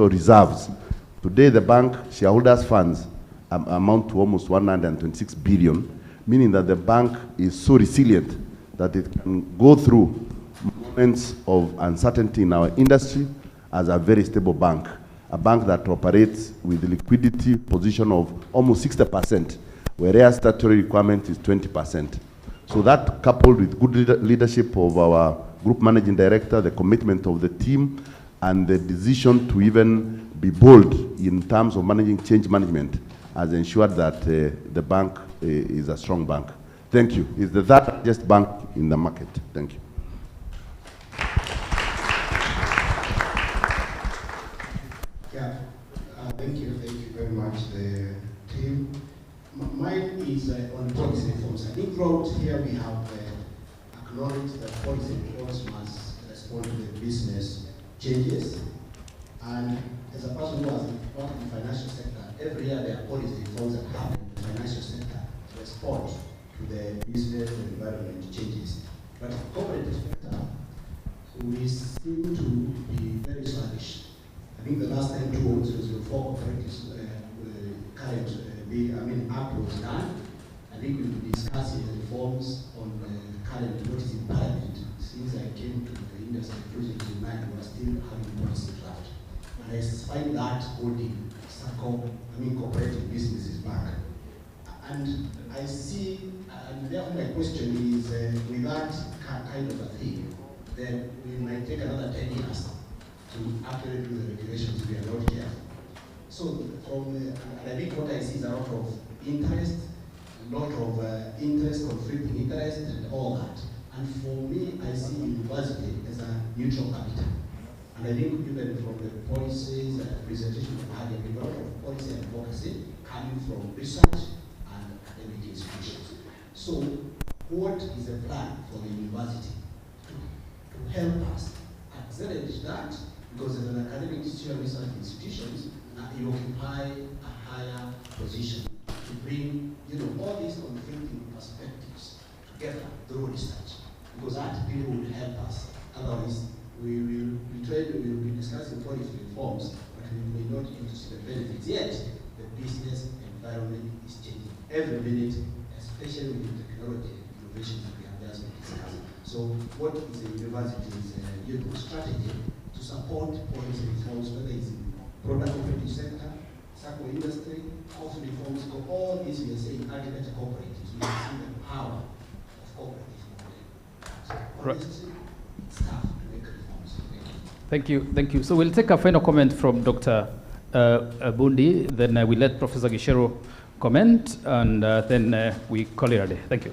reserves. Today, the bank shareholders' funds amount to almost 126 billion, meaning that the bank is so resilient that it can go through moments of uncertainty in our industry as a very stable bank, a bank that operates with a liquidity position of almost 60%, whereas statutory requirement is 20%. So that, coupled with good leadership of our group managing director, the commitment of the team, and the decision to even be bold in terms of managing change management, has ensured that the bank is a strong bank. Thank you. It's the third largest bank in the market. Thank you. Yeah, thank you very much, the team. Mine is on policy reforms. I think throughout here we have acknowledged that policy reforms must respond to the business changes. And as a person who has worked in the financial sector, every year there are policy reforms that happen in the financial sector to respond to the business and environment changes. But in the cooperative sector, we seem to be very sluggish. I think the last time 2004 cooperatives act was done. I think we'll be discussing the reforms on the current what is in Parliament. Since I came to the industry in 2009, we are still having policy draft. And I find that holding cooperative businesses back. And I see, and therefore my question is, with that kind of a thing, then we might take another 10 years to actually do the regulations if we are not careful. So and I think what I see is a lot of interest, conflicting interest, and all that. And for me, I see university as a neutral capital. And I think even from the policies and presentation of had, a lot of policy and advocacy coming from research and academic institutions. So what is the plan for the university to help us accelerate that? Because as an academic institution, research institutions, you occupy a higher position to bring, all these conflicting perspectives together through research. Because that people will help us. Otherwise, we will be discussing policy reforms, but we may not get to see the benefits yet. The business environment is changing every minute, especially with the technology innovations that we have just been discussing. So what is the university's strategy to support policy reforms, whether it's in product cooperative sector, circle industry, also reforms, all these we are saying agriculture cooperatives. We are seeing the power of cooperatives. So Right. Staff to make reforms. Thank you, thank you. So we'll take a final comment from Dr. Bundi, then we'll let Professor Gishero comment, and then we call it a day. Thank you.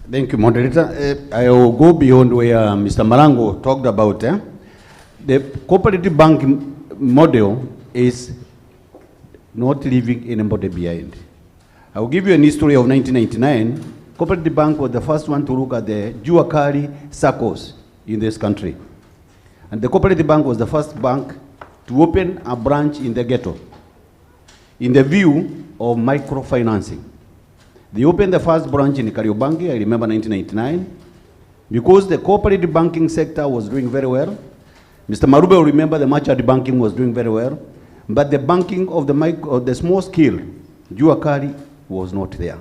Thank you, moderator. I will go beyond where Mr. Marango talked about. The cooperative banking model is not leaving anybody behind. I will give you a history of 1999. Cooperative Bank was the first one to look at the Juakari circles in this country. And the Cooperative Bank was the first bank to open a branch in the ghetto in the view of microfinancing. They opened the first branch in Kariobangi, I remember 1999, because the cooperative banking sector was doing very well. Mr. Marube will remember the merchant banking was doing very well, but the banking of the small scale, Juakari, was not there.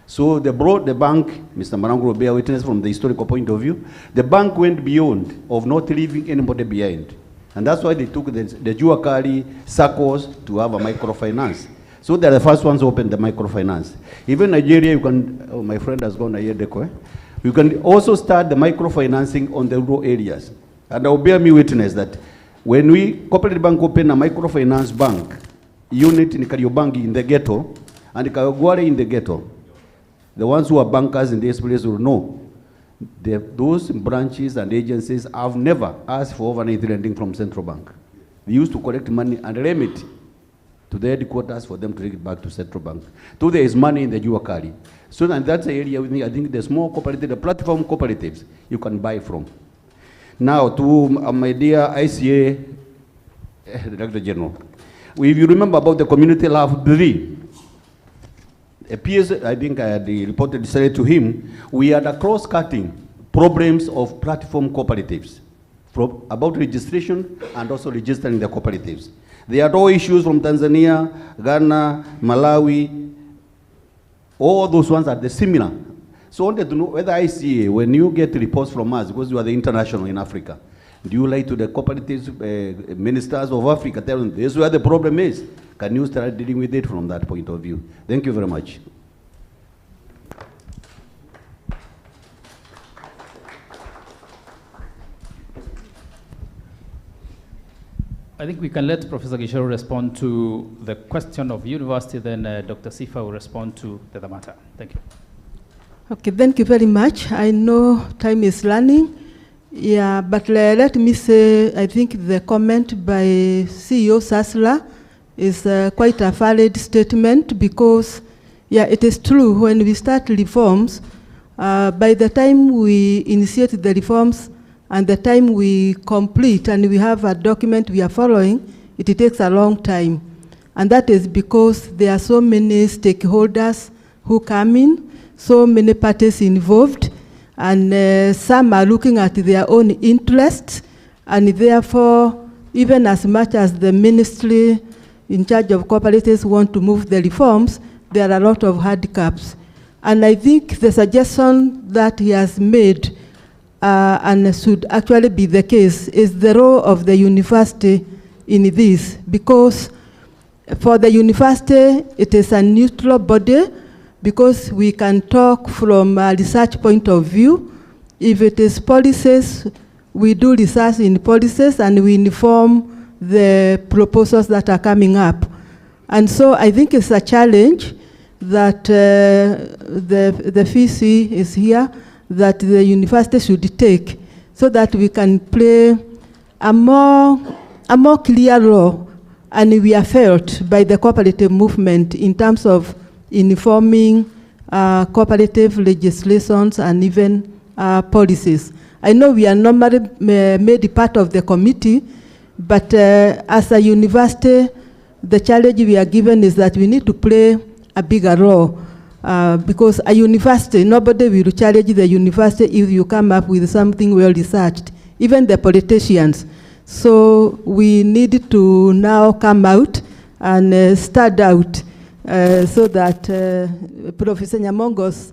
So they brought the bank, Mr. Marango will bear witness from the historical point of view, the bank went beyond of not leaving anybody behind. And that's why they took the Juakari circles to have a microfinance. So they're the first ones to open the microfinance. Even Nigeria, you can, my friend has gone a year ago, you can also start the microfinancing on the rural areas. And I will bear me witness that when Cooperative Bank opened a microfinance bank unit in Kariobangi in the ghetto, and Kayogware in the ghetto, the ones who are bankers in this place will know those branches and agencies have never asked for overnight lending from Central Bank. They used to collect money and remit to the headquarters for them to take it back to Central Bank. So there is money in the Juakari. So that's the area with me. I think the small cooperative, the platform cooperatives, you can buy from. Now to my dear ICA Director General. If you remember about the community lab 3, appears, I think I had reported decided to him, we had a cross-cutting problems of platform cooperatives about registration and also registering the cooperatives. There are all issues from Tanzania, Ghana, Malawi, all those ones are similar. So I wanted to know whether ICA, when you get reports from us, because you are the international in Africa, do you like to the cooperatives ministers of Africa, tell them this is where the problem is? Can you start dealing with it from that point of view? Thank you very much. I think we can let Professor Gishero respond to the question of university, then Dr. Sifa will respond to the other matter. Thank you. Okay, thank you very much. I know time is running. Yeah, but let me say, I think the comment by CEO Sasla is quite a valid statement because, yeah, it is true when we start reforms, by the time we initiate the reforms and the time we complete and we have a document we are following, it takes a long time. And that is because there are so many stakeholders who come in, so many parties involved, and some are looking at their own interests, and therefore, even as much as the ministry in charge of cooperatives want to move the reforms, there are a lot of handicaps. And I think the suggestion that he has made, and should actually be the case, is the role of the university in this, because for the university, it is a neutral body, because we can talk from a research point of view, If it is policies, we do research in policies and we inform the proposals that are coming up. And so I think it's a challenge that the VC is here, that the university should take, so that we can play a more clear role, and we are felt by the cooperative movement in terms of informing cooperative legislations and even policies. I know we are normally made part of the committee, but as a university, the challenge we are given is that we need to play a bigger role, because a university, nobody will challenge the university if you come up with something well researched, even the politicians. So we need to now come out and stand out so that Professor Nyamongo's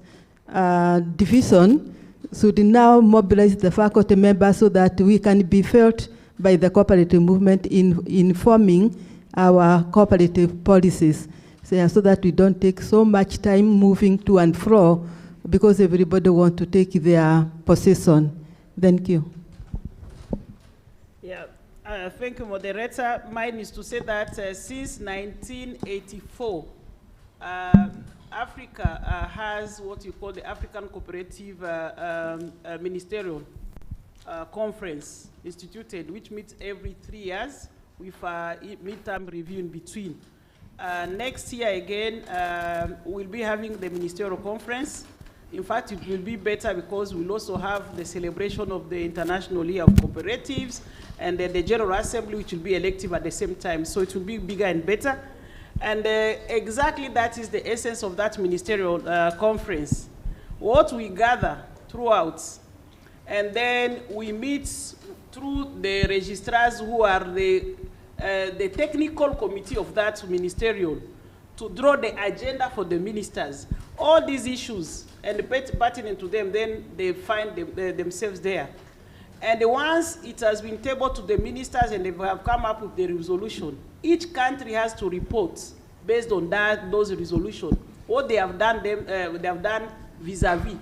division should now mobilize the faculty members so that we can be felt by the cooperative movement in informing our cooperative policies, so that we don't take so much time moving to and fro because everybody wants to take their position. Thank you. Yeah, thank you, moderator. Mine is to say that since 1984, Africa has what you call the African Cooperative Ministerial Conference instituted, which meets every 3 years with a midterm review in between. Next year again, we'll be having the ministerial conference. In fact, it will be better because we'll also have the celebration of the International Year of Cooperatives and then the General Assembly, which will be elective at the same time. So it will be bigger and better. And exactly that is the essence of that ministerial conference. What we gather throughout, and then we meet through the registrars who are the technical committee of that ministerial to draw the agenda for the ministers. All these issues and pertinent to them, then they find themselves there. And once it has been tabled to the ministers and they have come up with the resolution, each country has to report based on those resolutions, what they have done, vis-a-vis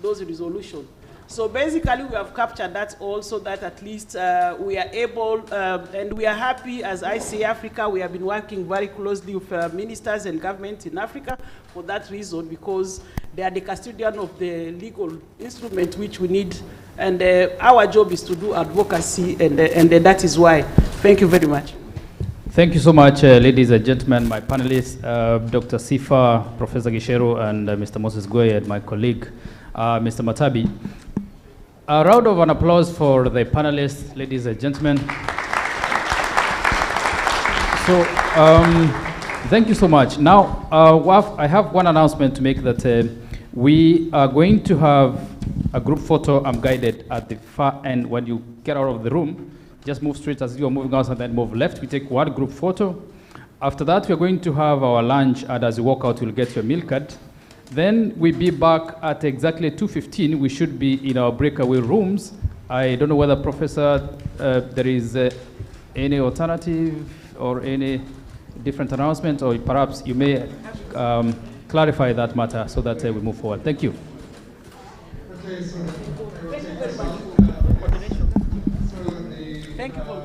those resolutions. So basically, we have captured that also, that at least we are able, and we are happy as ICA Africa. We have been working very closely with ministers and government in Africa for that reason, because they are the custodian of the legal instrument which we need, and our job is to do advocacy, and that is why. Thank you very much. Thank you so much, ladies and gentlemen, my panelists, Dr. Sifa, Professor Gishero, and Mr. Moses Goye, and my colleague, Mr. Matabi. A round of an applause for the panelists, ladies and gentlemen. So, thank you so much. Now, I have one announcement to make, that we are going to have a group photo, I'm guided, at the far end. When you get out of the room, just move straight as you are moving out and then move left. We take one group photo. After that, we're going to have our lunch, and as you walk out, you'll get your meal card. Then we'll be back at exactly 2:15. We should be in our breakaway rooms. I don't know whether, Professor, there is any alternative or any different announcement, or perhaps you may clarify that matter so that we move forward. Thank you. Thank you very much. Thank you.